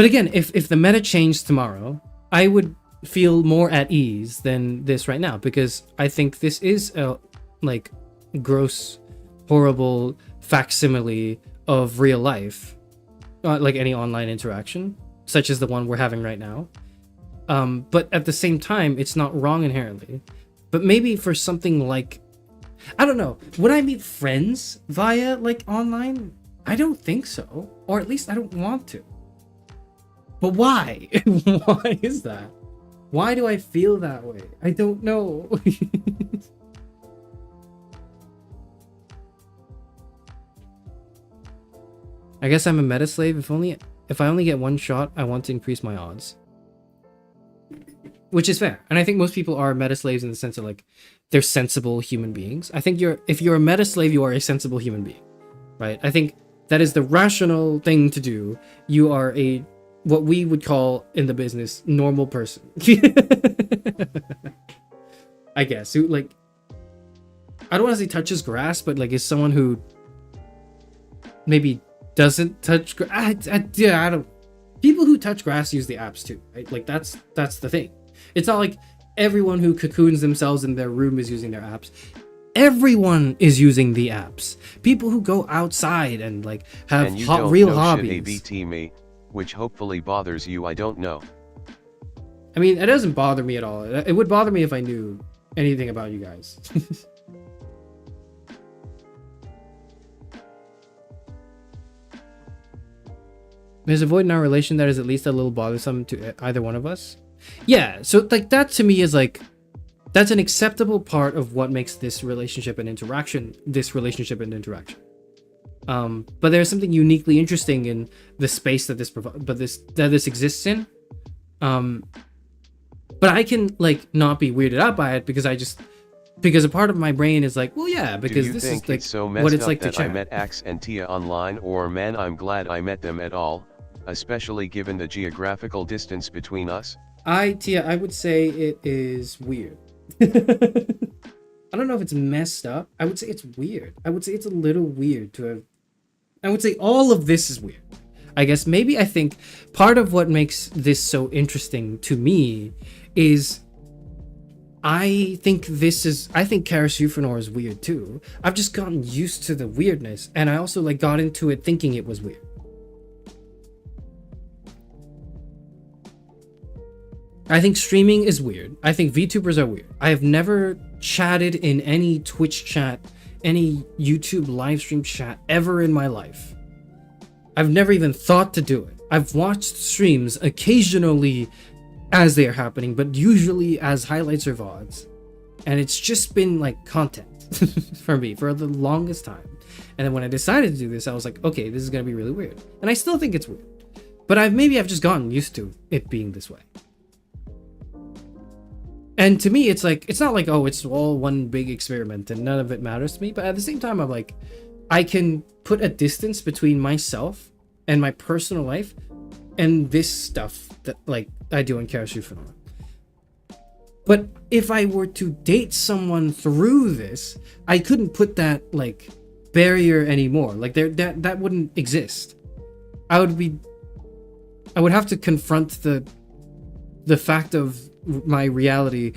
Speaker 4: again, if the meta changed tomorrow, I would feel more at ease than this right now, because I think this is a like gross, horrible facsimile of real life, like any online interaction, such as the one we're having right now. But at the same time, it's not wrong inherently. But maybe for something like, I don't know, would I meet friends via like online? I don't think so, or at least I don't want to. But why? Why is that? Why do I feel that way? I don't know. I guess I'm a meta slave. If I only get one shot, I want to increase my odds. Which is fair. And I think most people are meta slaves in the sense of like they're sensible human beings. I think if you're a meta slave, you are a sensible human being. Right? I think that is the rational thing to do. You are what we would call in the business normal person. I guess. Who, like, I don't want to say touches grass, but like is someone who maybe doesn't touch grass. I don't. People who touch grass use the apps too, right? Like that's the thing. It's not like everyone who cocoons themselves in their room is using their apps. Everyone is using the apps. People who go outside and like have
Speaker 5: and you
Speaker 4: real
Speaker 5: don't know
Speaker 4: hobbies.
Speaker 5: Shit ABT me, which hopefully bothers you. I don't know.
Speaker 4: I mean, it doesn't bother me at all. It would bother me if I knew anything about you guys. There's a void in our relation that is at least a little bothersome to either one of us. Yeah, so like that to me is like, that's an acceptable part of what makes this relationship an interaction. But there's something uniquely interesting in the space that this exists in. But I can like not be weirded out by it because a part of my brain is like, well, yeah, because this is like
Speaker 5: so
Speaker 4: what it's like to
Speaker 5: that
Speaker 4: chat.
Speaker 5: I met Axe and Tia online, or man, I'm glad I met them at all, especially given the geographical distance between us.
Speaker 4: Tia, I would say it is weird. I don't know if it's messed up. I would say it's weird. I would say it's a little weird to have. I would say all of this is weird. I guess maybe I think part of what makes this so interesting to me is I think Charis Euphranor is weird too. I've just gotten used to the weirdness, and I also like got into it thinking it was weird. I think streaming is weird. I think VTubers are weird. I have never chatted in any Twitch chat, any YouTube live stream chat ever in my life. I've never even thought to do it. I've watched streams occasionally as they are happening, but usually as highlights or VODs. And it's just been like content for me for the longest time. And then when I decided to do this, I was like, okay, this is going to be really weird. And I still think it's weird. But I've just gotten used to it being this way. And to me, it's like, it's not like, oh, it's all one big experiment and none of it matters to me. But at the same time, I'm like, I can put a distance between myself and my personal life and this stuff that like I do in Charis Euphranor. But if I were to date someone through this, I couldn't put that like barrier anymore. Like that wouldn't exist. I would have to confront the fact of my reality.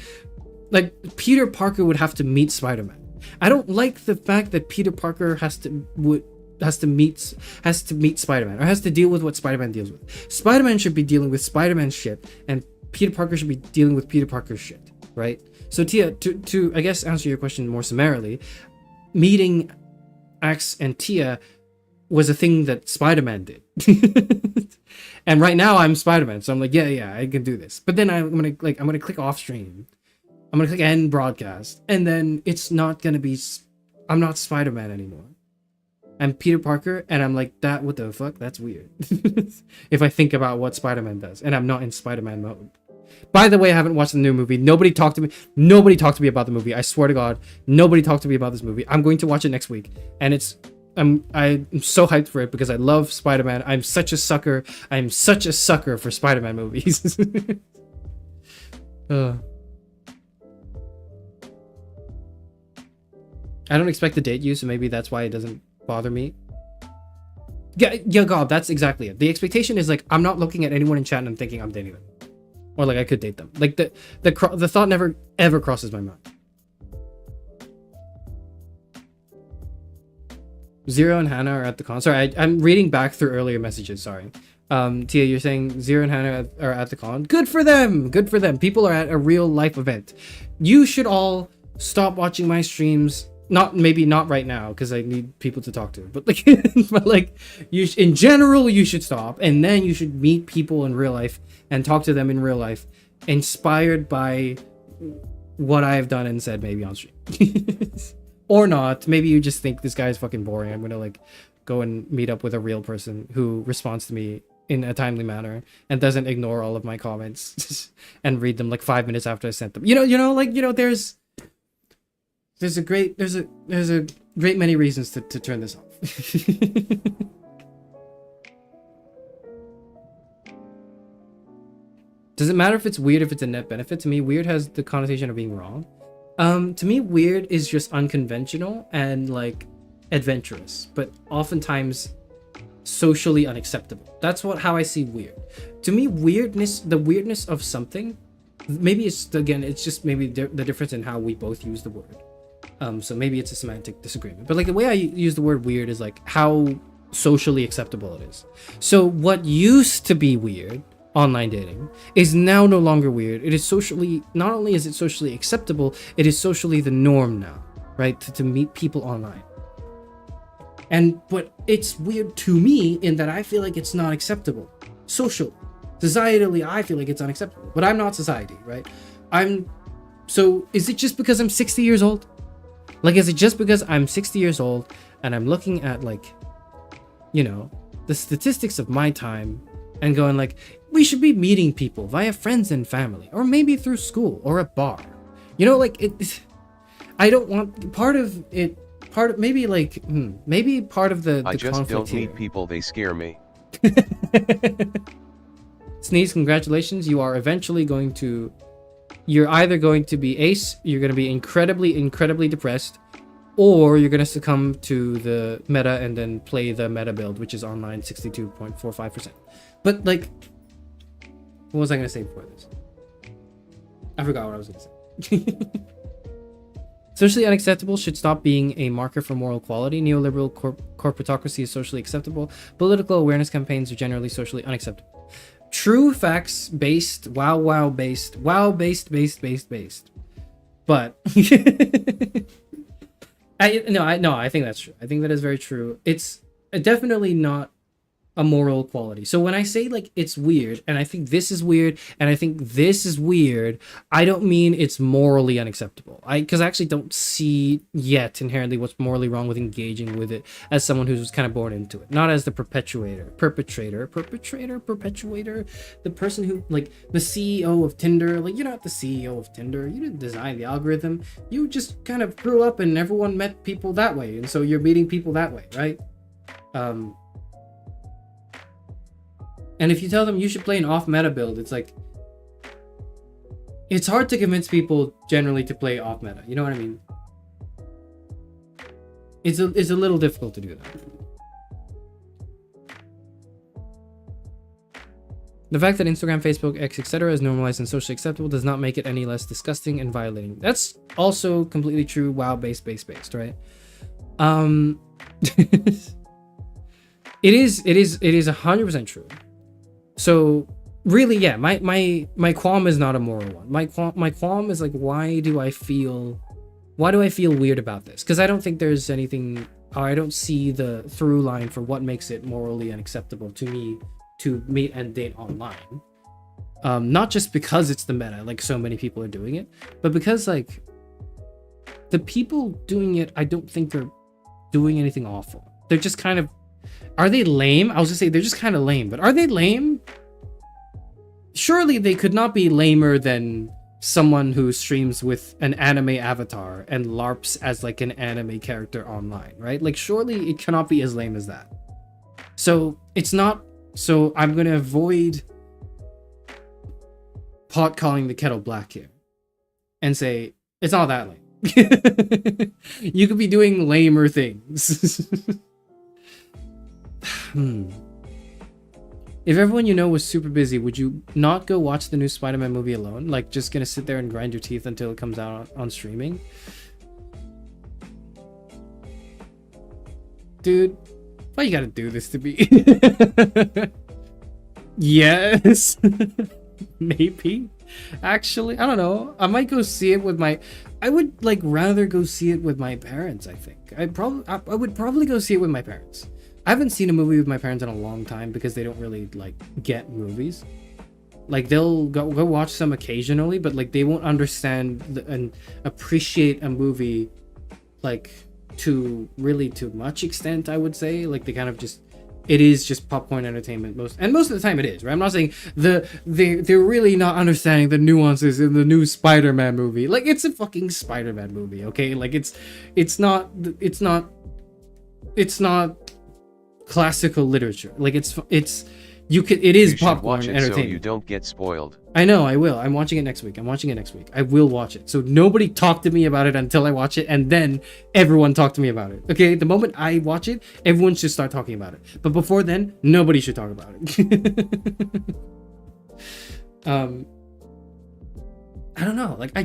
Speaker 4: Like Peter Parker would have to meet Spider-Man. I don't like the fact that Peter Parker has to meet Spider-Man, or has to deal with what Spider-Man deals with. Spider-Man should be dealing with Spider-Man's shit, and Peter Parker should be dealing with Peter Parker's shit, right? So Tia, to I guess answer your question more summarily, meeting Axe and Tia was a thing that Spider-Man did. And right now I'm Spider-Man, so I'm like, yeah, I can do this. But then I'm gonna click off stream. I'm gonna click end broadcast, and then it's not gonna be. I'm not Spider-Man anymore. I'm Peter Parker, and I'm like, what the fuck? That's weird. If I think about what Spider-Man does, and I'm not in Spider-Man mode. By the way, I haven't watched the new movie. Nobody talked to me about the movie. I swear to God, nobody talked to me about this movie. I'm going to watch it next week, and I'm so hyped for it because I love Spider-Man. I'm such a sucker for Spider-Man movies. I don't expect to date you, so maybe that's why it doesn't bother me. Yeah, God, that's exactly it. The expectation is like, I'm not looking at anyone in chat and I'm thinking I'm dating them, or like I could date them. Like the thought never ever crosses my mind. Zero and Hannah are at the con. Sorry, I'm reading back through earlier messages. Sorry. Tia, you're saying Zero and Hannah are at the con. Good for them. Good for them. People are at a real life event. You should all stop watching my streams. Maybe not right now because I need people to talk to. But like, in general, you should stop, and then you should meet people in real life and talk to them in real life, inspired by what I have done and said maybe on stream. Or not. Maybe you just think this guy is fucking boring. I'm gonna like go and meet up with a real person who responds to me in a timely manner and doesn't ignore all of my comments and read them like 5 minutes after I sent them. There's a great many reasons to turn this off. Does it matter if it's weird if it's a net benefit? To me, weird has the connotation of being wrong. To me, weird is just unconventional and like adventurous, but oftentimes socially unacceptable. That's how I see weird. To me, the weirdness of something, maybe it's just maybe the difference in how we both use the word. So maybe it's a semantic disagreement, but like the way I use the word weird is like how socially acceptable it is. So what used to be weird, online dating, is now no longer weird. It is not only is it socially acceptable, it is socially the norm now, right? To meet people online. But it's weird to me in that I feel like it's not acceptable. Socially, societally, I feel like it's unacceptable, but I'm not society, right? So is it just because I'm 60 years old? Like, is it just because I'm 60 years old and I'm looking at like, the statistics of my time and going like, we should be meeting people via friends and family, or maybe through school or a bar. I don't want maybe part of the
Speaker 5: I just don't
Speaker 4: here.
Speaker 5: meet people, they scare me.
Speaker 4: Sneeze, congratulations. You're either going to be ace, you're going to be incredibly depressed, or you're going to succumb to the meta and then play the meta build, which is online 62.45%. But like, what was I going to say before this? I forgot what I was going to say. Socially unacceptable should stop being a marker for moral quality. Neoliberal corporatocracy is socially acceptable. Political awareness campaigns are generally socially unacceptable. True facts based, wow based. But I think that's true. I think that is very true. It's definitely not a moral quality. So when I say like it's weird, and I think this is weird, and I think this is weird, I don't mean it's morally unacceptable. Because I actually don't see yet inherently what's morally wrong with engaging with it as someone who's kind of born into it, not as the perpetrator, the person who, like, the CEO of Tinder. Like, you're not the CEO of Tinder. You didn't design the algorithm. You just kind of grew up and everyone met people that way, and so you're meeting people that way, right? And if you tell them you should play an off-meta build, it's like, it's hard to convince people generally to play off-meta. You know what I mean? It's a little difficult to do that. The fact that Instagram, Facebook, X, etc. is normalized and socially acceptable does not make it any less disgusting and violating. That's also completely true. Wow, based, right? It is 100% true. So really, yeah, my qualm is not a moral one. My qualm is like, why do I feel weird about this? Because I don't think there's anything, or I don't see the through line for what makes it morally unacceptable to me to meet and date online. Not just because it's the meta, like so many people are doing it, but because like the people doing it, I don't think are doing anything awful. They're just kind of, are they lame? I was gonna say they're just kind of lame, but are they lame? Surely they could not be lamer than someone who streams with an anime avatar and LARPs as like an anime character online, right? Like, surely it cannot be as lame as that. So it's not. So I'm gonna avoid pot calling the kettle black here and say it's not that lame. You could be doing lamer things. If everyone you know was super busy, would you not go watch the new Spider-Man movie alone? Like, just gonna sit there and grind your teeth until it comes out on streaming? Dude, why you gotta do this to me? Yes. Maybe. Actually, I don't know. I might go see it with my... I would, like, rather go see it with my parents, I think. I would probably go see it with my parents. I haven't seen a movie with my parents in a long time because they don't really, like, get movies. Like, they'll go watch some occasionally, but, like, they won't understand and appreciate a movie, like, to too much extent, I would say. Like, they kind of just... It is just popcorn entertainment most of the time it is, right? I'm not saying they're really not understanding the nuances in the new Spider-Man movie. Like, it's a fucking Spider-Man movie, okay? Like, it's not classical literature. Like, it is
Speaker 5: You should
Speaker 4: popcorn
Speaker 5: watch it
Speaker 4: entertainment.
Speaker 5: so you don't get spoiled.
Speaker 4: I know, I will. I'm watching it next week. I will watch it. So nobody talk to me about it until I watch it, and then everyone talk to me about it. Okay? The moment I watch it, everyone should start talking about it. But before then, nobody should talk about it. I don't know. Like, I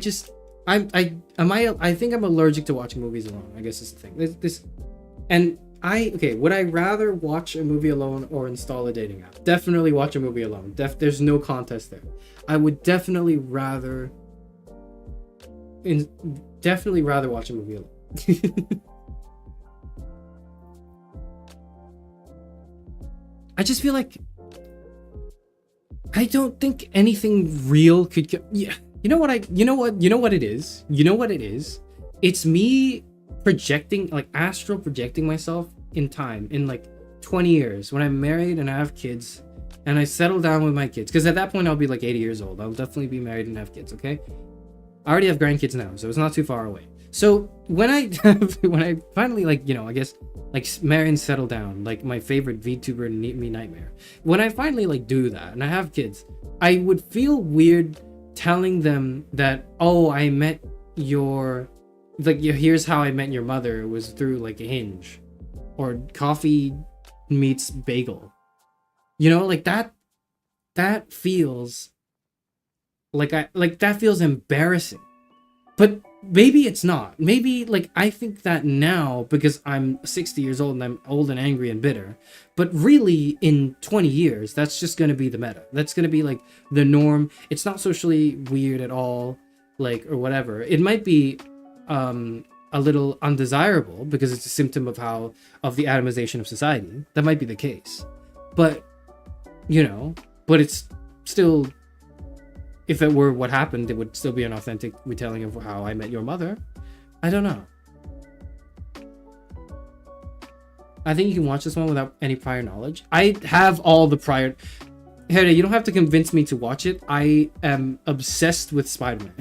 Speaker 4: think I'm allergic to watching movies alone. I guess is the thing. Would I rather watch a movie alone or install a dating app? Definitely watch a movie alone. There's no contest there. I would definitely rather watch a movie alone. I just feel like I don't think anything real could yeah. You know what it is? You know what it is? It's me projecting, like, astral projecting myself in time, in like 20 years, when I'm married and I have kids and I settle down with my kids, because at that point I'll be like 80 years old. I'll definitely be married and have kids. Okay, I already have grandkids now, so it's not too far away. So when I finally, like, you know, I guess, like, marry and settle down, like my favorite VTuber me nightmare, when I finally, like, do that and I have kids, I would feel weird telling them that, oh, I met your, like, here's how I met your mother was through, like, a Hinge or coffee meets bagel. You know, like, that feels like that feels embarrassing. But maybe it's not. Maybe, like, I think that now because I'm 60 years old and I'm old and angry and bitter. But really, in 20 years, that's just going to be the meta. That's going to be, like, the norm. It's not socially weird at all, like, or whatever. It might be a little undesirable because it's a symptom of the atomization of society. That might be the case. But, you know, but it's still, if it were what happened, it would still be an authentic retelling of how I met your mother. I don't know. I think you can watch this one without any prior knowledge. I have all the prior... Hey, you don't have to convince me to watch it. I am obsessed with Spider-Man.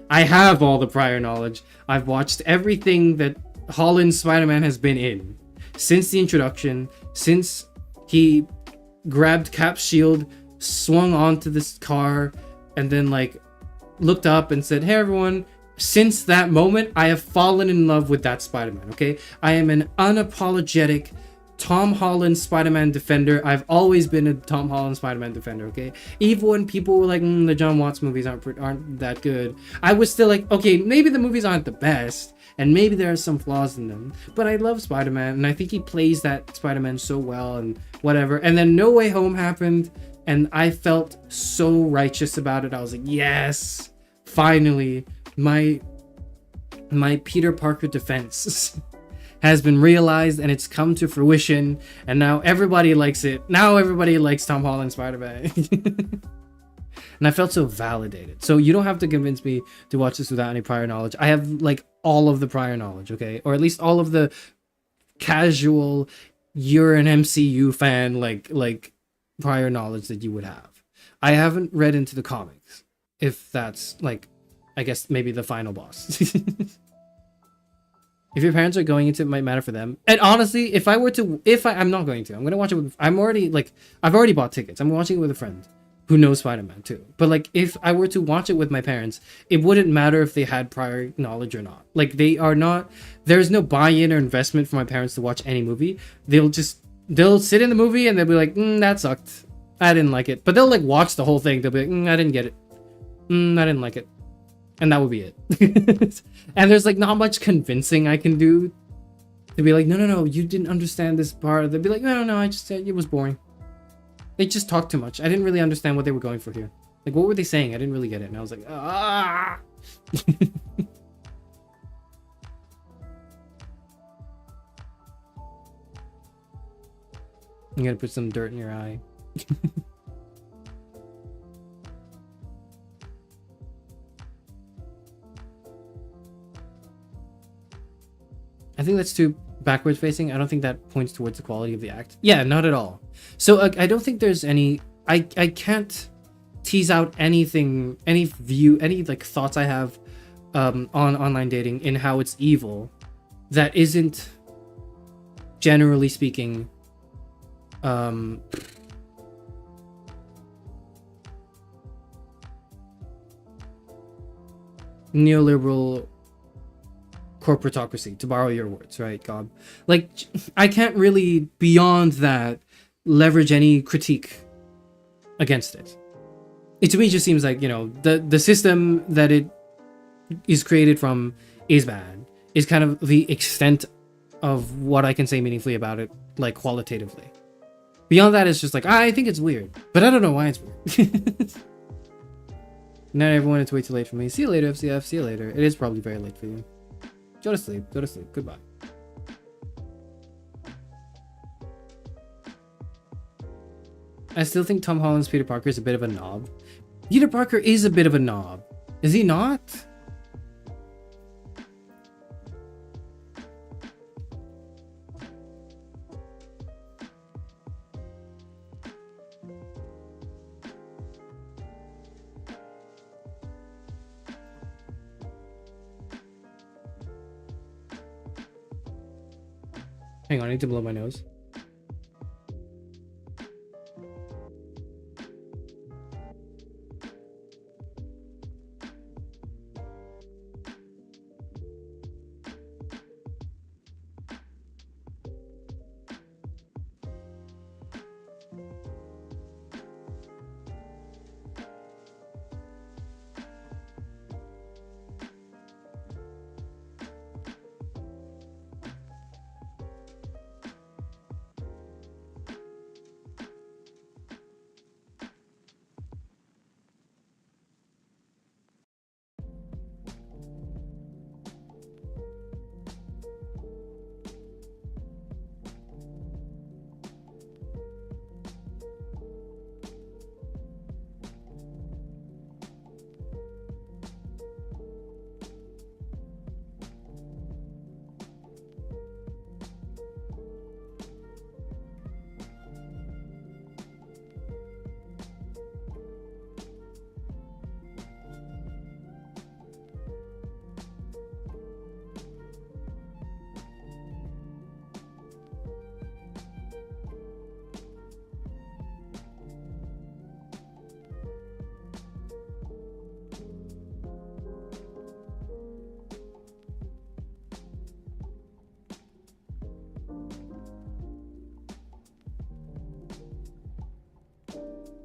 Speaker 4: I have all the prior knowledge. I've watched everything that Holland's Spider-Man has been in. Since the introduction, since he grabbed Cap's shield, swung onto this car, and then, like, looked up and said, hey everyone, since that moment, I have fallen in love with that Spider-Man, okay? I am an unapologetic Tom Holland Spider-Man defender. I've always been a Tom Holland Spider-Man defender, okay? Even when people were like, the John Watts movies aren't that good, I was still like, okay, maybe the movies aren't the best, and maybe there are some flaws in them, but I love Spider-Man, and I think he plays that Spider-Man so well, and whatever. And then No Way Home happened, and I felt so righteous about it. I was like, yes, finally, my Peter Parker defense has been realized and it's come to fruition, and now everybody likes it. Now everybody likes Tom Holland Spider-Man. And I felt so validated. So you don't have to convince me to watch this without any prior knowledge. I have, like, all of the prior knowledge, okay? Or at least all of the casual, you're an MCU fan, like prior knowledge that you would have. I haven't read into the comics, if that's, like, I guess maybe the final boss. If your parents are going into it, might matter for them. And honestly, I'm not going to. I'm going to watch it with... I've already bought tickets. I'm watching it with a friend who knows Spider-Man too. But, like, if I were to watch it with my parents, it wouldn't matter if they had prior knowledge or not. Like, they are not... There's no buy-in or investment for my parents to watch any movie. They'll just they'll sit in the movie and they'll be like, that sucked. I didn't like it. But they'll like watch the whole thing. They'll be like, I didn't get it. I didn't like it. And that would be it. And there's like not much convincing I can do to be like, no, you didn't understand this part. They'd be like, no, I just said it was boring. They just talked too much. I didn't really understand what they were going for here. Like, what were they saying? I didn't really get it. And I was like, ah. I'm gonna put some dirt in your eye. I think that's too backwards facing. I don't think that points towards the quality of the act. Yeah, not at all. So I don't think there's any... I can't tease out anything, any view, any like thoughts I have on online dating in how it's evil that isn't, generally speaking, neoliberal corporatocracy, to borrow your words, right, Gob? Like, I can't really, beyond that, leverage any critique against it. It to me just seems like, you know, the system that it is created from is bad, is kind of the extent of what I can say meaningfully about it, like qualitatively. Beyond that, it's just like, I think it's weird, but I don't know why it's weird. Not everyone, it's way too late for me. See you later, FCF, see you later. It is probably very late for you. Go to sleep, goodbye. I still think Tom Holland's Peter Parker is a bit of a knob. Peter Parker is a bit of a knob. Is he not? Hang on, I need to blow my nose.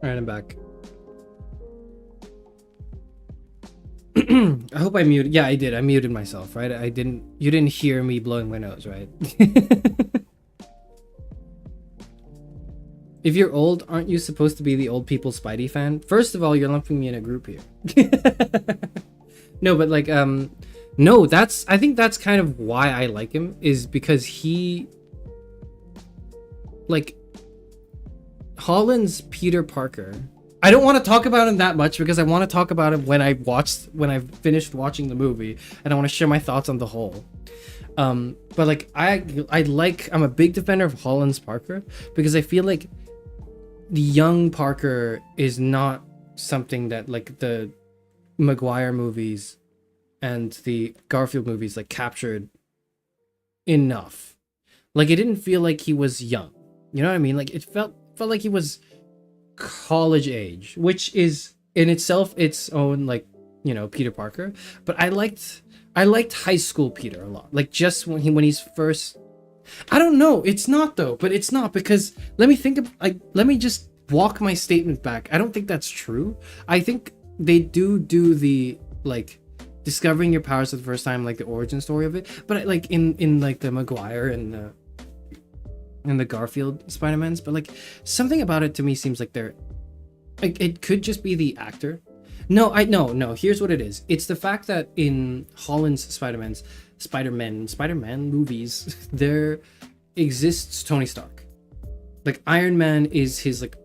Speaker 4: Alright, I'm back. I hope I muted. Yeah, I did. I muted myself, right? You didn't hear me blowing my nose, right? If you're old, aren't you supposed to be the old people Spidey fan? First of all, you're lumping me in a group here. No, but like, no, I think that's kind of why I like him, is because he, like, Holland's Peter Parker. I don't want to talk about him that much because I want to talk about him when I've finished watching the movie, and I want to share my thoughts on the whole. But like, I'm a big defender of Holland's Parker because I feel like the young Parker is not something that like the Maguire movies and the Garfield movies like captured enough. Like, it didn't feel like he was young. You know what I mean? Like, it felt like he was college age, which is in itself its own, like, you know, Peter Parker. But I liked high school Peter a lot. Like, just when he's first I don't know. It's not though, but it's not because let me think of like let me just walk my statement back. I don't think that's true. I think they do the like discovering your powers for the first time, like the origin story of it. But like in like the Maguire and the Garfield Spider-Mans, but like something about it to me seems like they're like it could just be the actor. No, here's what it is. It's the fact that in Holland's Spider-Man movies, there exists Tony Stark. Like Iron Man is his like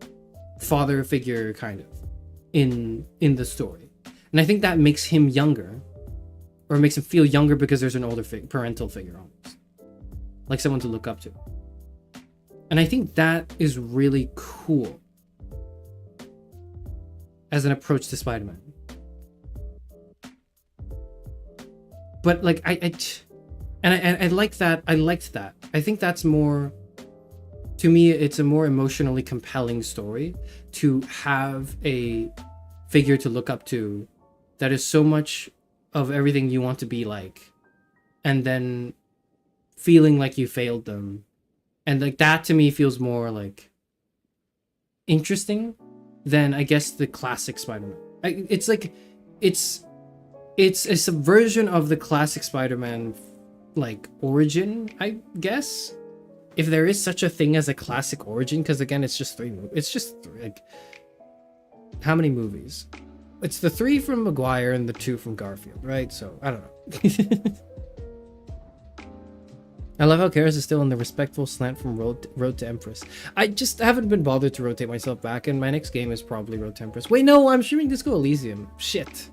Speaker 4: father figure kind of in the story. And I think that makes him younger, or makes him feel younger because there's an older parental figure almost. Like someone to look up to. And I think that is really cool as an approach to Spider-Man. But like I like that. I liked that. I think that's more, to me, it's a more emotionally compelling story to have a figure to look up to that is so much of everything you want to be like, and then feeling like you failed them. And like that to me feels more like interesting than I guess the classic Spider-Man. It's like it's a subversion of the classic Spider-Man like origin, I guess, if there is such a thing as a classic origin, because again it's just three, like how many movies? It's the 3 from Maguire and the 2 from Garfield, right? So I don't know. I love how Charis is still in the respectful slant from Road to Empress. I just haven't been bothered to rotate myself back, and my next game is probably Road to Empress. Wait, no, I'm streaming Disco Elysium. Shit.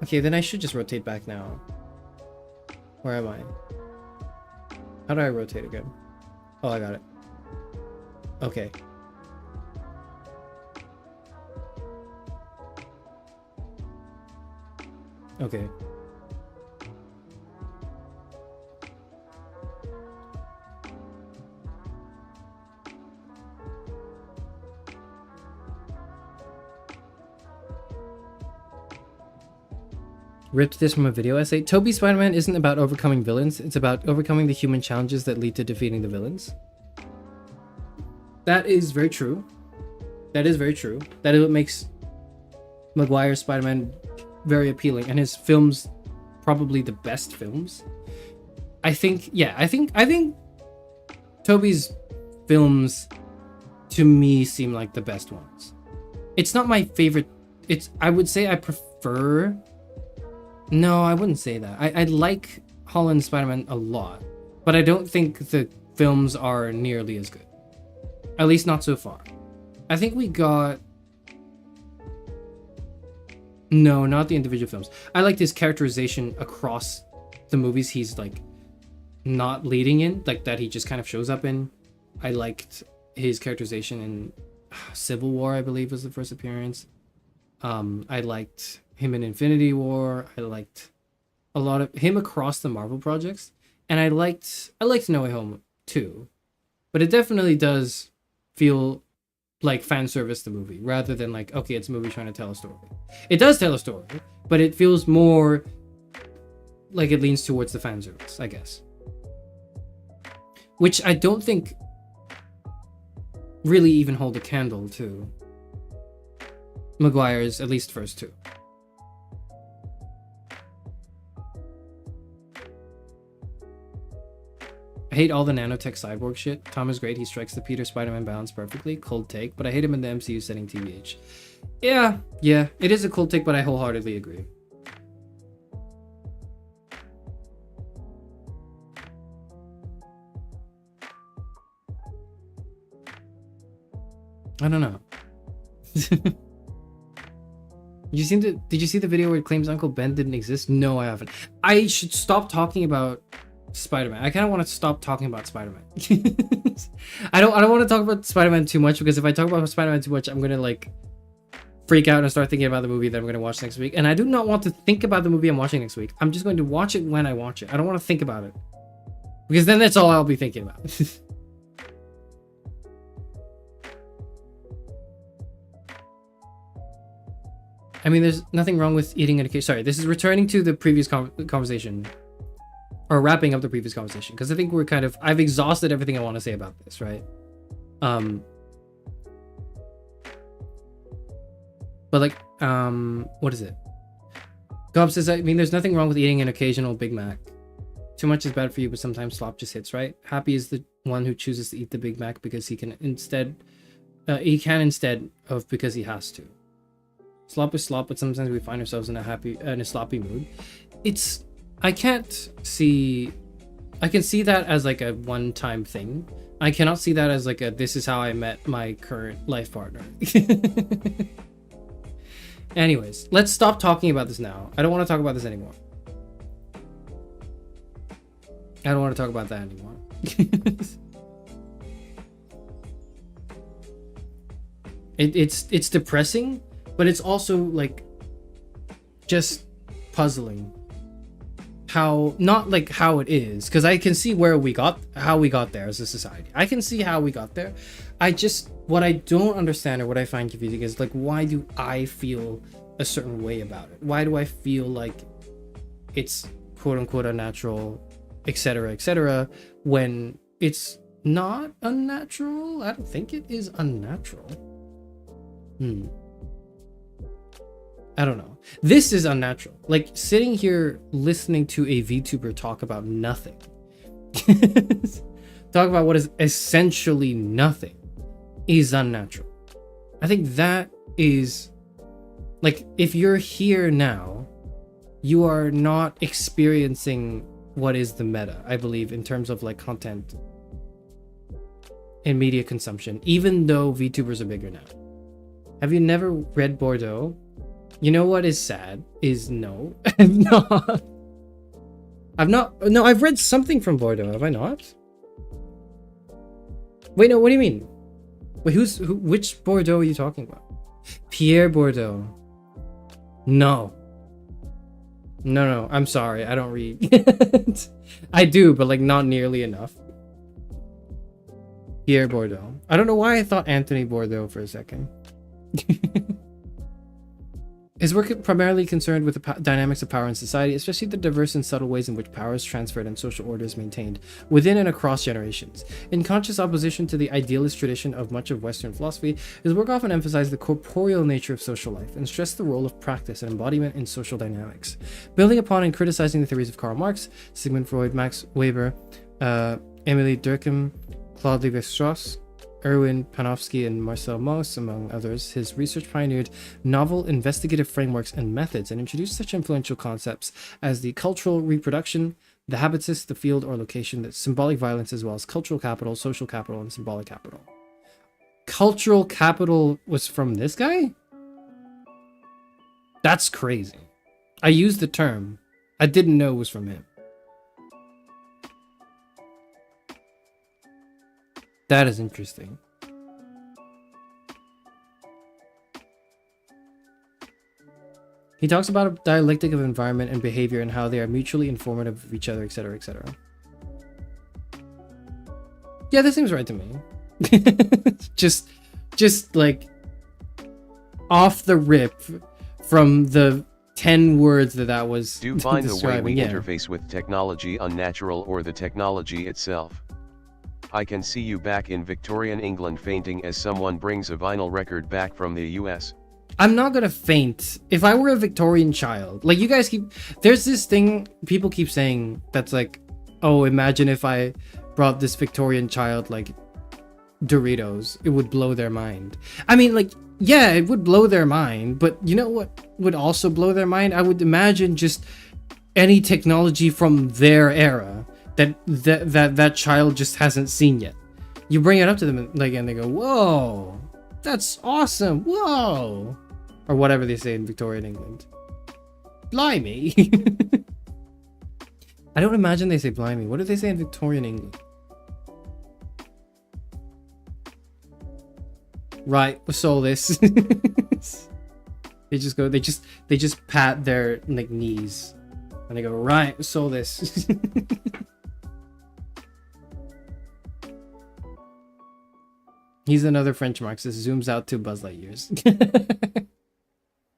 Speaker 4: Okay, then I should just rotate back now. Where am I? How do I rotate again? Oh, I got it. Okay. Okay. Ripped this from a video essay. Tobey's Spider-Man isn't about overcoming villains. It's about overcoming the human challenges that lead to defeating the villains. That is very true. That is very true. That is what makes Maguire's Spider-Man very appealing, and his films probably the best films. I think Tobey's films to me seem like the best ones. It's not my favorite. I would say I prefer. No, I wouldn't say that. I like Holland's Spider-Man a lot, but I don't think the films are nearly as good. At least not so far. I think we got... No, not the individual films. I liked his characterization across the movies he's like not leading in, like that he just kind of shows up in. I liked his characterization in Civil War, I believe was the first appearance. I liked him in Infinity War. I liked a lot of him across the Marvel projects, and I liked No Way Home too, but it definitely does feel like fan service the movie rather than like, okay, it's a movie trying to tell a story. It does tell a story, but it feels more like it leans towards the fan service, I guess, which I don't think really even hold a candle to Maguire's, at least first 2. I hate all the nanotech cyborg shit. Tom is great. He strikes the Peter Spider-Man balance perfectly. Cold take, but I hate him in the MCU setting TBH. Yeah, it is a cold take, but I wholeheartedly agree. I don't know. Did you see the video where it claims Uncle Ben didn't exist? No, I haven't. I should stop talking about Spider-Man. I kind of want to stop talking about Spider-Man. I don't want to talk about Spider-Man too much, because if I talk about Spider-Man too much, I'm gonna like freak out and start thinking about the movie that I'm gonna watch next week. And I do not want to think about the movie I'm watching next week. I'm just going to watch it when I watch it. I don't want to think about it, because then that's all I'll be thinking about. I mean, there's nothing wrong with eating at a cake. Sorry, this is returning to the previous conversation or wrapping up the previous conversation, because I think I've exhausted everything I want to say about this, right? But like, what is it? Gob says, I mean, there's nothing wrong with eating an occasional Big Mac. Too much is bad for you, but sometimes slop just hits, right? Happy is the one who chooses to eat the Big Mac because he can instead of because he has to. Slop is slop, but sometimes we find ourselves in a sloppy mood. I can see that as like a one-time thing. I cannot see that as like this is how I met my current life partner. Anyways, let's stop talking about this now. I don't want to talk about this anymore. I don't want to talk about that anymore. It's depressing, but it's also like just puzzling. Not like how it is, because I can see how we got there as a society. I can see how we got there. What I don't understand or what I find confusing is like, why do I feel a certain way about it? Why do I feel like it's quote unquote unnatural, etc., when it's not unnatural? I don't think it is unnatural. I don't know. This is unnatural. Like sitting here listening to a VTuber talk about nothing. Talk about what is essentially nothing is unnatural. I think that is like, if you're here now, you are not experiencing what is the meta, I believe, in terms of like content and media consumption, even though VTubers are bigger now. Have you never read Bordeaux? You know what is sad is no. I've read something from Bordeaux, have I not? Wait, no, what do you mean? Wait, which Bordeaux are you talking about? Pierre Bordeaux. No, I'm sorry, I don't read. I do, but like not nearly enough. Pierre Bordeaux. I don't know why I thought Anthony Bordeaux for a second. His work primarily concerned with the dynamics of power in society, especially the diverse and subtle ways in which power is transferred and social order is maintained within and across generations. In conscious opposition to the idealist tradition of much of Western philosophy, his work often emphasized the corporeal nature of social life and stressed the role of practice and embodiment in social dynamics. Building upon and criticizing the theories of Karl Marx, Sigmund Freud, Max Weber, Emily Durkheim, Claude Lévi-Strauss, Erwin Panofsky, and Marcel Mauss, among others, his research pioneered novel investigative frameworks and methods and introduced such influential concepts as the cultural reproduction, the habitus, the field or location, the symbolic violence, as well as cultural capital, social capital, and symbolic capital. Cultural capital was from this guy? That's crazy. I used the term. I didn't know it was from him. That is interesting. He talks about a dialectic of environment and behavior and how they are mutually informative of each other, etc., etc. Yeah, this seems right to me. just like off the rip from the 10 words that was
Speaker 5: Do you find the way we
Speaker 4: yeah.
Speaker 5: interface with technology unnatural or the technology itself? I can see you back in Victorian England fainting as someone brings a vinyl record back from the US.
Speaker 4: I'm not gonna faint. If I were a Victorian child, like you guys there's this thing people keep saying that's like, oh, imagine if I brought this Victorian child like Doritos, it would blow their mind. I mean, like, yeah, it would blow their mind, but you know what would also blow their mind? I would imagine just any technology from their era that child just hasn't seen yet. You bring it up to them like, and they go, whoa, that's awesome, whoa, or whatever they say in Victorian England. Blimey. I don't imagine they say blimey. What do they say in Victorian England? Right, we saw this. They just pat their like knees and they go, right, we saw this. He's another French Marxist, zooms out to Buzz Lightyears.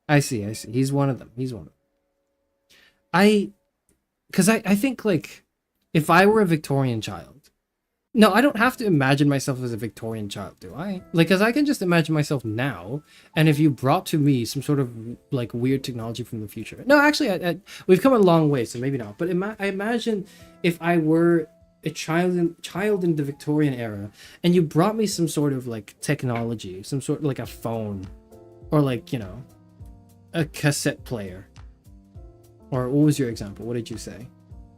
Speaker 4: I see. He's one of them. Because I think, like, if I were a Victorian child. No, I don't have to imagine myself as a Victorian child, do I? Like, because I can just imagine myself now, and if you brought to me some sort of, like, weird technology from the future. No, actually, we've come a long way, so maybe not. But I imagine if I were a child in the Victorian era, and you brought me some sort of, like, technology, some sort of, like, a phone, or, like, you know, a cassette player. Or what was your example? What did you say?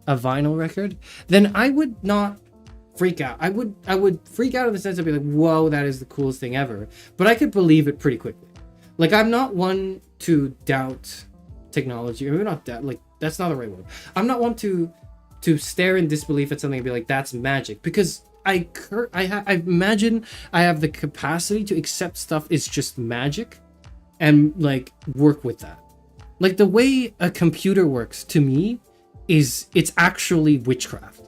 Speaker 4: A vinyl record? Then I would not freak out. I would freak out in the sense of be like, whoa, that is the coolest thing ever. But I could believe it pretty quickly. Like, I'm not one to doubt technology. Or maybe not doubt, like, that's not the right word. I'm not one to stare in disbelief at something and be like, that's magic. Because I imagine I have the capacity to accept stuff is just magic and, like, work with that. Like, the way a computer works, to me, is it's actually witchcraft.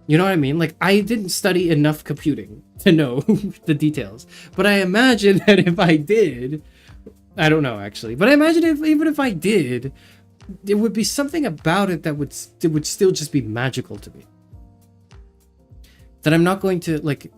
Speaker 4: You know what I mean? Like, I didn't study enough computing to know the details. But I imagine that if I did... I don't know, actually. But I imagine even if I did, there would be something about it that would still just be magical to me. That I'm not going to, like...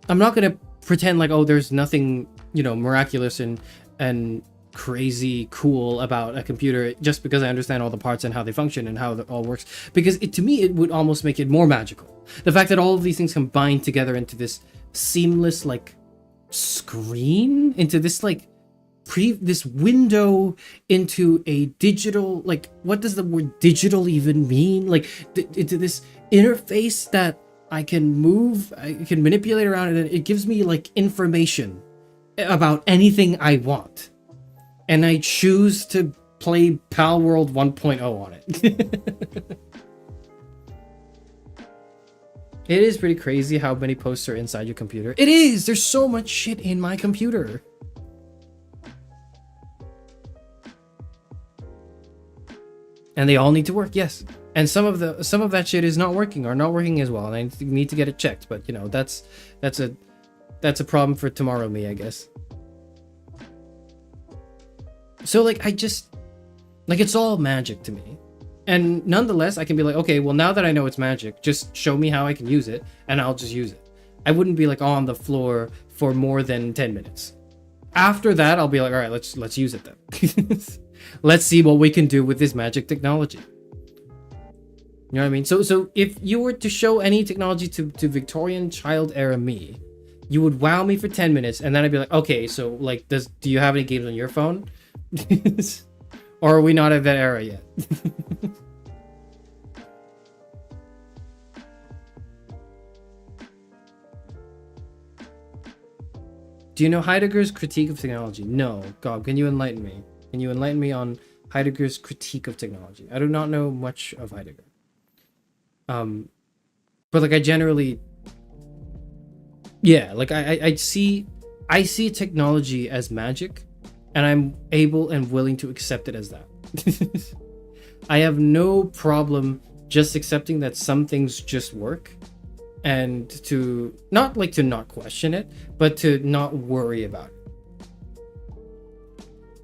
Speaker 4: I'm not going to pretend like, oh, there's nothing, you know, miraculous and crazy cool about a computer just because I understand all the parts and how they function and how it all works. Because to me, it would almost make it more magical. The fact that all of these things combine together into this seamless, like, screen, into this, like, this window into a digital, like, what does the word digital even mean? Like, into this interface that I can move, I can manipulate around, and it gives me, like, information about anything I want. And I choose to play Pal World 1.0 on it. It is pretty crazy how many posts are inside your computer. It is! There's so much shit in my computer. And they all need to work, yes. And some of that shit is not working or not working as well, and I need to get it checked. But, you know, that's a problem for tomorrow me, I guess. So, like, it's all magic to me. And nonetheless, I can be like, okay, well, now that I know it's magic, just show me how I can use it, and I'll just use it. I wouldn't be, like, on the floor for more than 10 minutes. After that, I'll be like, all right, let's use it then. Let's see what we can do with this magic technology. You know what I mean? So if you were to show any technology to Victorian child era me, you would wow me for 10 minutes, and then I'd be like, okay, so, like, do you have any games on your phone? Or are we not at that era yet? Do you know Heidegger's critique of technology? No. God, can you enlighten me? Can you enlighten me on Heidegger's critique of technology? I do not know much of Heidegger. But, like, I generally... Yeah, like, I see technology as magic, and I'm able and willing to accept it as that. I have no problem just accepting that some things just work, and to not question it, but to not worry about it.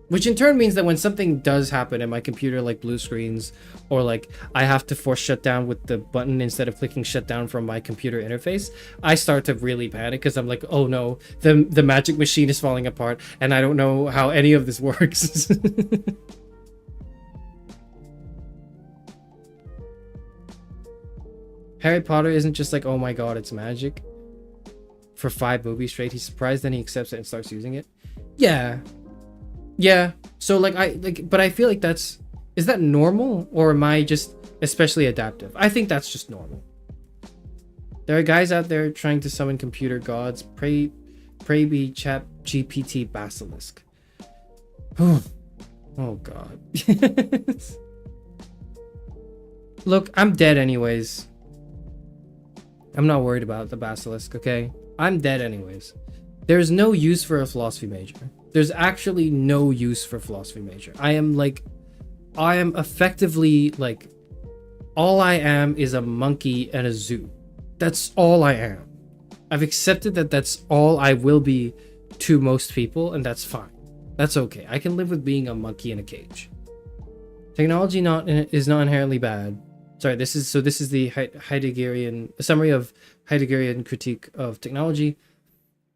Speaker 4: Which in turn means that when something does happen and my computer, like, blue screens, or, like, I have to force shut down with the button instead of clicking shut down from my computer interface, I start to really panic because I'm like, oh no, the magic machine is falling apart and I don't know how any of this works. Harry Potter isn't just like, oh my god, it's magic. For 5 movies straight, he's surprised, then he accepts it and starts using it. Yeah, so, like, but I feel like is that normal, or am I just especially adaptive? I think that's just normal. There are guys out there trying to summon computer gods. Pray be chat GPT basilisk. Oh god. Look, I'm dead anyways. I'm not worried about the basilisk, okay? I'm dead anyways. There's no use for a philosophy major. There's actually no use for philosophy major. I am effectively, like, all I am is a monkey at a zoo. That's all I am. I've accepted that that's all I will be to most people, and that's fine. That's okay. I can live with being a monkey in a cage. Technology is not inherently bad. Sorry, this is the Heideggerian summary of Heideggerian critique of technology.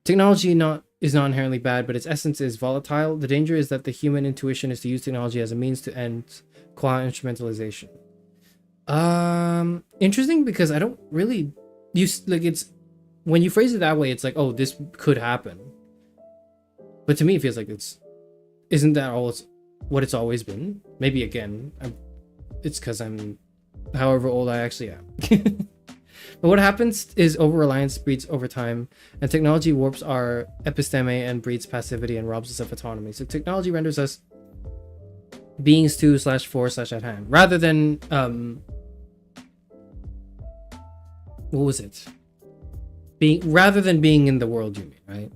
Speaker 4: Technology is not inherently bad, but its essence is volatile. The danger is that the human intuition is to use technology as a means to end qua instrumentalization. Interesting, because I don't really use, like, it's when you phrase it that way, it's like, oh, this could happen. But to me, it feels like isn't that all what it's always been? Maybe again, it's because I'm however old I actually am. But what happens is over-reliance breeds over time, and technology warps our episteme and breeds passivity and robs us of autonomy. So technology renders us beings 2/4/at hand, rather than what was it? Rather than being in the world, you mean, right?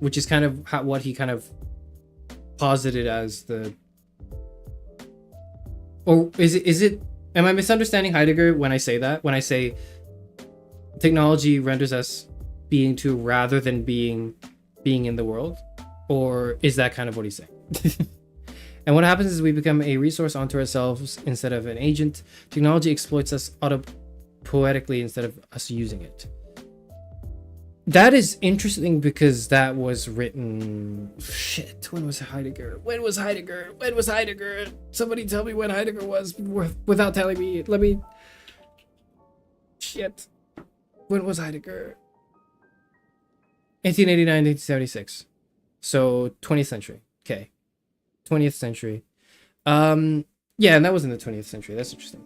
Speaker 4: Which is kind of what he kind of posited as the, or is it? Am I misunderstanding Heidegger when I say that? When I say technology renders us being 2 rather than being in the world? Or is that kind of what he's saying? And what happens is we become a resource unto ourselves instead of an agent. Technology exploits us autopoetically instead of us using it. That is interesting, because that was written... Shit, when was Heidegger? When was Heidegger? Somebody tell me when Heidegger was without telling me. Let me... Shit. When was Heidegger? 1889, 1876. So, 20th century. Okay. 20th century. Yeah, and that was in the 20th century. That's interesting.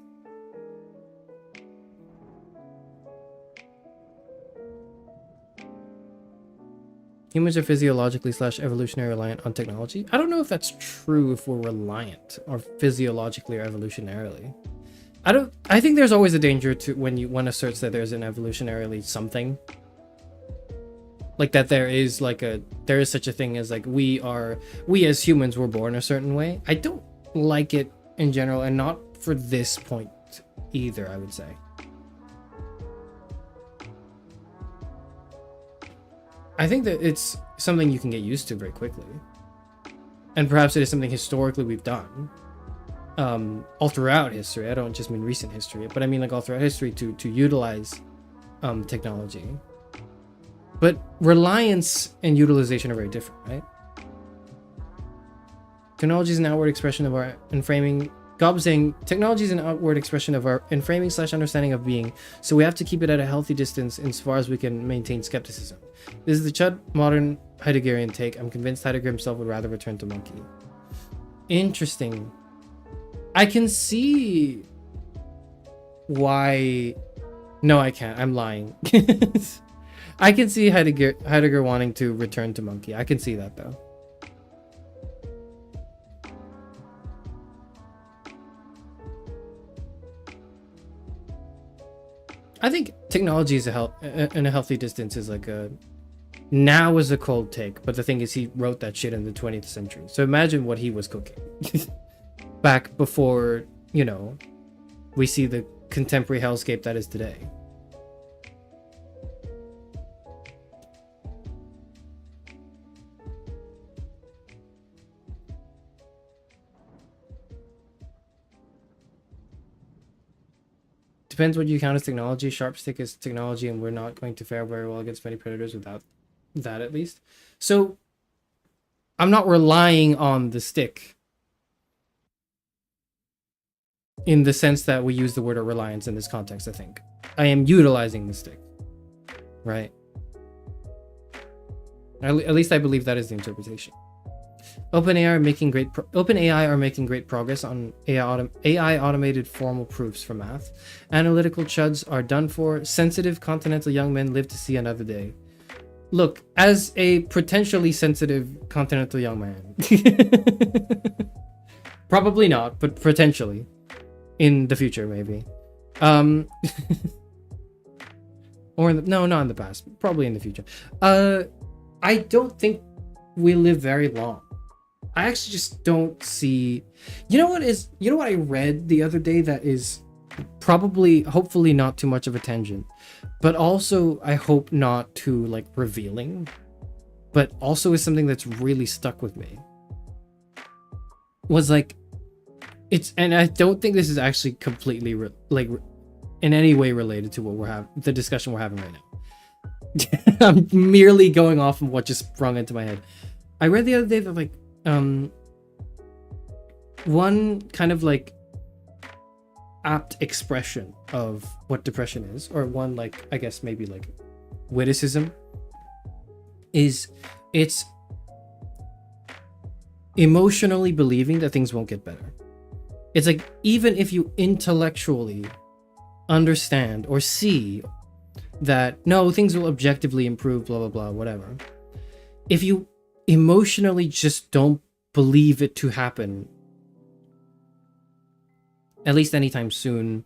Speaker 4: Humans are physiologically / evolutionary reliant on technology. I don't know if that's true, if we're reliant or physiologically or evolutionarily. I think there's always a danger to when one asserts that there's an evolutionarily something. Like that there is such a thing as like we as humans were born a certain way. I don't like it in general, and not for this point either, I would say. I think that it's something you can get used to very quickly. And perhaps it is something historically we've done. All throughout history. I don't just mean recent history, but I mean like all throughout history to utilize technology. But reliance and utilization are very different, right? Technology is an outward expression of our enframing. Gob saying technology is an outward expression of our enframing / understanding of being, so we have to keep it at a healthy distance insofar as we can maintain skepticism. This is the Chud modern Heideggerian take. I'm convinced Heidegger himself would rather return to monkey. Interesting. I can see why. No, I can't. I'm lying. I can see Heidegger wanting to return to monkey. I can see that though. I think technology is in a healthy distance is like a... Now is a cold take, but the thing is he wrote that shit in the 20th century. So imagine what he was cooking. Back before, we see the contemporary hellscape that is today. Depends what you count as technology. Sharp stick is technology, and we're not going to fare very well against many predators without that, at least. So I'm not relying on the stick in the sense that we use the word of reliance in this context. I think I am utilizing the stick, right? At least I believe that is the interpretation. OpenAI are making great progress on AI automated formal proofs for math. Analytical chuds are done for. Sensitive continental young men live to see another day. Look, as a potentially sensitive continental young man, probably not, but potentially in the future, maybe. Or no, not in the past, probably in the future. I don't think we live very long. I actually just don't see... You know what I read the other day that is hopefully not too much of a tangent, but also I hope not too like revealing, but also is something that's really stuck with me. Was like, and I don't think this is actually completely in any way related to the discussion we're having right now. I'm merely going off of what just sprung into my head. I read the other day that like one kind of like apt expression of what depression is, or one like I guess maybe like witticism, is it's emotionally believing that things won't get better. It's like even if you intellectually understand or see that no, things will objectively improve, blah blah blah, whatever, if you emotionally just don't believe it to happen, at least anytime soon,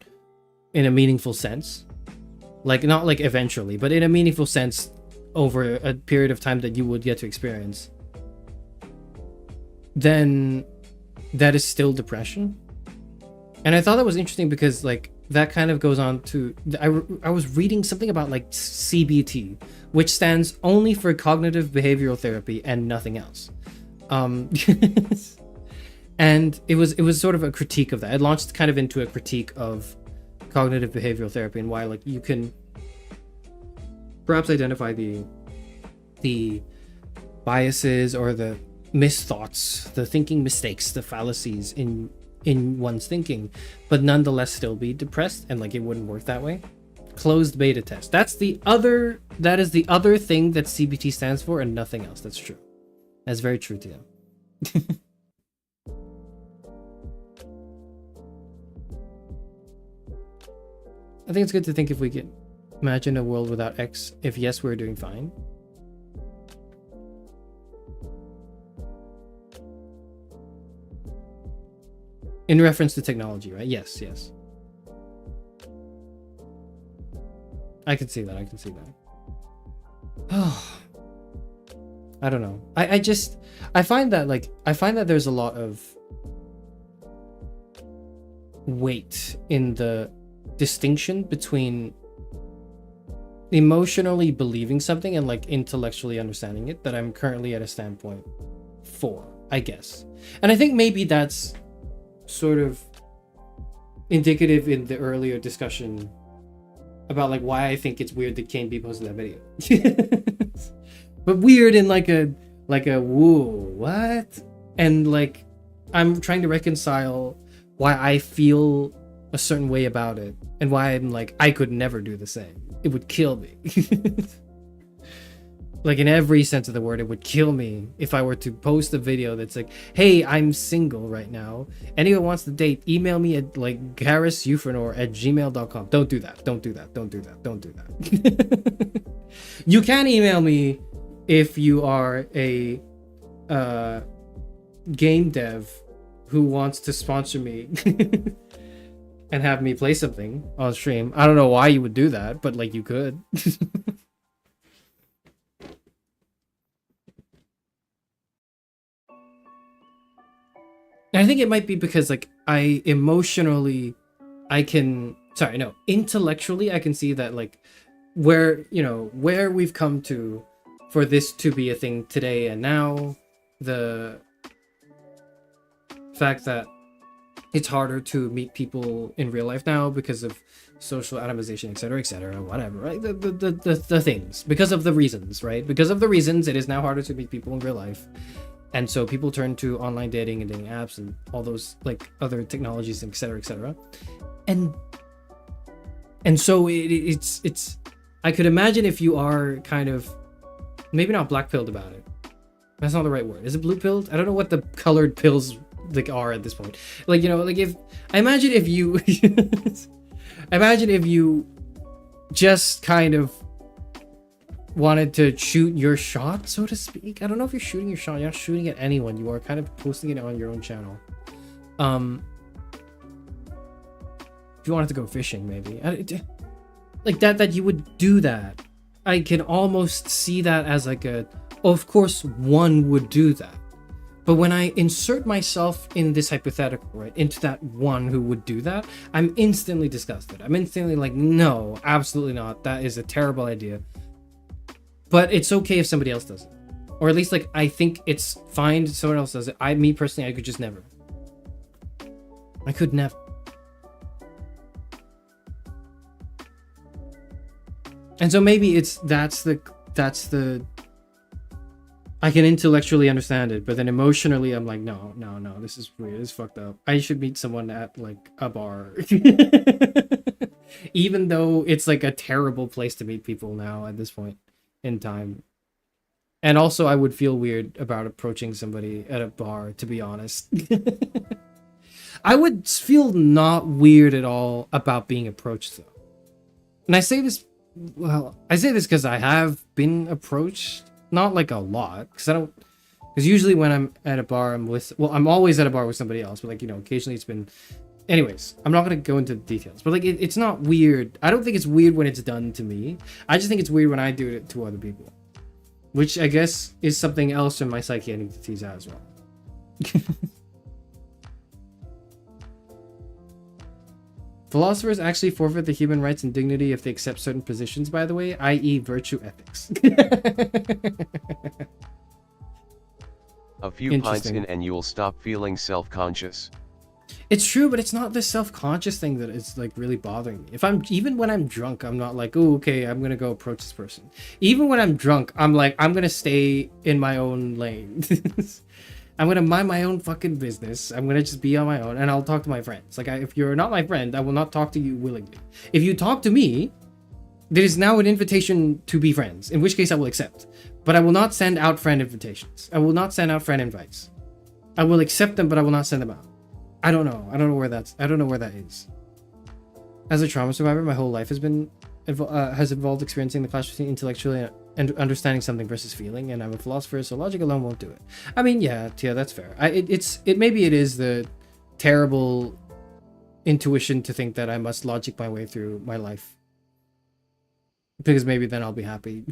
Speaker 4: in a meaningful sense, like not like eventually, but in a meaningful sense over a period of time that you would get to experience, then that is still depression. And I thought that was interesting because like that kind of goes on to I was reading something about like CBT, which stands only for cognitive behavioral therapy and nothing else. And it was sort of a critique of that. It launched kind of into a critique of cognitive behavioral therapy and why like you can perhaps identify the biases or the misthoughts, the thinking mistakes, the fallacies in one's thinking, but nonetheless still be depressed, and like it wouldn't work that way. Closed beta test. That is the other thing that CBT stands for and nothing else. That's true. That's very true to them. I think it's good to think if we could imagine a world without X. If yes, we're doing fine. In reference to technology, right? Yes. I can see that. Oh, I don't know. I find that there's a lot of weight in the distinction between emotionally believing something and like intellectually understanding it that I'm currently at a standpoint for, I guess. And I think maybe that's sort of indicative in the earlier discussion about like why I think it's weird that Kane posted that video. But weird in like a whoa, what? And like I'm trying to reconcile why I feel a certain way about it and why I'm like I could never do the same. It would kill me. Like in every sense of the word, it would kill me if I were to post a video that's like, hey, I'm single right now. Anyone wants to date, email me at like Charis Euphranor at gmail.com. Don't do that. Don't do that. You can email me if you are a game dev who wants to sponsor me and have me play something on stream. I don't know why you would do that, but like you could. I think it might be because like intellectually I can see that like where we've come to for this to be a thing today and now, the fact that it's harder to meet people in real life now because of social atomization, etc, whatever, right? The things, because of the reasons, right? Because of the reasons, it is now harder to meet people in real life. And so people turn to online dating and dating apps and all those like other technologies, etc. And so it's I could imagine if you are kind of maybe not black-pilled about it. That's not the right word. Is it blue-pilled? I don't know what the colored pills like are at this point. Like, like if I imagine if you just kind of wanted to shoot your shot, so to speak. I don't know if you're shooting your shot. You're not shooting at anyone. You are kind of posting it on your own channel. If you wanted to go fishing, maybe like that you would do that. I can almost see that as like of course one would do that. But when I insert myself in this hypothetical, right, into that one who would do that, I'm instantly disgusted. I'm instantly like, no, absolutely not. That is a terrible idea. But it's okay if somebody else does it. Or at least, like, I think it's fine if someone else does it. Me personally, I could just never. I could never. And so maybe that's the I can intellectually understand it, but then emotionally I'm like, no, this is weird, this is fucked up. I should meet someone at like a bar. Even though it's like a terrible place to meet people now at this point in time. And also I would feel weird about approaching somebody at a bar, to be honest. I would feel not weird at all about being approached though. And I say this because I have been approached, not like a lot, because usually when I'm at a bar, I'm always at a bar with somebody else, but like, you know, occasionally it's been, anyways, I'm not going to go into details, but like, it's not weird. I don't think it's weird when it's done to me. I just think it's weird when I do it to other people, which I guess is something else in my psyche I need to tease out as well. Philosophers actually forfeit the human rights and dignity if they accept certain positions, by the way, i.e. virtue ethics.
Speaker 5: A few pints in and you'll stop feeling self-conscious.
Speaker 4: It's true, but it's not this self-conscious thing that is like really bothering me. Even when I'm drunk, I'm not like, oh, okay, I'm gonna go approach this person. Even when I'm drunk, I'm like, I'm gonna stay in my own lane. I'm gonna mind my own fucking business. I'm gonna just be on my own, and I'll talk to my friends. Like, if you're not my friend, I will not talk to you willingly. If you talk to me, there is now an invitation to be friends, in which case I will accept. But I will not send out friend invitations. I will not send out friend invites. I will accept them, but I will not send them out. I don't know. I don't know where that is. As a trauma survivor, my whole life has involved experiencing the clash between intellectually and understanding something versus feeling, and I'm a philosopher, so logic alone won't do it. I mean, yeah, that's fair. Maybe it is the terrible intuition to think that I must logic my way through my life, because maybe then I'll be happy.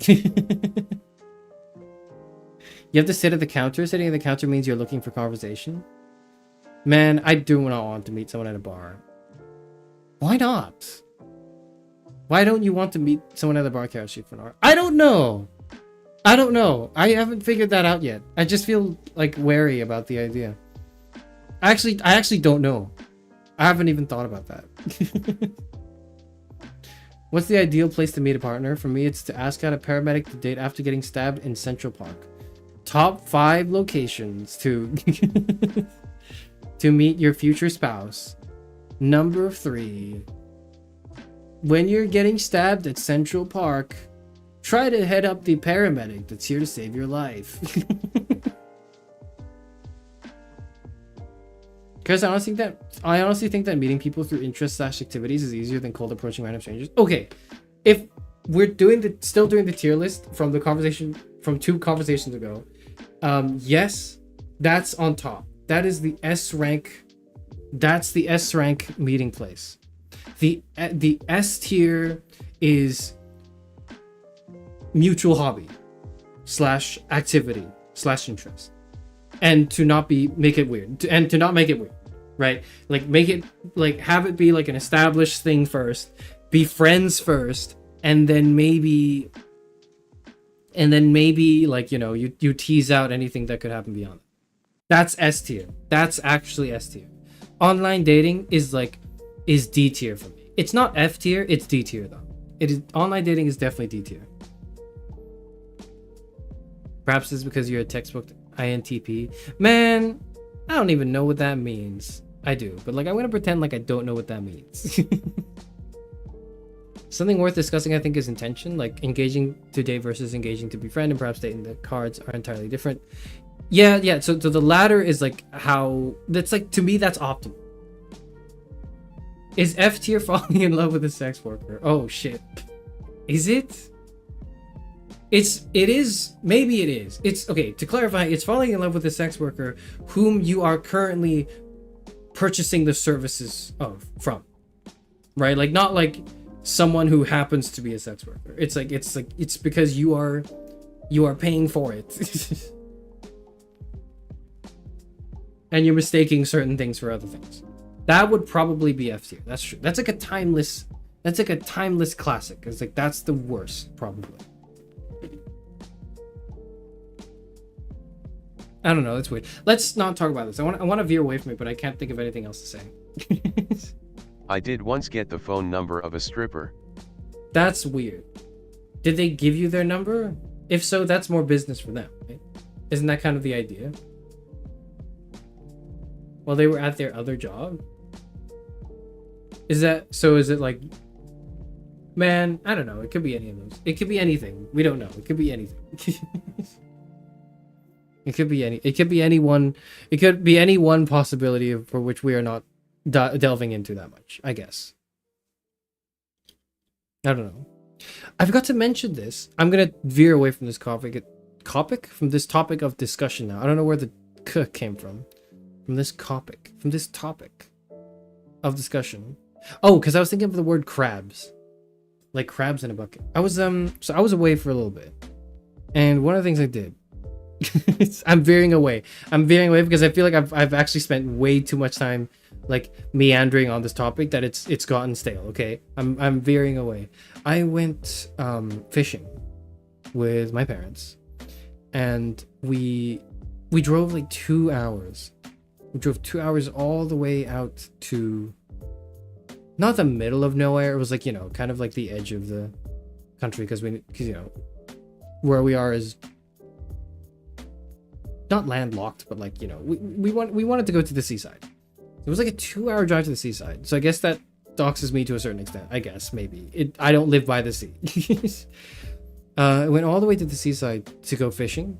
Speaker 4: You have to sit at the counter. Sitting at the counter means you're looking for conversation. Man, I do not want to meet someone at a bar. Why not? Why don't you want to meet someone at a bar, Charis Euphranor? I don't know. I haven't figured that out yet. I just feel like wary about the idea. I actually don't know. I haven't even thought about that. What's the ideal place to meet a partner? For me, it's to ask out a paramedic to date after getting stabbed in Central Park. Top 5 locations to to meet your future spouse. Number 3. When you're getting stabbed at Central Park, try to head up the paramedic that's here to save your life. Because I honestly think that meeting people through interests/activities is easier than cold approaching random strangers. Okay, if we're still doing the tier list from 2 conversations ago, yes, that's on top. That is the S rank. That's the S rank meeting place. The S tier is mutual hobby / activity / interest, and to not make it weird, right? Like have it be like an established thing first, be friends first, and then maybe like, you know, you tease out anything that could happen beyond. That's S tier. That's actually S tier. Online dating is D tier for me. It's not F tier, it's D tier though. Online dating is definitely D tier. Perhaps it's because you're a textbook INTP. Man, I don't even know what that means. I do, but like I'm gonna pretend like I don't know what that means. Something worth discussing, I think, is intention, like engaging to date versus engaging to befriend, and perhaps dating the cards are entirely different. Yeah. So the latter is like how that's like, to me, that's optimal. Is F tier falling in love with a sex worker? Oh shit. Is it? It is. Maybe it is. It's okay. To clarify, it's falling in love with a sex worker whom you are currently purchasing the services from, right? Like not like someone who happens to be a sex worker. It's because you are paying for it. And you're mistaking certain things for other things. That would probably be F tier. That's true. That's like a timeless classic. It's like, that's the worst, probably. I don't know. That's weird. Let's not talk about this. I want to veer away from it, but I can't think of anything else to say.
Speaker 5: I did once get the phone number of a stripper.
Speaker 4: That's weird. Did they give you their number? If so, that's more business for them, right? Isn't that kind of the idea? While they were at their other job? Is it like, man, I don't know. It could be any of those. It could be anything. We don't know. It could be anything. It could be any one. It could be any one possibility for which we are not delving into that much, I guess. I don't know. I forgot to mention this. I'm gonna veer away from this topic of discussion now. I don't know where the "k" came from. From this topic of discussion. Oh, because I was thinking of the word crabs, like crabs in a bucket. I was away for a little bit, and one of the things I did. I'm veering away because I feel like I've actually spent way too much time like meandering on this topic that it's gotten stale. Okay, I'm veering away. I went fishing with my parents, and we drove like 2 hours. We drove 2 hours all the way out to not the middle of nowhere. It was like, kind of like the edge of the country because where we are is not landlocked, but like, we wanted to go to the seaside. It was like a 2-hour drive to the seaside. So I guess that doxes me to a certain extent. I guess maybe I don't live by the sea. I went all the way to the seaside to go fishing,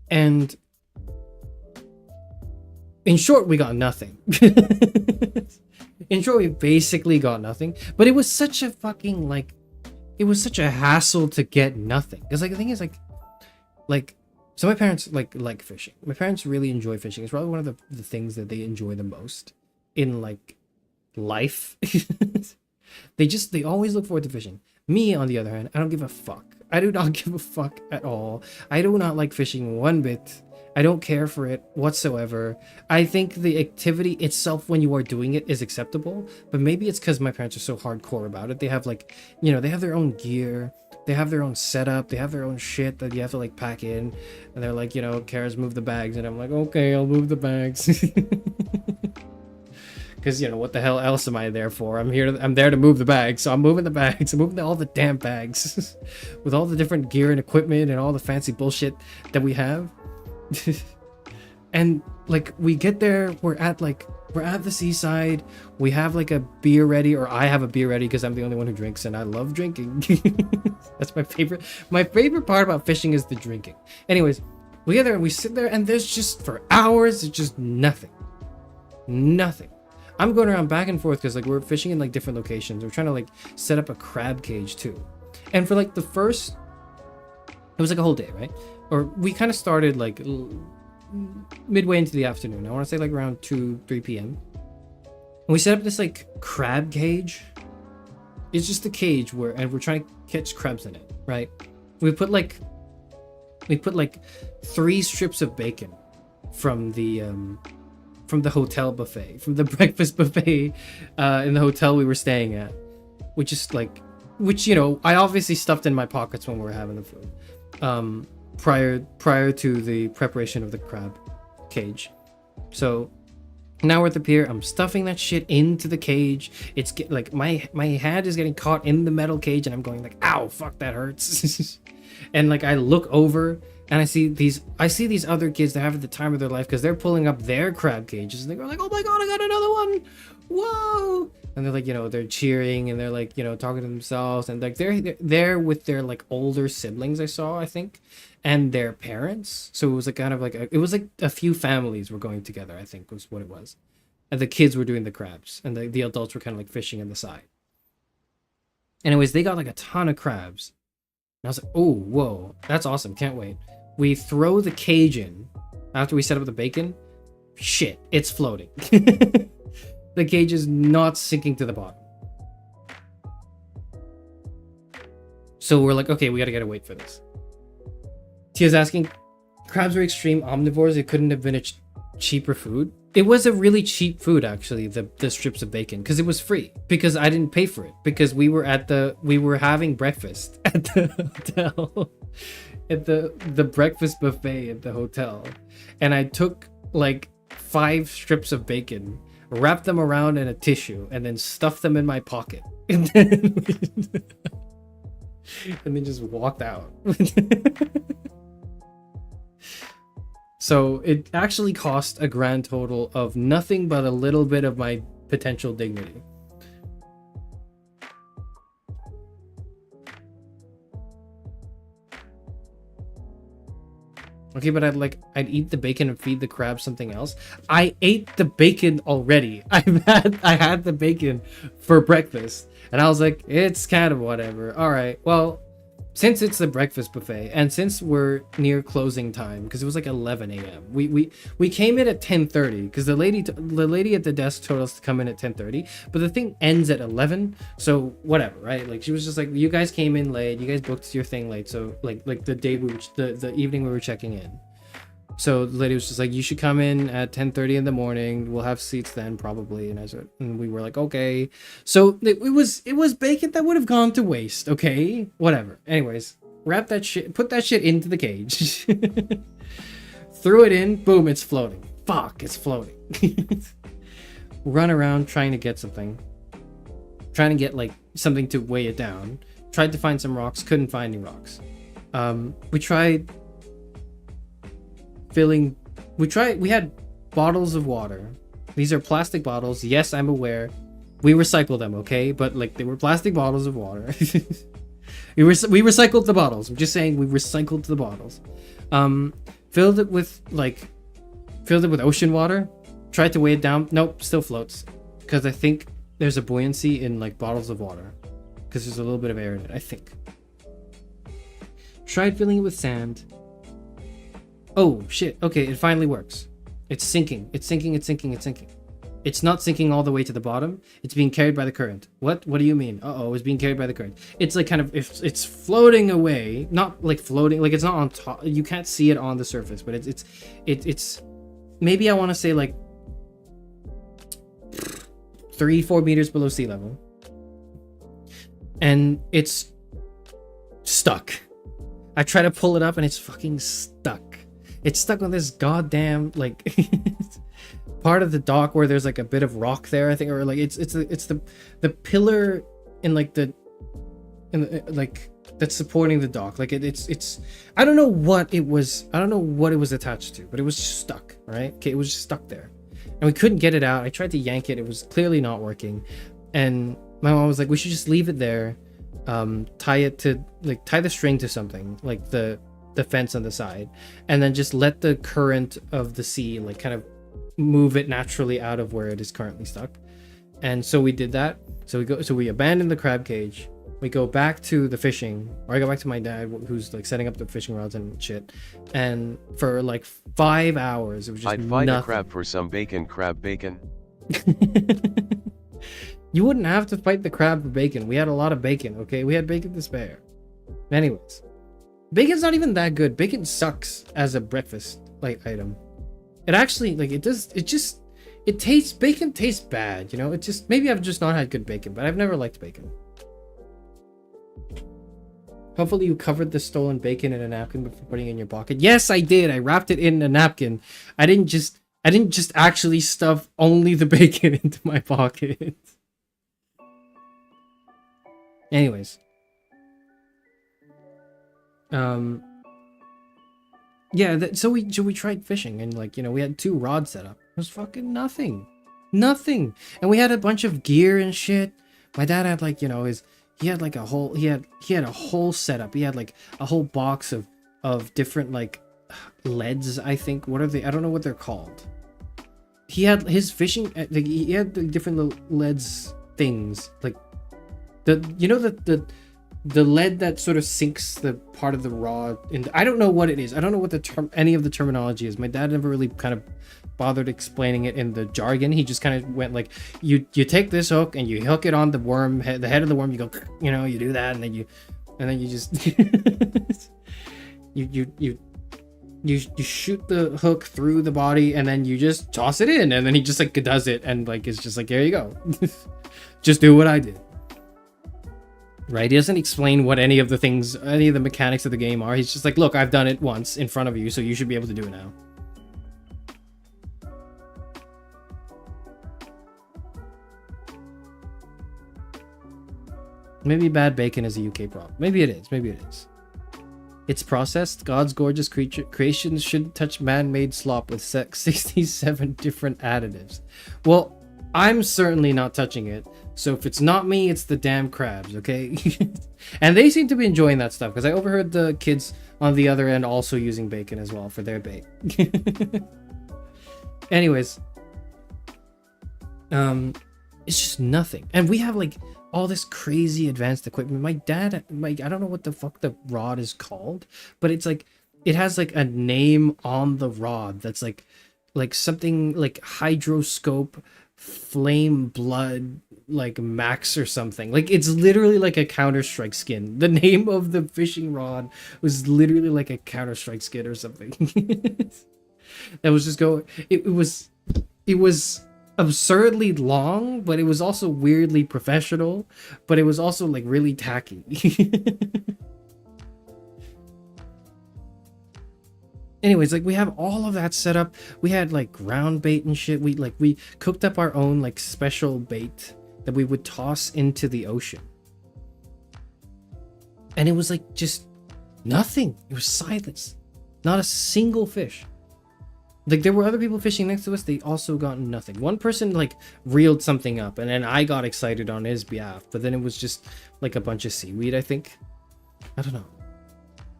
Speaker 4: and in short, we got nothing. In short, we basically got nothing. But it was such a fucking it was such a hassle to get nothing. Because the thing is so my parents like fishing. My parents really enjoy fishing. It's probably one of the things that they enjoy the most in life. They always look forward to fishing. Me, on the other hand, I don't give a fuck. I do not give a fuck at all. I do not like fishing one bit. I don't care for it whatsoever. I think the activity itself when you are doing it is acceptable, but maybe it's because my parents are so hardcore about it. They have they have their own gear, they have their own setup, they have their own shit that you have to pack in, and they're like, Charis, move the bags, and I'm like, okay, I'll move the bags. Because what the hell else am I there for? I'm there to move the bags, so I'm moving the bags. I'm moving all the damn bags with all the different gear and equipment and all the fancy bullshit that we have. And we get there, we're at the seaside, we have a beer ready, or I have a beer ready because I'm the only one who drinks and I love drinking. That's my favorite part about fishing is the drinking. Anyways, we get there and we sit there, and there's just for hours, it's just nothing. I'm going around back and forth because we're fishing in different locations. We're trying to set up a crab cage too. And for the first, it was a whole day, right? Or we kind of started midway into the afternoon. I want to say around 2-3 p.m. And we set up this crab cage. It's just a cage and we're trying to catch crabs in it, right? We put 3 strips of bacon from the hotel buffet, from the breakfast buffet in the hotel we were staying at, which is which I obviously stuffed in my pockets when we were having the food. Prior to the preparation of the crab cage. So now we're at the pier. I'm stuffing that shit into the cage. It's my hand is getting caught in the metal cage, and I'm going ow, fuck, that hurts. And I look over and I see these other kids that have the time of their life because they're pulling up their crab cages, and they're oh my god, I got another one, whoa. And they're they're cheering, and they're talking to themselves, and they're with their older siblings, I think, and their parents. So it was it was a few families were going together, I think was what it was. And the kids were doing the crabs, and the adults were kind of fishing on the side. Anyways, they got a ton of crabs. And I was oh, whoa, that's awesome, can't wait. We throw the cage in after we set up the bacon. Shit, it's floating. The cage is not sinking to the bottom. So we're okay, we gotta get a weight for this. Tia's asking, crabs are extreme omnivores. It couldn't have been a cheaper food. It was a really cheap food, actually, the strips of bacon, because it was free. Because I didn't pay for it. Because we were having breakfast at the hotel. At the breakfast buffet at the hotel. And I took 5 strips of bacon, wrapped them around in a tissue, and then stuffed them in my pocket. And then just walked out. So it actually cost a grand total of nothing but a little bit of my potential dignity. Okay, but I'd eat the bacon and feed the crab something else. I ate the bacon already. I had the bacon for breakfast, and I was like, it's kind of whatever. All right, well, since it's the breakfast buffet, and since we're near closing time, because it was like 11 a.m. We came in at 10:30 because the lady at the desk told us to come in at 10:30, but the thing ends at 11, so whatever, right? Like she was just like, you guys came in late, you guys booked your thing late, so like the day the evening we were checking in. So the lady was just like, you should come in at 10:30 in the morning. We'll have seats then probably. And we were like, okay. So it was bacon that would have gone to waste. Okay, whatever. Anyways, wrap that shit, put that shit into the cage. Threw it in. Boom, it's floating. Fuck, it's floating. Run around trying to get something. Trying to get like something to weigh it down. Tried to find some rocks. Couldn't find any rocks. We tried. We had bottles of water. These are plastic bottles. Yes, I'm aware. We recycle them, okay? But like they were plastic bottles of water. we recycled the bottles. I'm just saying we recycled the bottles. Filled it with ocean water. Tried to weigh it down. Nope, still floats. Because I think there's a buoyancy in like bottles of water. Because there's a little bit of air in it, I think. Tried filling it with sand. Oh, shit. Okay, it finally works. It's sinking. It's sinking. It's not sinking all the way to the bottom. It's being carried by the current. What do you mean? Uh-oh, it's being carried by the current. It's like kind of, it's floating away. Not like floating, like it's not on top. You can't see it on the surface, but it's maybe I want to say like 3-4 meters below sea level. And it's stuck. I try to pull it up and it's fucking stuck. It's stuck on this goddamn like part of the dock where there's like a bit of rock there, I think, or like it's the pillar in like like that's supporting the dock. Like it's I don't know what it was. I don't know what it was attached to, but it was stuck, right? Okay, it was just stuck there. And we couldn't get it out. I tried to yank it. It was clearly not working. And my mom was like, we should just leave it there. Tie the string to something, like the fence on the side, and then just let the current of the sea like kind of move it naturally out of where it is currently stuck. And so we did that. So we abandoned the crab cage. We go back to the fishing, or I go back to my dad who's like setting up the fishing rods and shit. And for like 5 hours it was just
Speaker 5: I'd fight
Speaker 4: nothing.
Speaker 5: a crab for some bacon, crab bacon.
Speaker 4: You wouldn't have to fight the crab for bacon. We had a lot of bacon, okay? We had bacon to spare. Anyways, bacon's not even that good. Bacon sucks as a breakfast like item. It actually like bacon tastes bad, you know? It just, maybe I've just not had good bacon, but I've never liked bacon. Hopefully you covered the stolen bacon in a napkin before putting it in your pocket. Yes, I did. I wrapped it in a napkin. I didn't just actually stuff only the bacon into my pocket. Anyways. Yeah, so we tried fishing, and like, you know, we had 2 rods set up. It was fucking nothing. And we had a bunch of gear and shit. My dad had like, you know, he had like a whole setup. He had like a whole box of different like leads, I think. What are they? I don't know what they're called. He had his fishing, like, he had the different little leads things, like the lead that sort of sinks the part of the rod in. I don't know what it is. I don't know what any of the terminology is. My dad never really kind of bothered explaining it in the jargon. He just kind of went like, you take this hook and you hook it on the worm, the head of the worm. You go, you know, you do that, and then you just you shoot the hook through the body, and then you just toss it in, and then he just like does it, and like it's just like, there you go. Just do what I did. Right? He doesn't explain what any of the mechanics of the game are. He's just like, look, I've done it once in front of you, so you should be able to do it now. Maybe bad bacon is a UK problem. Maybe it is. Maybe it is. It's processed. God's gorgeous creations shouldn't touch man-made slop with 67 different additives. Well, I'm certainly not touching it. So if it's not me, it's the damn crabs, okay? And they seem to be enjoying that stuff because I overheard the kids on the other end also using bacon as well for their bait. Anyways, it's just nothing. And we have like all this crazy advanced equipment. My dad, I don't know what the fuck the rod is called, but it's like, it has like a name on the rod that's like something like hydroscope flame blood like max or something. Like it's literally like a Counter-Strike skin. The name of the fishing rod was literally like a Counter-Strike skin or something. That was just going, it was absurdly long, but it was also weirdly professional, but it was also like really tacky. Anyways, like we have all of that set up. We had like ground bait and shit. We cooked up our own like special bait that we would toss into the ocean. And it was like just nothing. It was silence. Not a single fish. Like there were other people fishing next to us, they also got nothing. One person like reeled something up and then I got excited on his behalf, but then it was just like a bunch of seaweed, I think. I don't know.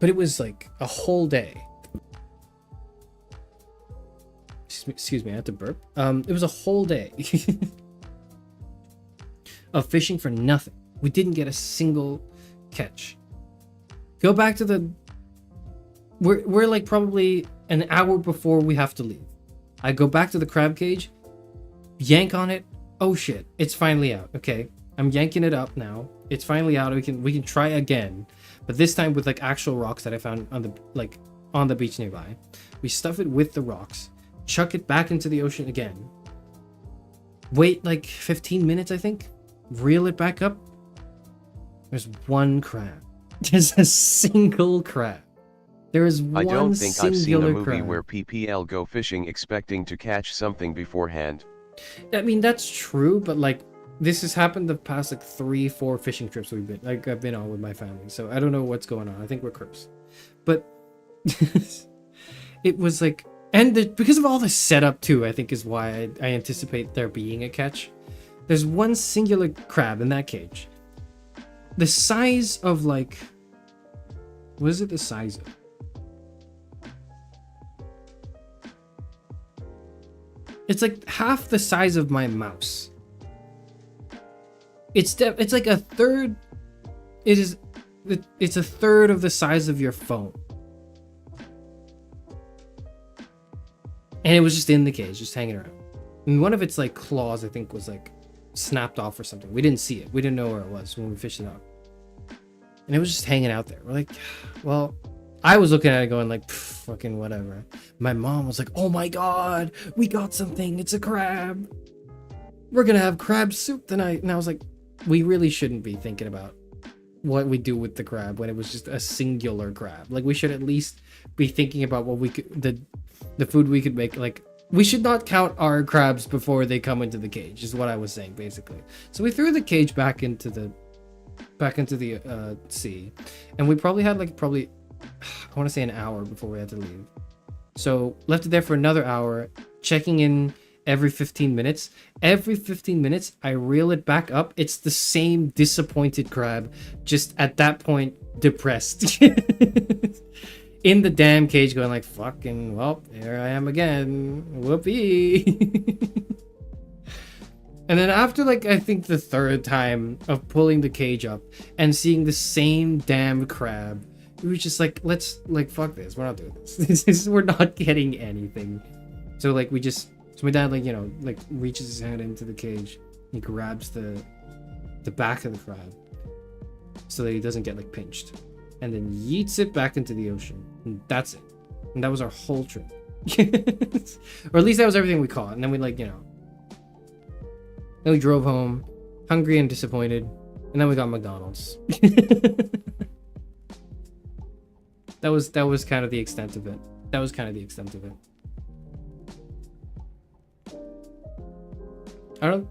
Speaker 4: But it was like a whole day. Excuse me, I had to burp. It was a whole day of fishing for nothing. We didn't get a single catch. Go back to the... We're like probably an hour before we have to leave. I go back to the crab cage, yank on it. Oh shit, it's finally out. Okay, I'm yanking it up now. It's finally out. We can try again, but this time with like actual rocks that I found on the beach nearby. We stuff it with the rocks, chuck it back into the ocean again. Wait like 15 minutes, I think. Reel it back up. There's one crab. There's a single crab. There is one
Speaker 5: I don't think I've seen a movie
Speaker 4: crab.
Speaker 5: where PPL go fishing expecting to catch something beforehand.
Speaker 4: I mean, that's true, but like this has happened the past like 3-4 fishing trips I've been on with my family. So I don't know what's going on. I think we're cursed. But it was like, and because of all the setup too, I think is why I anticipate there being a catch. There's one singular crab in that cage. The size of like, what is it the size of? It's like half the size of my mouse. It's like a third. It's a third of the size of your phone. And it was just in the cage, just hanging around. And one of its like claws, I think, was like snapped off or something. We didn't see it. We didn't know where it was when we fished it up. And it was just hanging out there. We're like, well, I was looking at it going like, fucking whatever. My mom was like, oh my god, we got something. It's a crab. We're gonna have crab soup tonight. And I was like, we really shouldn't be thinking about what we do with the crab when it was just a singular crab. Like we should at least be thinking about what we could, the food we could make. Like we should not count our crabs before they come into the cage is what I was saying basically. So we threw the cage back into the sea, and we probably had I want to say an hour before we had to leave. So left it there for another hour, checking in every 15 minutes. Every 15 minutes, I reel it back up. It's the same disappointed crab, just at that point, depressed. In the damn cage going like, fucking, well, here I am again. Whoopee. And then after like, I think the third time of pulling the cage up and seeing the same damn crab, we were just like, let's like, fuck this. We're not doing this. We're not getting anything. So like, so my dad like, like reaches his hand into the cage. He grabs the back of the crab so that he doesn't get like pinched. And then yeets it back into the ocean. And that's it. And that was our whole trip. Or at least that was everything we caught. And then we like, then we drove home, hungry and disappointed. And then we got McDonald's. That was kind of the extent of it. I don't,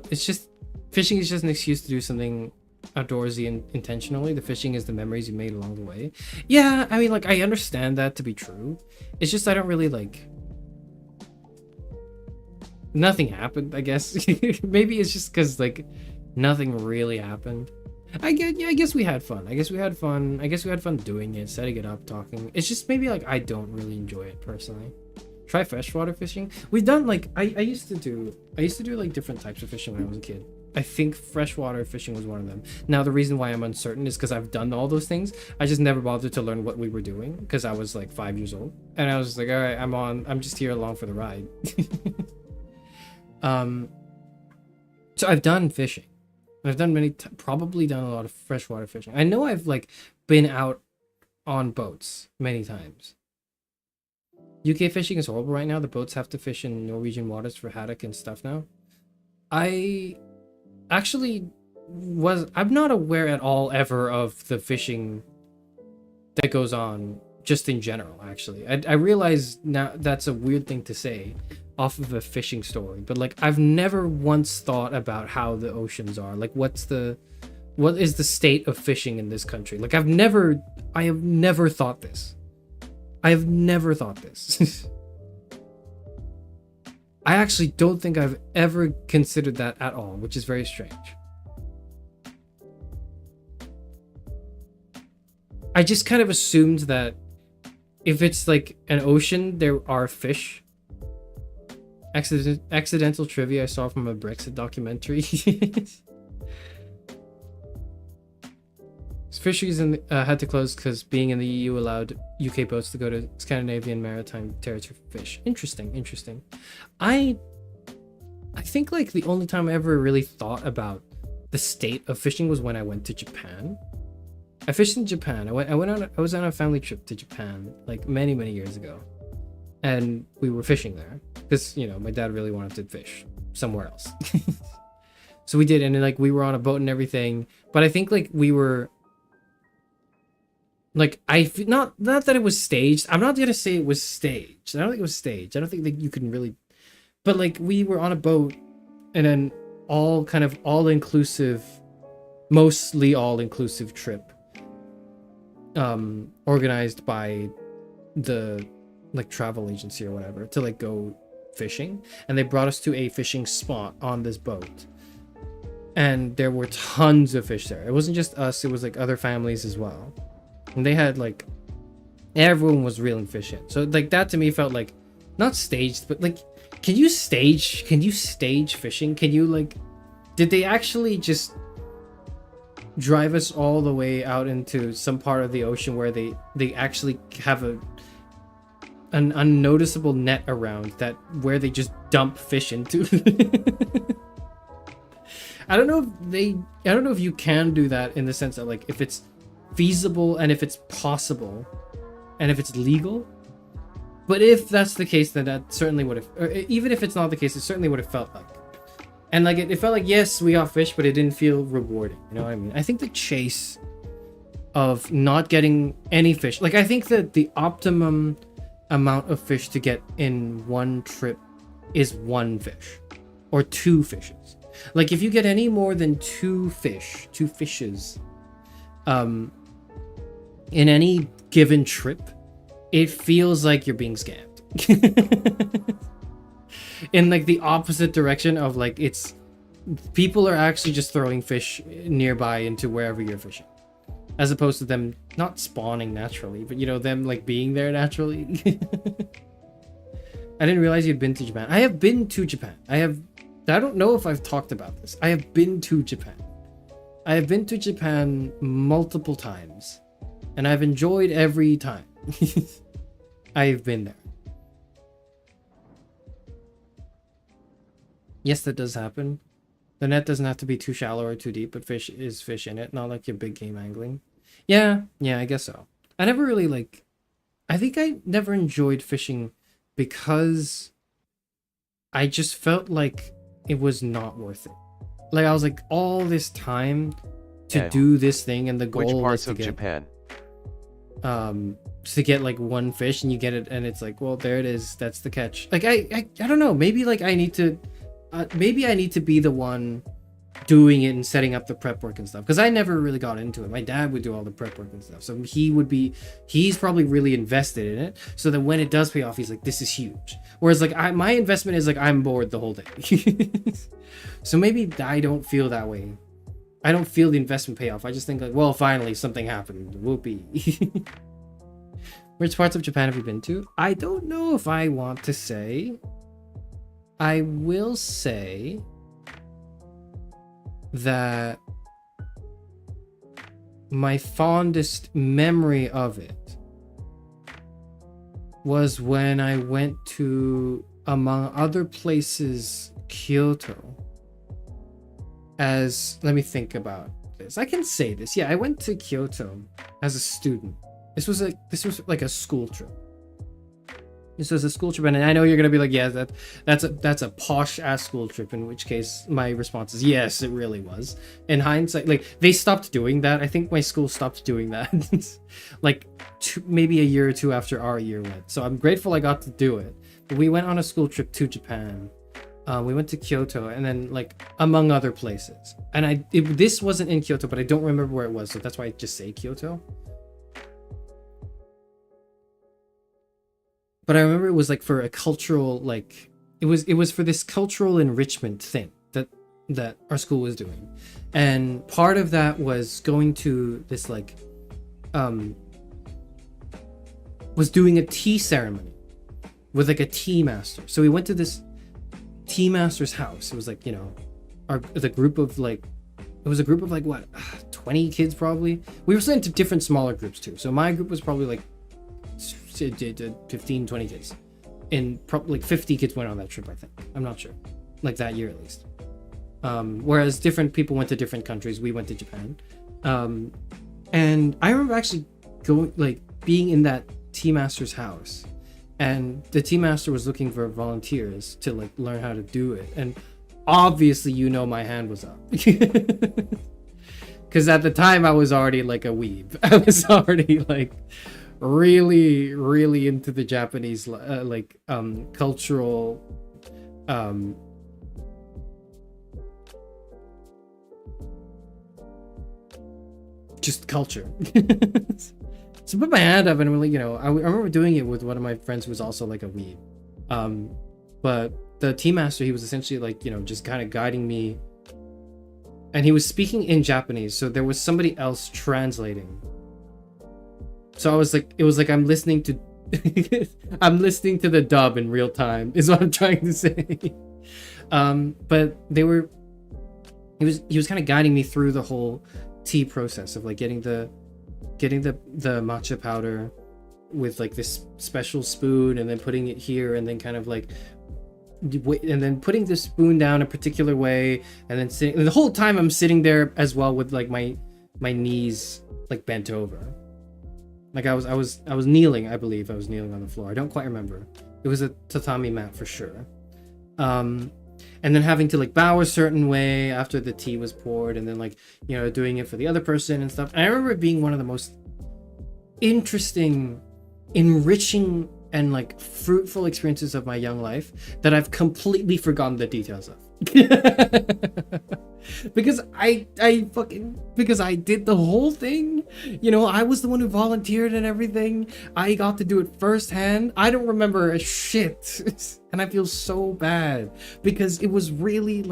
Speaker 4: it's just, fishing is just an excuse to do something outdoorsy and intentionally. The fishing is the memories you made along the way. Yeah, I mean, like, I understand that to be true. It's just I don't really like. Nothing happened, I guess. Maybe it's just because like nothing really happened. I guess we had fun. I guess we had fun doing it, setting it up, talking. It's just maybe like I don't really enjoy it personally. Try freshwater fishing. We've done like I used to do like different types of fishing when I was a kid. I think freshwater fishing was one of them. Now the reason why I'm uncertain is because I've done all those things. I just never bothered to learn what we were doing because I was like 5 years old, and I was just like, all right, I'm just here along for the ride. So I've done fishing. I've done probably done a lot of freshwater fishing. I know I've like been out on boats many times. UK fishing is horrible right now. The boats have to fish in Norwegian waters for haddock and stuff now. I'm not aware at all ever of the fishing that goes on just in general, actually. I realize now that's a weird thing to say off of a fishing story, but like I've never once thought about how the oceans are. Like what is the state of fishing in this country? Like I have never thought this. I have never thought this. I actually don't think I've ever considered that at all, which is very strange. I just kind of assumed that if it's like an ocean, there are fish. Accidental trivia I saw from a Brexit documentary. Fisheries had to close because being in the EU allowed UK boats to go to Scandinavian maritime territory for fish. Interesting. I think like the only time I ever really thought about the state of fishing was when I went to Japan. I fished in Japan. I was on a family trip to Japan like many years ago, and we were fishing there because my dad really wanted to fish somewhere else. So we did, and like we were on a boat and everything. But I think like we were like not that it was staged. I'm not gonna say it was staged. I don't think it was staged. I don't think that you can really. But like we were on a boat, and then mostly all inclusive trip. Organized by the like travel agency or whatever to like go fishing, and they brought us to a fishing spot on this boat, and there were tons of fish there. It wasn't just us, it was like other families as well, and they had like everyone was reeling fish in. So like that to me felt like not staged, but like can you stage fishing? Can you like did they actually just drive us all the way out into some part of the ocean where they actually have an unnoticeable net around that where they just dump fish into? I don't know if you can do that in the sense that like if it's feasible and if it's possible and if it's legal. But if that's the case, then that certainly would have, or even if it's not the case, it certainly would have felt like. And like it felt like, yes, we got fish, but it didn't feel rewarding. You know what I mean? I think the chase of not getting any fish, like I think that the optimum amount of fish to get in one trip is one fish or two fishes. Like if you get any more than two fishes, in any given trip, it feels like you're being scammed. In like the opposite direction of like it's people are actually just throwing fish nearby into wherever you're fishing, as opposed to them not spawning naturally, but them like being there naturally. I didn't realize you'd been to Japan. I have been to Japan. I don't know if I've talked about this. I have been to Japan. I have been to Japan multiple times, and I've enjoyed every time. I've been there. Yes, that does happen. The net doesn't have to be too shallow or too deep, but fish in it, not like your big game angling. Yeah, I guess so. I never really I think I never enjoyed fishing because I just felt like it was not worth it. Like I was like all this time to do this thing, and the goal
Speaker 5: Which
Speaker 4: was
Speaker 5: parts
Speaker 4: to
Speaker 5: of
Speaker 4: get
Speaker 5: Japan?
Speaker 4: to get like one fish, and you get it, and it's like, well, there it is. That's the catch. Like I don't know. Maybe like I need to. Maybe I need to be the one doing it and setting up the prep work and stuff, because I never really got into it. My dad would do all the prep work and stuff, so he's probably really invested in it, so that when it does pay off, he's like, this is huge. Whereas like my investment is like, I'm bored the whole day. So maybe I don't feel that way. I don't feel the investment payoff. I just think like, well, finally something happened. Whoopee. Which parts of Japan have you been to? I don't know if I want to say. I will say that my fondest memory of it was when I went to, among other places, Kyoto. Let me think about this. I can say this. Yeah, I went to Kyoto as a student. This was like a school trip. This was a school trip, and I know you're gonna be like, yeah, that's a posh ass school trip. In which case, my response is yes, it really was. In hindsight, like they stopped doing that. I think my school stopped doing that, like maybe a year or two after our year went. So I'm grateful I got to do it. But we went on a school trip to Japan. We went to Kyoto, and then like among other places. And this wasn't in Kyoto, but I don't remember where it was, so that's why I just say Kyoto. But I remember it was like for a cultural, like it was for this cultural enrichment thing that our school was doing. And part of that was going to this like was doing a tea ceremony with like a tea master. So we went to this tea master's house. It was like, you know, it was a group of like what, 20 kids probably. We were sent into different smaller groups too. So my group was probably like 15, 20 kids, and probably like 50 kids went on that trip, I think. I'm not sure, like that year at least. Whereas different people went to different countries. We went to Japan, and I remember actually being in that tea master's house, and the tea master was looking for volunteers to like learn how to do it. And obviously, you know, my hand was up because at the time I was already like a weeb. I was already like really, really into the Japanese cultural just culture. So I put my hand up and really, you know, I remember doing it with one of my friends who was also like a weeb. But the tea master, he was essentially like, you know, just kind of guiding me, and he was speaking in Japanese, so there was somebody else translating. So I was like, it was like I'm listening to the dub in real time is what I'm trying to say. But he was kind of guiding me through the whole tea process of like getting the matcha powder with like this special spoon, and then putting it here, and then kind of like and then putting the spoon down a particular way, and then sitting, and the whole time I'm sitting there as well with like my knees like bent over. Like I was kneeling, I believe I was kneeling on the floor. I don't quite remember. It was a tatami mat for sure. And then having to like bow a certain way after the tea was poured, and then like, you know, doing it for the other person and stuff. And I remember it being one of the most interesting, enriching, and like fruitful experiences of my young life that I've completely forgotten the details of. Because I did the whole thing, you know, I was the one who volunteered and everything. I got to do it firsthand. I don't remember a shit. And I feel so bad because it was really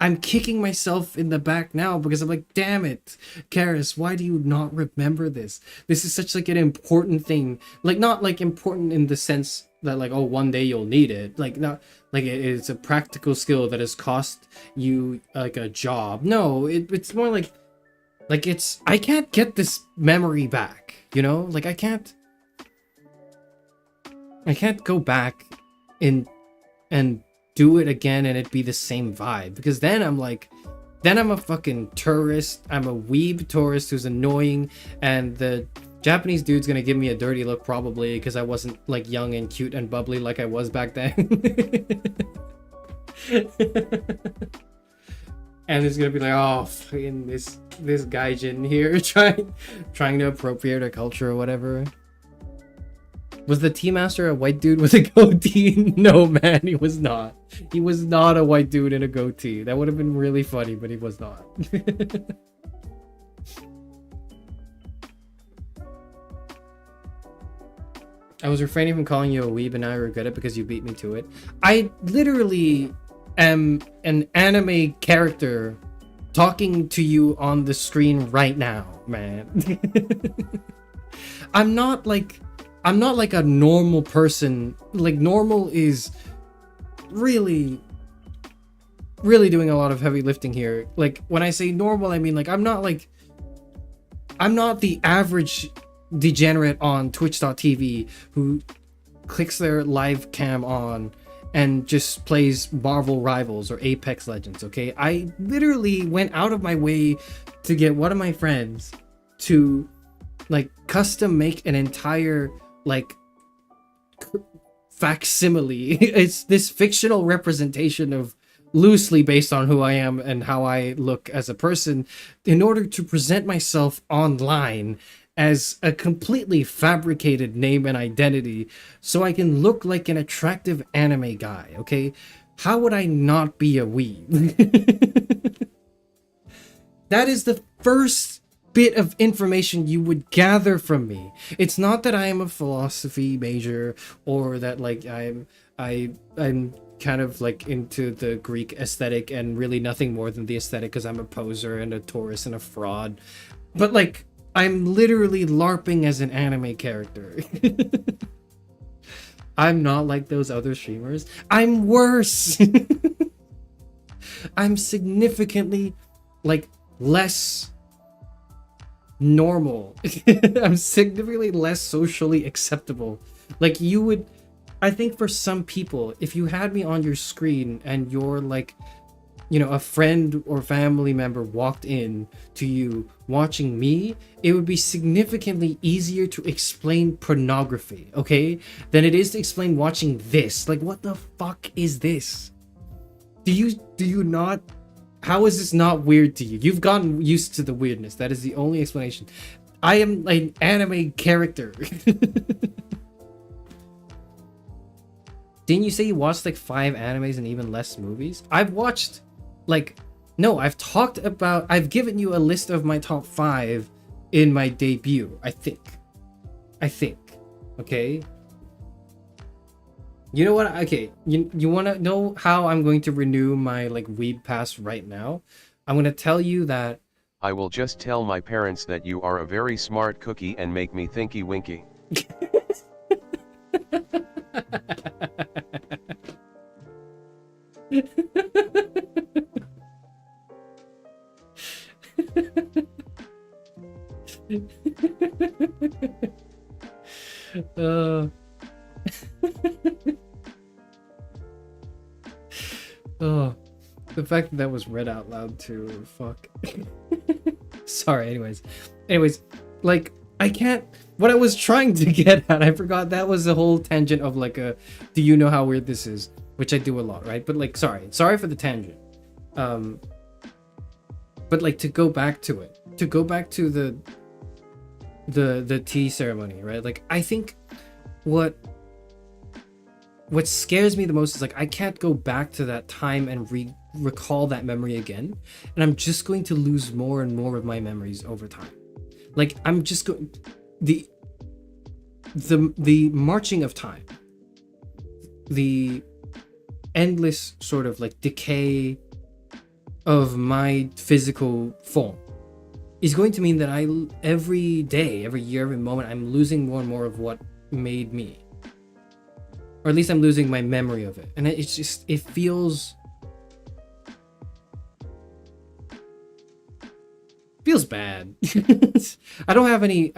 Speaker 4: I'm kicking myself in the back now because I'm like, damn it, Charis, why do you not remember this? This is such like an important thing. Like, not like important in the sense that like, oh, one day you'll need it. Like, not like it's a practical skill that has cost you like a job. No, it's more like I can't get this memory back, you know? Like I can't go back and do it again and it be the same vibe, because then I'm a fucking tourist. I'm a weeb tourist who's annoying, and the Japanese dude's gonna give me a dirty look probably because I wasn't like young and cute and bubbly like I was back then. And it's gonna be like, oh, fucking this gaijin here trying to appropriate our culture or whatever. Was the tea master a white dude with a goatee? No, man, he was not. He was not a white dude in a goatee. That would have been really funny, but he was not. I was refraining from calling you a weeb, and now I regret it because you beat me to it. I literally am an anime character talking to you on the screen right now, man. I'm not like a normal person. Like, normal is really doing a lot of heavy lifting here. Like, when I say normal, I mean, like, I'm not the average degenerate on twitch.tv who clicks their live cam on and just plays Marvel Rivals or Apex Legends, okay? I literally went out of my way to get one of my friends to, like, custom make an entire, like, facsimile. It's this fictional representation of, loosely based on who I am and how I look as a person, in order to present myself online as a completely fabricated name and identity so I can look like an attractive anime guy, okay? How would I not be a weeb? That is the first bit of information you would gather from me. It's not that I am a philosophy major or that, like, I'm kind of like into the Greek aesthetic and really nothing more than the aesthetic because I'm a poser and a tourist and a fraud. But, like, I'm literally LARPing as an anime character. I'm not like those other streamers. I'm worse. I'm significantly, like, less normal. I'm significantly less socially acceptable. Like, you would, I think for some people, if you had me on your screen and you're like, you know, a friend or family member walked in to you watching me, it would be significantly easier to explain pornography, okay, than it is to explain watching this. Like, what the fuck is this? Do you not, how is this not weird to you? You've gotten used to the weirdness. That is the only explanation. I am an anime character. Didn't you say you watched like 5 animes and even less movies? I've watched, like, no, I've talked about, I've given you a list of my top 5 in my debut, I think, okay? You know what, okay, you want to know how I'm going to renew my, like, weeb pass right now? I'm going to tell you that
Speaker 5: I will just tell my parents that you are a very smart cookie and make me thinky winky.
Speaker 4: Oh, the fact that was read out loud too, fuck. Sorry, anyways, like, I can't, what I was trying to get at, I forgot, that was the whole tangent of, like, a, do you know how weird this is? Which I do a lot, right? But, like, sorry for the tangent. But, like, to go back to the tea ceremony, right? Like, I think what scares me the most is, like, I can't go back to that time and recall that memory again, and I'm just going to lose more and more of my memories over time. Like, I'm just going, the marching of time, the endless sort of, like, decay of my physical form is going to mean that every day, every year, every moment, I'm losing more and more of what made me. Or at least I'm losing my memory of it. And it's just, it feels bad. I don't have any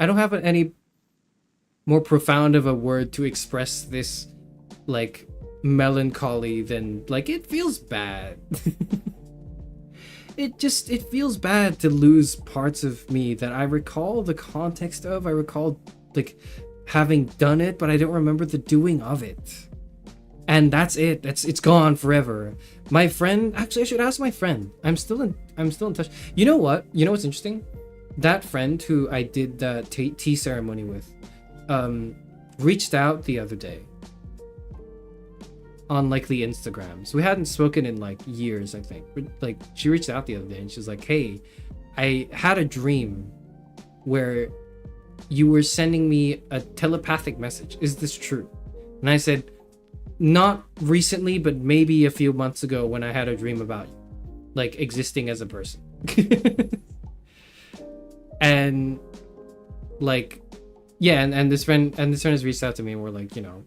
Speaker 4: more profound of a word to express this, like, melancholy than, like, it feels bad. It feels bad to lose parts of me that I recall the context of. I recall, like, having done it, but I don't remember the doing of it. And that's it. It's gone forever. My friend, actually, I should ask my friend. I'm still in touch. You know what? You know what's interesting? That friend who I did the tea ceremony with, reached out the other day on like the Instagrams. We hadn't spoken in like years, I think. But, like, she reached out the other day and she's like, hey, I had a dream where you were sending me a telepathic message. Is this true? And I said, not recently, but maybe a few months ago when I had a dream about you, like existing as a person. And like, yeah, and this friend has reached out to me and we're like, you know,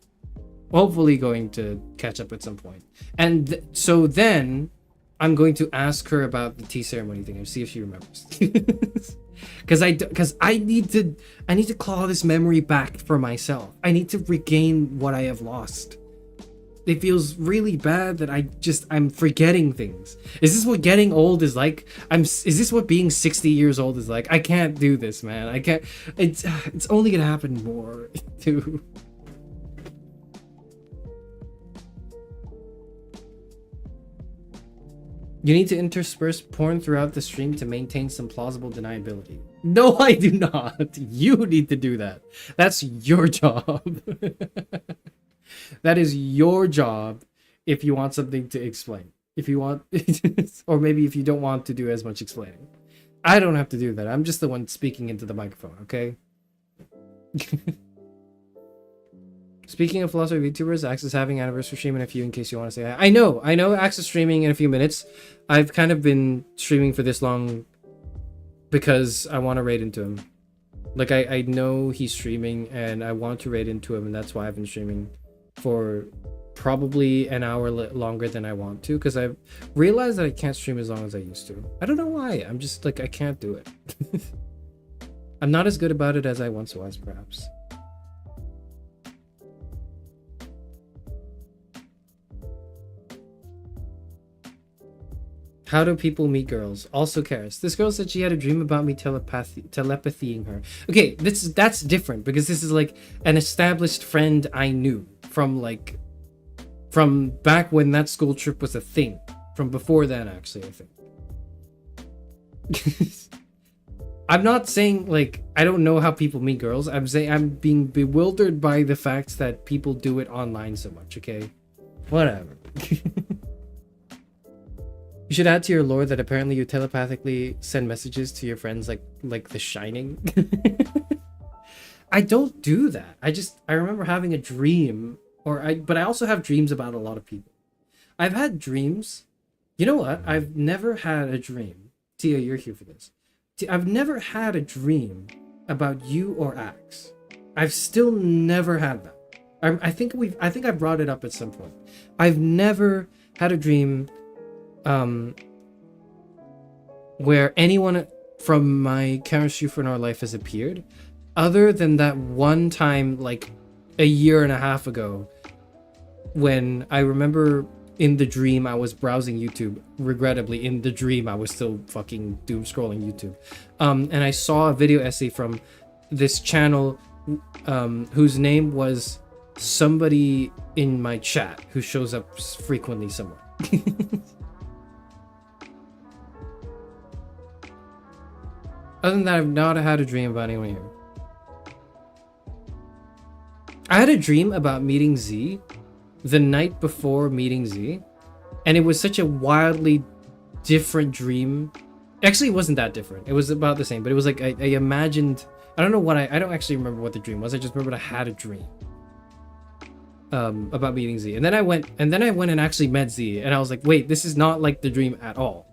Speaker 4: hopefully going to catch up at some point. And so then I'm going to ask her about the tea ceremony thing and see if she remembers. Because I need to claw this memory back for myself. I need to regain what I have lost. It feels really bad that I'm forgetting things. Is this what getting old is like? Is this what being 60 years old is like? I can't do this, man. I can't. It's only gonna happen more too. You need to intersperse porn throughout the stream to maintain some plausible deniability. No, I do not. You need to do that. That's your job. That is your job if you want something to explain. If you want, or maybe if you don't want to do as much explaining. I don't have to do that. I'm just the one speaking into the microphone, okay? Speaking of philosophy VTubers, Axe is having anniversary stream in a few in case you want to say hi. I know Axe is streaming in a few minutes. I've kind of been streaming for this long because I want to raid into him. Like, I know he's streaming and I want to raid into him, and that's why I've been streaming for probably an hour longer than I want to, because I've realized that I can't stream as long as I used to. I don't know why. I'm just like, I can't do it. I'm not as good about it as I once was, perhaps. How do people meet girls? Also Charis. This girl said she had a dream about me telepathying her. Okay, that's different because this is like an established friend I knew from back when that school trip was a thing. From before then, actually, I think. I'm not saying like I don't know how people meet girls. I'm saying I'm being bewildered by the fact that people do it online so much, okay? Whatever. You should add to your lore that apparently you telepathically send messages to your friends like The Shining. I don't do that. I remember having a dream, but I also have dreams about a lot of people. I've had dreams. You know what? I've never had a dream. Tia, you're here for this. I've never had a dream about you or Axe. I've still never had that. I think I brought it up at some point. I've never had a dream where anyone from my Charis Euphranor life has appeared, other than that one time like a year and a half ago, when I remember in the dream I was browsing YouTube. Regrettably, in the dream I was still fucking doom scrolling YouTube, and I saw a video essay from this channel whose name was somebody in my chat who shows up frequently somewhere. Other than that, I've not had a dream about anyone here. I had a dream about meeting Z the night before meeting Z, and it was such a wildly different dream. Actually, it wasn't that different. It was about the same, but it was like I imagined. I don't know what I don't actually remember what the dream was. I just remember I had a dream about meeting Z, and then I went and actually met Z, and I was like, wait, this is not like the dream at all.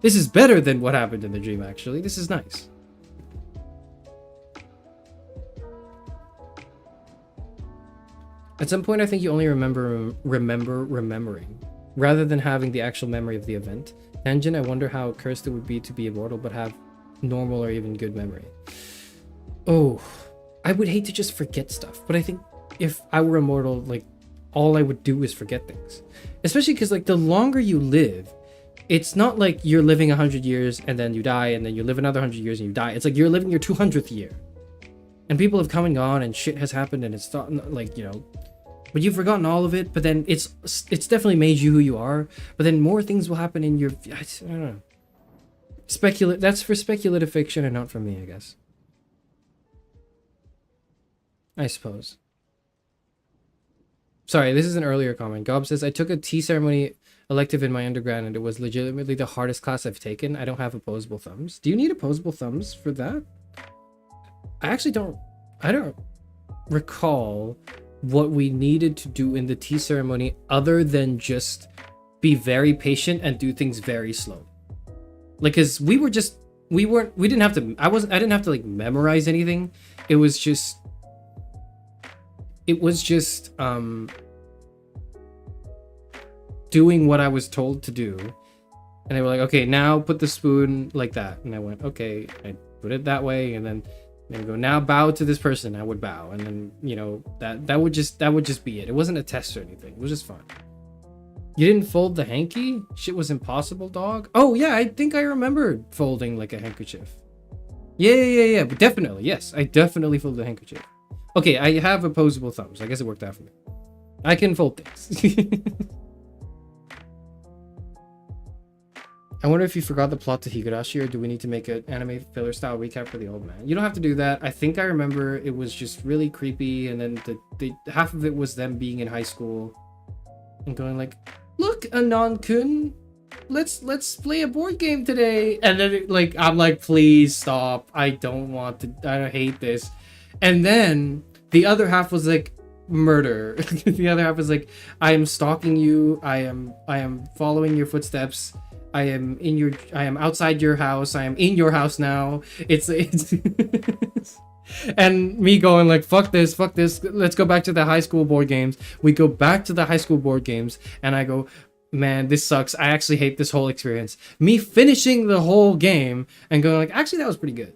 Speaker 4: This is better than what happened in the dream, actually. This is nice. At some point, I think you only remember remembering, rather than having the actual memory of the event. Tangent, I wonder how cursed it would be to be immortal but have normal or even good memory. Oh, I would hate to just forget stuff, but I think if I were immortal, like, all I would do is forget things. Especially because, like, the longer you live, it's not like you're living 100 years and then you die, and then you live another 100 years and you die. It's like you're living your 200th year. And people have come and gone and shit has happened, and it's not like, you know, but you've forgotten all of it, but then it's definitely made you who you are. But then more things will happen in your, I don't know. That's for speculative fiction and not for me, I guess. I suppose. Sorry, this is an earlier comment. Gob says, I took a tea ceremony elective in my undergrad and it was legitimately the hardest class I've taken. I don't have opposable thumbs. Do you need opposable thumbs for that? I don't recall what we needed to do in the tea ceremony other than just be very patient and do things very slow. Like, cause we didn't have to, I didn't have to like memorize anything. It was just doing what I was told to do. And they were like, okay, now put the spoon like that. And I went, okay, I put it that way. And then they would go, now bow to this person. I would bow. And then, you know, that would just be it. It wasn't a test or anything. It was just fun. You didn't fold the hanky? Shit was impossible, dog. Oh yeah, I think I remembered folding like a handkerchief. Yeah, but definitely, yes. I definitely folded a handkerchief. Okay, I have opposable thumbs. I guess it worked out for me. I can fold things. I wonder if you forgot the plot to Higurashi, or do we need to make an anime filler style recap for the old man? You don't have to do that. I think I remember it was just really creepy, and then the half of it was them being in high school and going like, look, Anon-kun, let's play a board game today. And then like I'm like, please stop. I don't want to. I hate this. And then the other half was like murder. The other half was like, I am stalking you. I am following your footsteps. I am outside your house. I am in your house now. It's and me going like, fuck this. Let's go back to the high school board games. We go back to the high school board games and I go, man, this sucks. I actually hate this whole experience. Me finishing the whole game and going like, actually that was pretty good.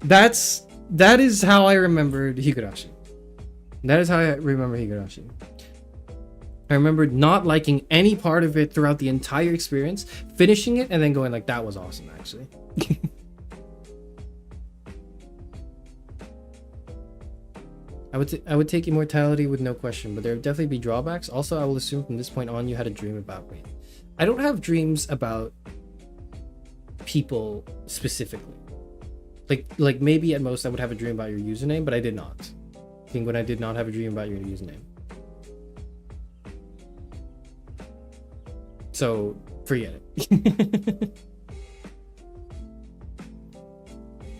Speaker 4: That is how I remembered Higurashi. I remembered not liking any part of it throughout the entire experience, finishing it, and then going like, that was awesome, actually. I would take immortality with no question, but there would definitely be drawbacks. Also, I will assume from this point on you had a dream about me. I don't have dreams about people specifically. Like maybe at most I would have a dream about your username, but I did not. I think when I did not have a dream about your username. So forget it.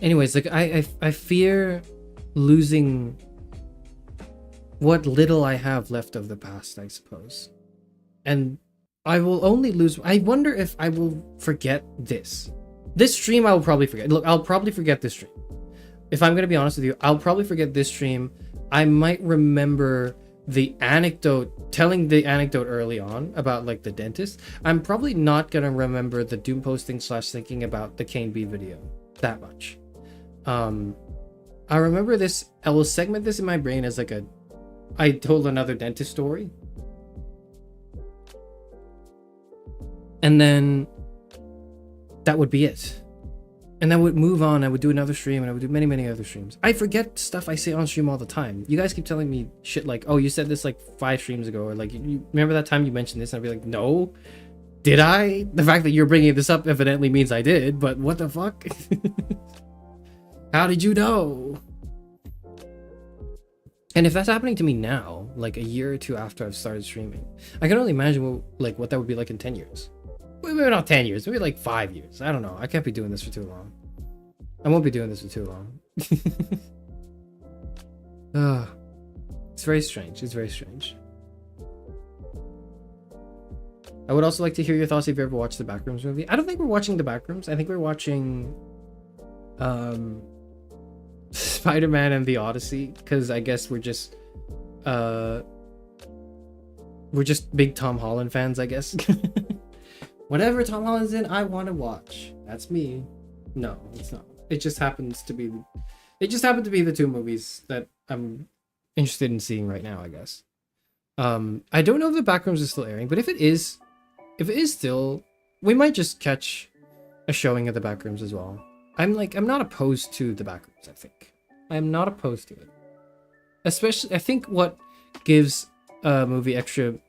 Speaker 4: Anyways, like I fear losing what little I have left of the past, I suppose. And I will only lose. I wonder if I will forget this. This stream I will probably forget. Look, I'll probably forget this stream. If I'm going to be honest with you, I'll probably forget this stream. I might remember the anecdote, telling the anecdote early on about like the dentist. I'm probably not going to remember the doom posting / thinking about the Kane B video that much. I remember this. I will segment this in my brain as like I told another dentist story. And then that would be it. And I would move on. I would do another stream, and I would do many other streams. I forget stuff I say on stream all the time. You guys keep telling me shit like, oh, you said this like 5 streams ago, or like, you remember that time you mentioned this? And I'd be like, no, did I? The fact that you're bringing this up evidently means I did, but what the fuck? How did you know? And if that's happening to me now, like a year or 2 after I've started streaming, I can only imagine what that would be like in 10 years. Maybe not 10 years, maybe like 5 years. I don't know. I can't be doing this for too long. I won't be doing this for too long. It's very strange. It's very strange. I would also like to hear your thoughts if you ever watched the Backrooms movie. I don't think we're watching the Backrooms. I think we're watching Spider-Man and the Odyssey, because I guess we're just big Tom Holland fans, I guess. Whatever Tom Holland's in, I want to watch. That's me. No, it's not. It just happens to be. It just happened to be the 2 movies that I'm interested in seeing right now, I guess. I don't know if the Backrooms is still airing, but if it is still, we might just catch a showing of the Backrooms as well. I'm not opposed to the Backrooms. I think I'm not opposed to it. Especially, I think what gives a movie extra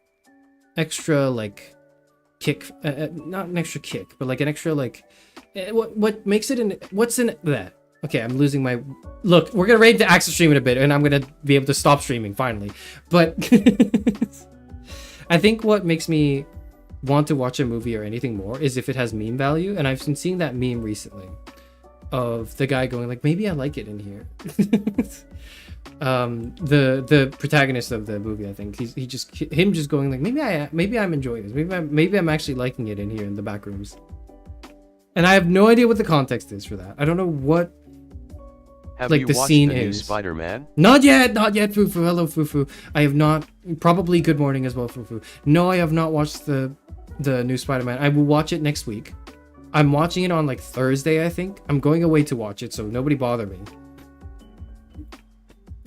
Speaker 4: like kick, not an extra kick, but like an extra like what makes it what's in that Okay, I'm losing my... Look, we're gonna raid the Axis stream in a bit, and I'm gonna be able to stop streaming, finally. But... I think what makes me want to watch a movie or anything more is if it has meme value, and I've been seeing that meme recently of the guy going like, maybe I like it in here. The protagonist of the movie, I think he just going like, maybe I'm enjoying this, maybe I'm actually liking it in here in the back rooms. And I have no idea what the context is for that. I don't know what
Speaker 5: Have
Speaker 4: like
Speaker 5: you
Speaker 4: the
Speaker 5: watched
Speaker 4: scene
Speaker 5: the new
Speaker 4: is.
Speaker 5: Spider-Man?
Speaker 4: Not yet, Fufu. Hello, Fufu. I have not. Probably good morning as well, Fufu. No, I have not watched the new Spider-Man. I will watch it next week. I'm watching it on like Thursday, I think. I'm going away to watch it, so nobody bother me.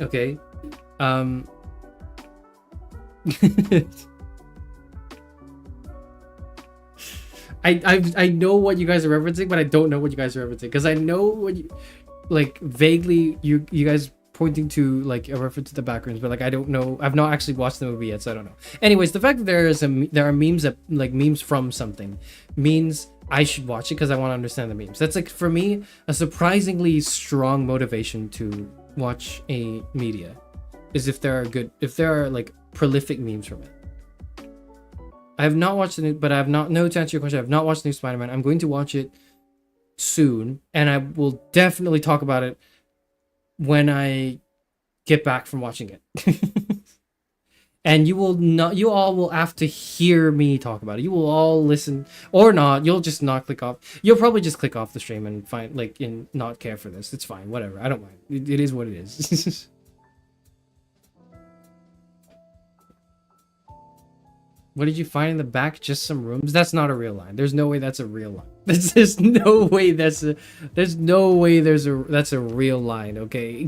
Speaker 4: Okay. I know what you guys are referencing, but I don't know what you guys are referencing, because I know what you, like, vaguely you guys pointing to like a reference to the backgrounds, but like I don't know. I've not actually watched the movie yet, so I don't know. Anyways, the fact that there are memes that like memes from something means I should watch it because I want to understand the memes. That's like, for me, a surprisingly strong motivation to watch a media is if there are like prolific memes from it. I have not watched it, but I have not, no, to answer your question, I have not watched the new Spider-Man. I'm going to watch it soon, and I will definitely talk about it when I get back from watching it. And you all will have to hear me talk about it. You will all listen, or not. You'll just not click off. You'll probably just click off the stream and find, like, and not care for this. It's fine, whatever. I don't mind. It is what it is. What did you find in the back? Just some rooms? That's not a real line. There's no way that's a real line. There's no way that's a real line, okay?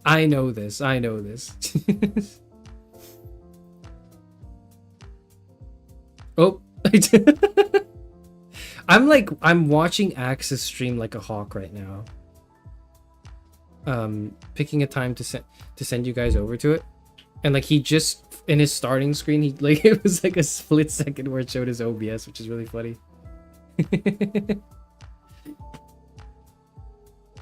Speaker 4: I know this. Oh. I'm watching Axis stream like a hawk right now. Picking a time to send you guys over to it. And like, he just, in his starting screen, he like, it was like a split second where it showed his OBS, which is really funny.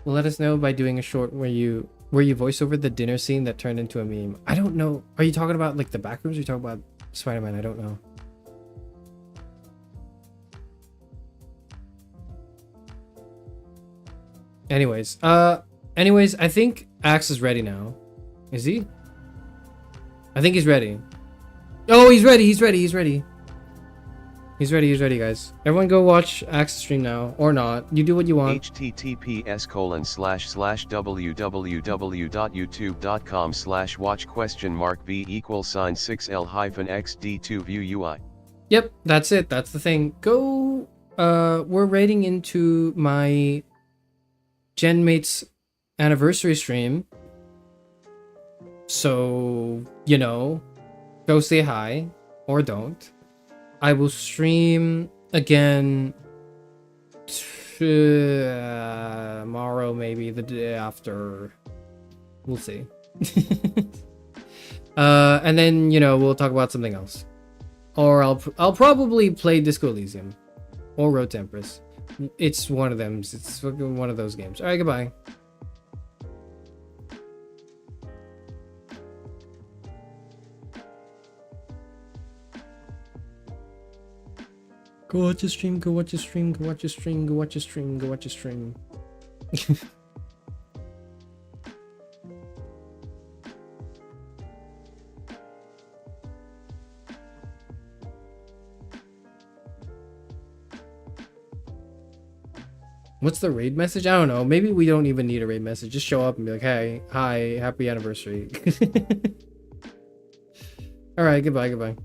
Speaker 4: Well, let us know by doing a short where you voice over the dinner scene that turned into a meme. I don't know. Are you talking about like the backrooms, or are you talking about Spider-Man? I don't know. Anyways, I think Axe is ready now. Is he? I think he's ready. Oh, he's ready, guys. Everyone go watch Axe stream now, or not. You do what you want.
Speaker 5: https://www.youtube.com/watch?b=6L-xd2view UI.
Speaker 4: Yep, that's it. That's the thing. Go. We're raiding into my GenMates anniversary stream. So, you know, go say hi, or don't. I will stream again tomorrow, maybe the day after. We'll see. And then, you know, we'll talk about something else. Or I'll probably play Disco Elysium or Road to Empress. It's one of them. It's one of those games. All right, goodbye. Go watch your stream, go watch your stream, go watch your stream, go watch your stream, go watch your stream. What's the raid message? I don't know. Maybe we don't even need a raid message. Just show up and be like, hey, hi, happy anniversary. Alright, goodbye.